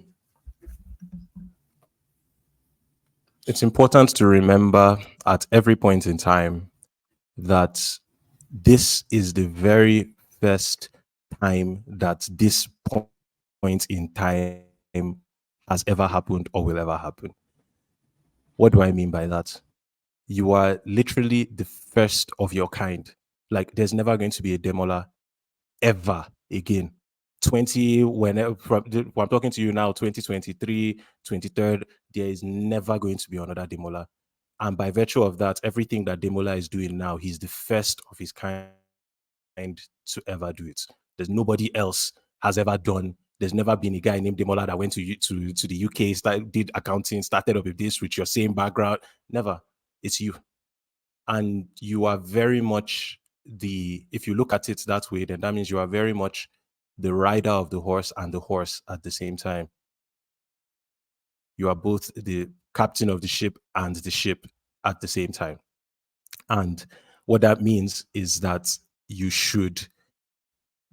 It's important to remember at every point in time that this is the very first time that this point in time has ever happened or will ever happen. What do I mean by that? You are literally the first of your kind. Like there's never going to be a demola ever again. 20, whenever I'm talking to you now, 2023, 23rd, there is never going to be another demola. And by virtue of that, everything that Demola is doing now, he's the first of his kind to ever do it. There's nobody else has ever done. There's never been a guy named Demola that went to the UK, did accounting, started up with this with your same background. Never. It's you. And you are very much if you look at it that way, then that means you are very much the rider of the horse and the horse at the same time. You are both the captain of the ship and the ship at the same time. And what that means is that you should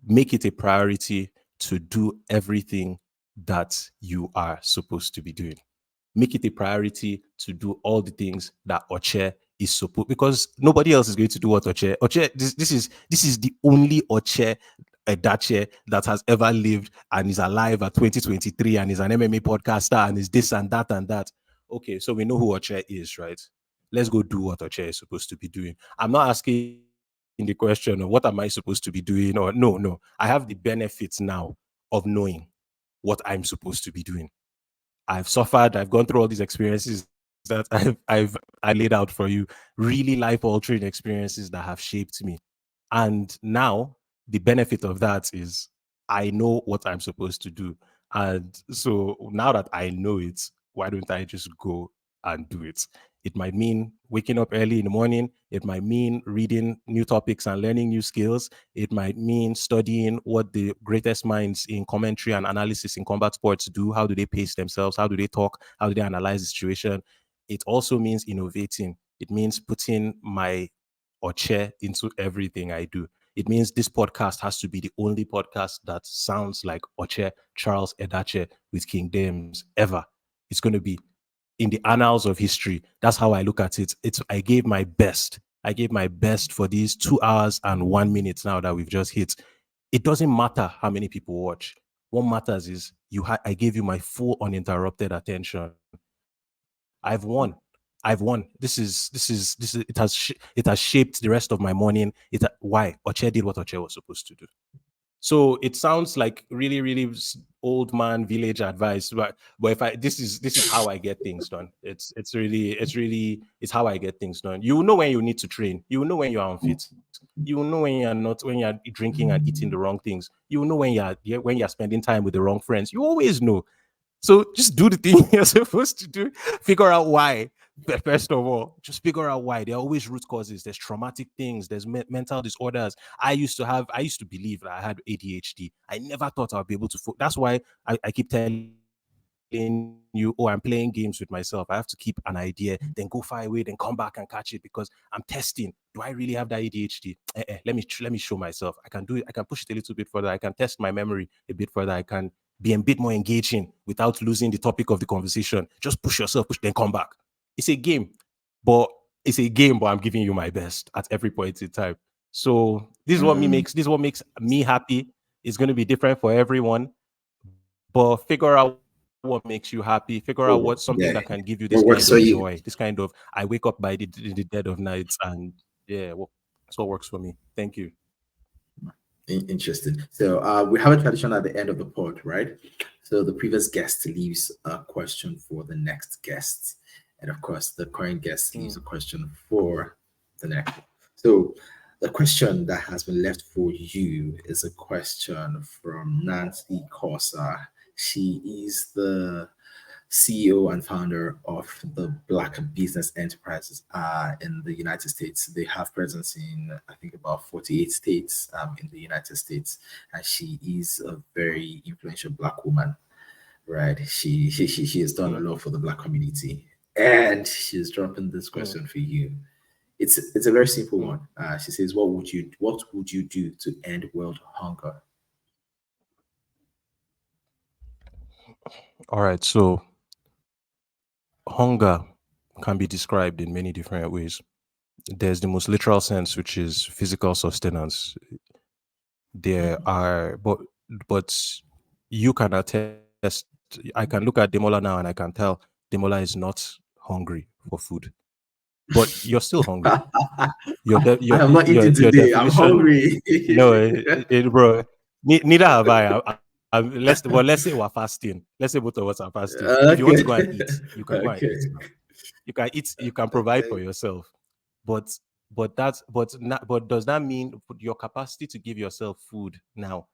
make it a priority to do everything that you are supposed to be doing. Make it a priority to do all the things that Oche is supposed, because nobody else is going to do what Oche. This is the only Oche Edache that has ever lived and is alive at 2023 and is an MMA podcaster and is this and that and that. Okay, so we know who Oche is, right? Let's go do what Oche is supposed to be doing. I'm not asking the question of what am I supposed to be doing, or no. I have the benefits now of knowing what I'm supposed to be doing. I've suffered. I've gone through all these experiences that I laid out for you. Really life altering experiences that have shaped me. And now the benefit of that is I know what I'm supposed to do. And so now that I know it, why don't I just go and do it? It might mean waking up early in the morning. It might mean reading new topics and learning new skills. It might mean studying what the greatest minds in commentary and analysis in combat sports do. How do they pace themselves? How do they talk? How do they analyze the situation? It also means innovating. It means putting my Oche into everything I do. It means this podcast has to be the only podcast that sounds like Oche Charles Edache with King Dems ever. It's going to be in the annals of history. That's how I look at it. It's I gave my best. I gave my best for these 2 hours and 1 minute now that we've just hit. It doesn't matter how many people watch. What matters is I gave you my full uninterrupted attention. I've won. I've won. This is it has shaped the rest of my morning. Why Oche did what Oche was supposed to do. So it sounds like really old man village advice, but if I this is how I get things done. It's how I get things done. You will know when you need to train. You will know when you are unfit. You will know when you're drinking and eating the wrong things. You will know when you're spending time with the wrong friends. You always know. So just do the thing you're supposed to do. Figure out why. First of all, just figure out why. There are always root causes. There's traumatic things. There's mental disorders. I used to believe that I had ADHD. I never thought I'd be able to. That's why I keep telling you, oh, I'm playing games with myself. I have to keep an idea, then go far away, then come back and catch it because I'm testing. Do I really have that ADHD? Let me show myself. I can do it. I can push it a little bit further. I can test my memory a bit further. I can be a bit more engaging without losing the topic of the conversation. Just push yourself, push, then come back. It's a game, but I'm giving you my best at every point in time. So this is what makes me happy. It's going to be different for everyone, but figure out what makes you happy. Figure out what something that can Oh, give you this yeah. kind of What joy, works for this you? kind of I wake up in the dead of night, and yeah, that's what works for me. Thank you. Interesting. So we have a tradition at the end of the pod, right? So the previous guest leaves a question for the next guest, and of course, the current guest leaves a Mm, question for the next. So the question that has been left for you is a question from Nancy Corsa. She is the CEO and founder of the Black Business Enterprises in the United States. They have presence in, I think, about 48 states in the United States. And she is a very influential Black woman, right? She has done a mm, lot for the Black community. And she's dropping this mm. question for you. It's a very simple one. She says, "What would you do to end world hunger?" All right, so hunger can be described in many different ways. There's the most literal sense, which is physical sustenance. There Mhm. are, but you can attest. I can look at Demola now and I can tell Demola is not hungry for food, but you're still hungry. I have not eaten Your today. I'm definition. hungry. No, bro. Neither have I. Let's say we're fasting. Let's say both of us are fasting. If you want to go and Okay. eat, you can go and eat Okay. now. You can eat. You can provide for Okay. yourself. But but does that mean your capacity to give yourself food now,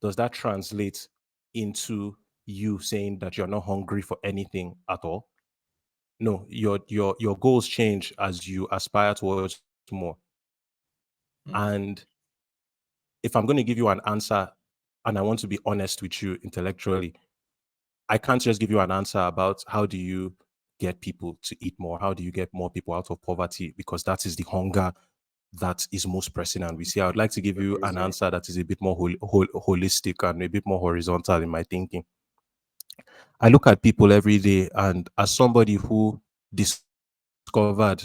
does that translate into you saying that you're not hungry for anything at all? No, your goals change as you aspire towards more. And Mm, if I'm going to give you an answer and I want to be honest with you intellectually, I can't just give you an answer about how do you get people to eat more, how do you get more people out of poverty, because that is the hunger that is most pressing and we see. I would like to give you an Sorry. answer that is a bit more holistic and a bit more horizontal in my thinking. I look at people every day, and as somebody who discovered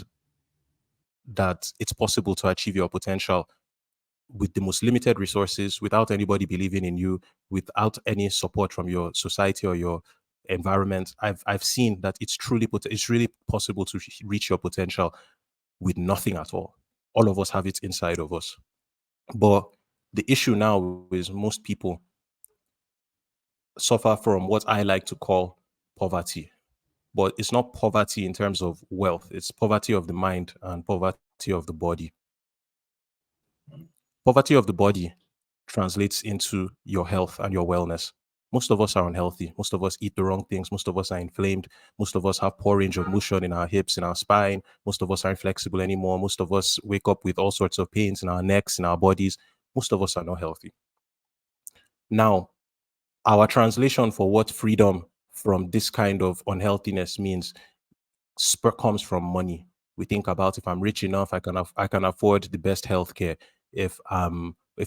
that it's possible to achieve your potential with the most limited resources, without anybody believing in you, without any support from your society or your environment, I've seen that it's really possible to reach your potential with nothing at all. All of us have it inside of us. But the issue now is most people suffer from what I like to call poverty. But it's not poverty in terms of wealth, it's poverty of the mind and poverty of the body. Poverty of the body translates into your health and your wellness. Most of us are unhealthy. Most of us eat the wrong things. Most of us are inflamed. Most of us have poor range of motion in our hips, in our spine. Most of us aren't flexible anymore. Most of us wake up with all sorts of pains in our necks, in our bodies. Most of us are not healthy. Now, our translation for what freedom from this kind of unhealthiness means comes from money. We think about, if I'm rich enough, I can afford the best healthcare. If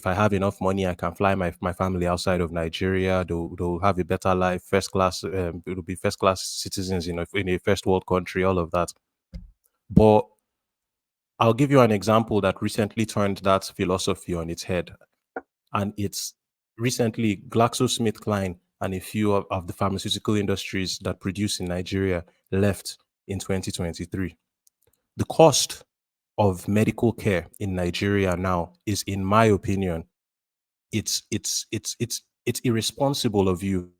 I have enough money, I can fly my family outside of Nigeria. They'll have a better life, first class. It'll be first class citizens in a first world country. All of that. But I'll give you an example that recently turned that philosophy on its head, and it's recently GlaxoSmithKline and a few of the pharmaceutical industries that produce in Nigeria left in 2023. The cost of medical care in Nigeria now is, in my opinion, it's irresponsible of you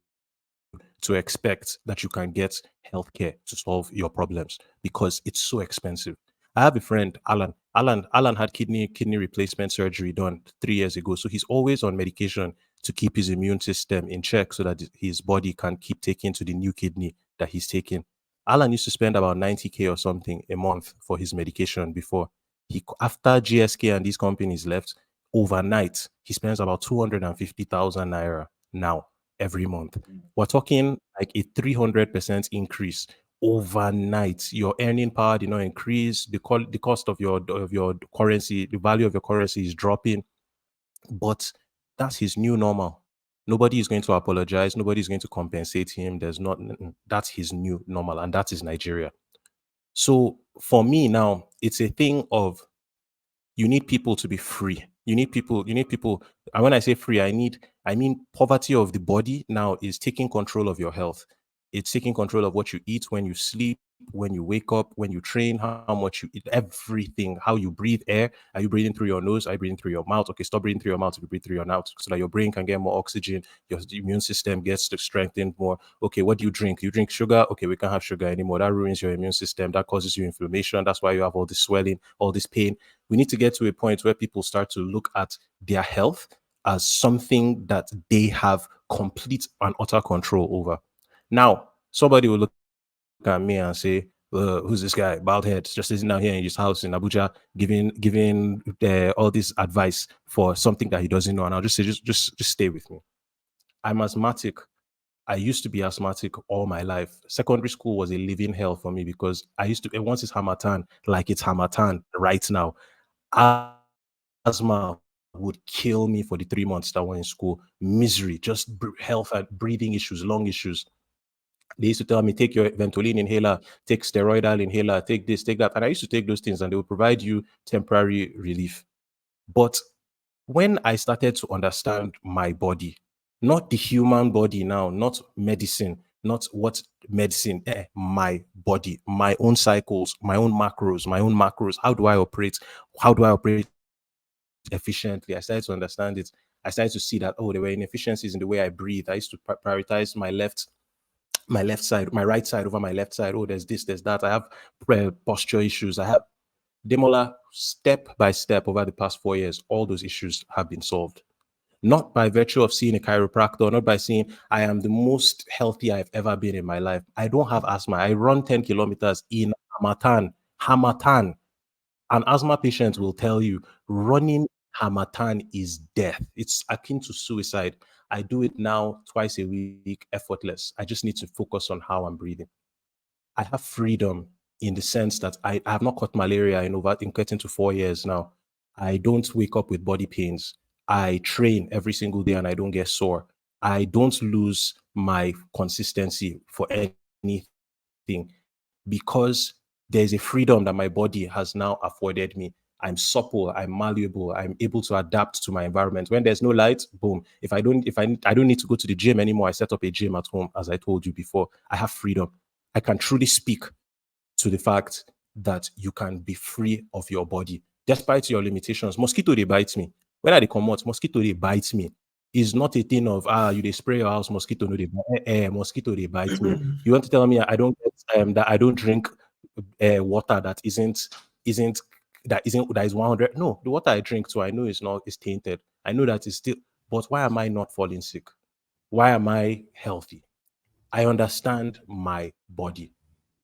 to expect that you can get healthcare to solve your problems because it's so expensive. I have a friend, Alan. Alan had kidney replacement surgery done 3 years ago, so he's always on medication to keep his immune system in check so that his body can keep taking to the new kidney that he's taking. Alan used to spend about 90K or something a month for his medication before. After GSK and these companies left, overnight he spends about 250,000 naira now every month. We're talking like a 300% increase overnight. Your earning power did not increase. The cost of your currency, the value of your currency is dropping. But that's his new normal. Nobody is going to apologize. Nobody is going to compensate him. There's not. That's his new normal, and that is Nigeria. So for me now, it's a thing of, you need people to be free. You need people. And when I say free, I mean poverty of the body now is taking control of your health. It's taking control of what you eat, when you sleep, when you wake up, when you train, how much you eat, everything, how you breathe air. Are you breathing through your nose? Are you breathing through your mouth? Okay, stop breathing through your mouth if you breathe through your mouth so that your brain can get more oxygen, your immune system gets to strengthen more. Okay, what do you drink? You drink sugar? Okay, we can't have sugar anymore. That ruins your immune system. That causes you inflammation. That's why you have all this swelling, all this pain. We need to get to a point where people start to look at their health as something that they have complete and utter control over. Now, somebody will look at me and say, who's this guy, bald head, just sitting down here in his house in Abuja, giving all this advice for something that he doesn't know? And I'll just say, just stay with me. I'm asthmatic. I used to be asthmatic all my life. Secondary school was a living hell for me because I used to, once it's Hamatan, like it's Hamatan right now, asthma would kill me for the 3 months that I went in school. Misery, just health and breathing issues, long issues. They used to tell me, take your Ventolin inhaler, take steroidal inhaler, take this, take that. And I used to take those things and they would provide you temporary relief. But when I started to understand my body, not the human body now, not medicine, not what medicine, my body, my own cycles, my own macros. How do I operate? How do I operate efficiently? I started to understand it. I started to see that, oh, there were inefficiencies in the way I breathe. I used to prioritize my left side, my right side over my left side. Oh, there's this, there's that. I have posture issues. I have Demola, step by step over the past 4 years, all those issues have been solved. Not by virtue of seeing a chiropractor, not by saying I am the most healthy I've ever been in my life. I don't have asthma. I run 10 kilometers in Hamatan. Hamatan. An asthma patient will tell you running Hamatan is death. It's akin to suicide. I do it now twice a week, effortless. I just need to focus on how I'm breathing. I have freedom in the sense that I have not caught malaria in getting to 4 years now. I don't wake up with body pains. I train every single day and I don't get sore. I don't lose my consistency for anything because there's a freedom that my body has now afforded me. I'm supple, I'm malleable, I'm able to adapt to my environment. When there's no light, boom. If I don't need to go to the gym anymore, I set up a gym at home, as I told you before. I have freedom. I can truly speak to the fact that you can be free of your body despite your limitations. Mosquito they bite me. When I dey come out, mosquito they bite me. It's not a thing of you they spray your house, mosquito no they bite. Mosquito they bite me. You want to tell me I don't get that I don't drink water isn't that is 100. No, the water I drink too, I know is not is tainted. I know that it's still, but why am I not falling sick? Why am I healthy? I understand my body.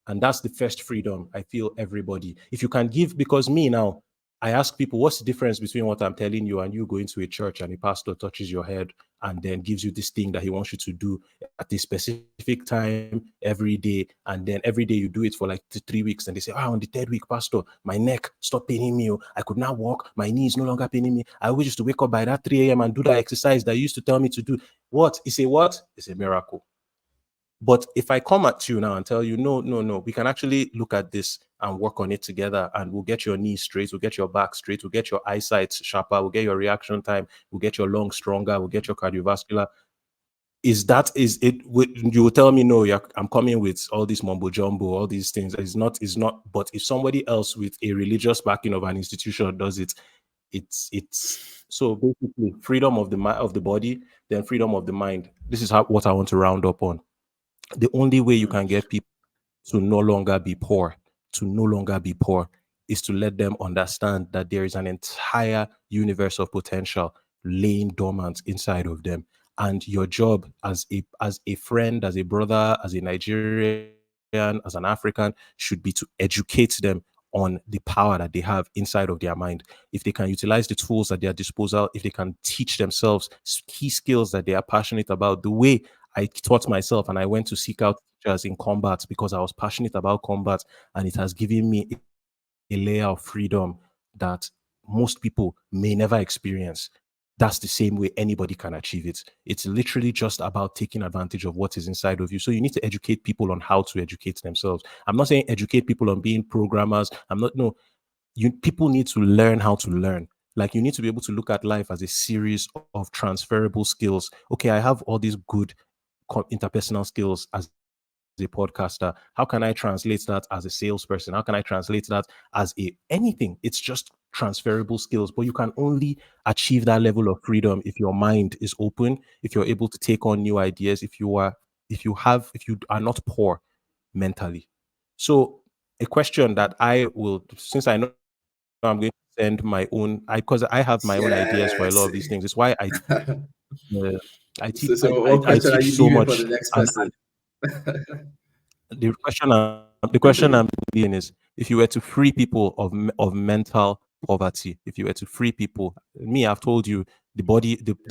And that's the first freedom I feel everybody. If you can give, because me now, I ask people, what's the difference between what I'm telling you and you going to a church and a pastor touches your head and then gives you this thing that he wants you to do at a specific time every day. And then every day you do it for like 3 weeks and they say, on the third week, pastor, my neck stopped paining me. Oh. I could now walk. My knee is no longer paining me. I always used to wake up by that 3 a.m. and do that exercise that you used to tell me to do. What? It's a what? It's a miracle. But if I come at you now and tell you, no, no, no, we can actually look at this and work on it together, and we'll get your knees straight, we'll get your back straight, we'll get your eyesight sharper, we'll get your reaction time, we'll get your lungs stronger, we'll get your cardiovascular. You will tell me, no, I'm coming with all this mumbo jumbo, all these things. It's not. But if somebody else with a religious backing of an institution does it, it's so basically freedom of of the body, then freedom of the mind. This is what I want to round up on. The only way you can get people to no longer be poor, to no longer be poor, is to let them understand that there is an entire universe of potential laying dormant inside of them. And your job as a friend, as a brother, as a Nigerian, as an African, should be to educate them on the power that they have inside of their mind. If they can utilize the tools at their disposal, if they can teach themselves key skills that they are passionate about, the way I taught myself and I went to seek out teachers in combat because I was passionate about combat, and it has given me a layer of freedom that most people may never experience. That's the same way anybody can achieve it. It's literally just about taking advantage of what is inside of you. So you need to educate people on how to educate themselves. I'm not saying educate people on being programmers. I'm not, no, you people need to learn how to learn. Like you need to be able to look at life as a series of transferable skills. Okay, I have all these good interpersonal skills as a podcaster. How can I translate that as a salesperson? How can I translate that as a anything? It's just transferable skills, but you can only achieve that level of freedom if your mind is open, if you're able to take on new ideas, if you are not poor mentally. So a question that I will, since I know I'm going to send my own, because I have my own ideas for a lot of these things. It's Yes. why uh, I What teach question are so you leaving much, for the next and person? the question I'm leading is, if you were to free people of mental poverty, if you were to free people, me, I've told you, the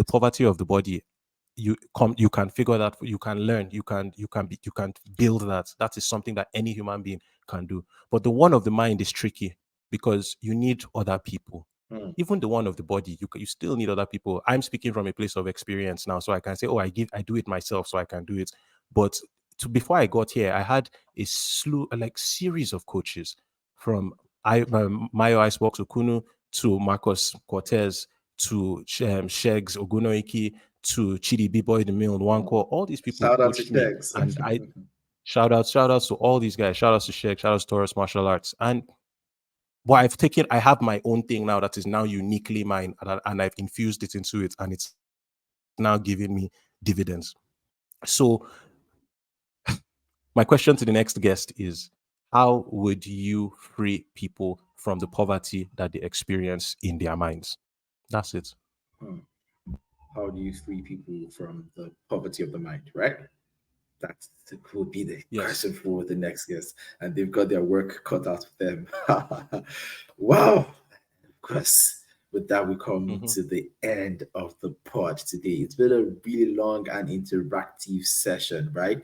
poverty of the body, you can figure that, you can learn, you can build that. That is something that any human being can do. But the one of the mind is tricky because you need other people. Hmm. Even the one of the body, you still need other people. I'm speaking from a place of experience now, so I can say, oh, I do it myself, so I can do it. But before I got here, I had a slew, like series of coaches, from Mayo Icebox Okunu to Marcos Cortez to Shegs Ogunoiki to Chidi B-Boy the Mill Nwanko. All these people Shout out to coached me, Shegs. and I shout outs to all these guys. Shout outs to Sheg, shout outs to Taurus Martial Arts. And but I have my own thing now that is now uniquely mine, and I've infused it into it, and it's now giving me dividends. So my question to the next guest is, how would you free people from the poverty that they experience in their minds? That's it. Hmm. How do you free people from the poverty of the mind, right? That will be the Yes. question for the next guest. And they've got their work cut out of them. Wow. Of course, with that, we come Hmm. to the end of the pod today. It's been a really long and interactive session, right?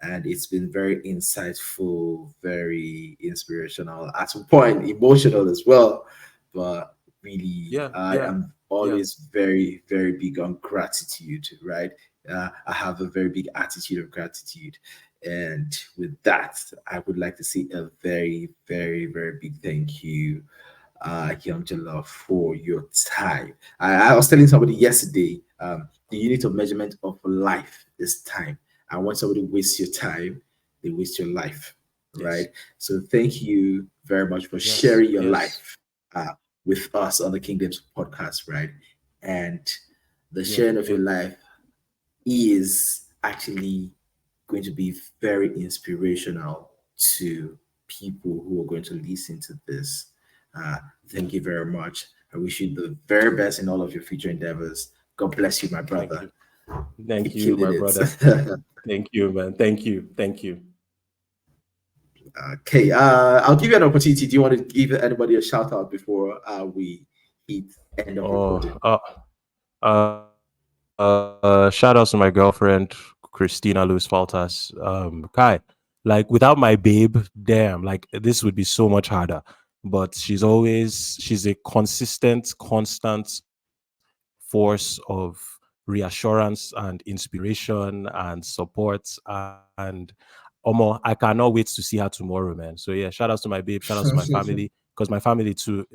And it's been very insightful, very inspirational, at some point emotional as well. But really, Yeah, I yeah, am yeah, always very, very big on gratitude, right? I have a very big attitude of gratitude. And with that, I would like to say a very, very, very big thank you, Young Jollof, for your time. I was telling somebody yesterday, the unit of measurement of life is time. And when somebody wastes your time, they waste your life, right? yes, So thank you very much for yes, sharing your yes, life with us on the Kingdoms podcast, right? And the yeah, sharing of your yeah. life is actually going to be very inspirational to people who are going to listen to this. Uh, Thank you very much. I wish you the very best in all of your future endeavors. God bless you, my Thank brother. you, Keep thank you, killing my it. brother. Thank you, man. Thank you, thank you. Okay, I'll give you an opportunity. Do you want to give anybody a shout out before we hit end of Oh, recording? shout out to my girlfriend Christina Lewis Faltas. Kai, like without my babe, damn, like this would be so much harder. But she's a consistent, constant force of reassurance and inspiration and support. And Omo, I cannot wait to see her tomorrow, man. So yeah, shout outs to my babe, shout outs to my family, because my family too.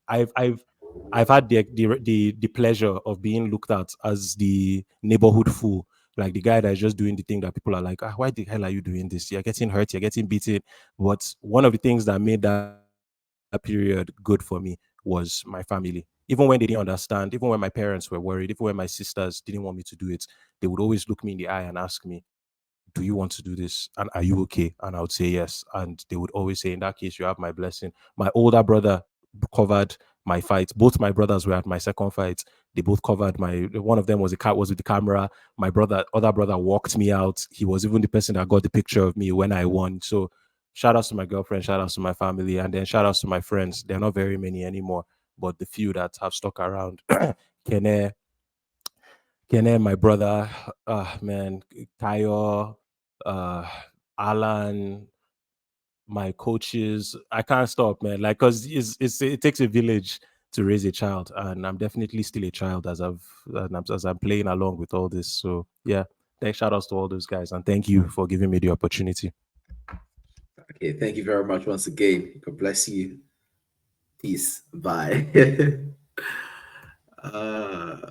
I've had the pleasure of being looked at as the neighborhood fool, like the guy that is just doing the thing that people are like, why the hell are you doing this? You're getting hurt, you're getting beaten. But one of the things that made that period good for me was my family. Even when they didn't understand, even when my parents were worried, even when my sisters didn't want me to do it, they would always look me in the eye and ask me, do you want to do this? And are you okay? And I would say yes. And they would always say, in that case, you have my blessing. My older brother covered my fight. Both my brothers were at my second fight. They both covered my. One of them was the cat was with the camera. My other brother, walked me out. He was even the person that got the picture of me when I won. So, shout outs to my girlfriend. Shout outs to my family, and then shout outs to my friends. They're not very many anymore, but the few that have stuck around. Kene, my brother, man, Tayo, uh, Alan, my coaches. I can't stop, man. Like, cause it takes a village to raise a child, and I'm definitely still a child as I'm playing along with all this. So yeah, thanks, shout outs to all those guys, and thank you for giving me the opportunity. Okay, thank you very much once again. God bless you. Peace. Bye. uh,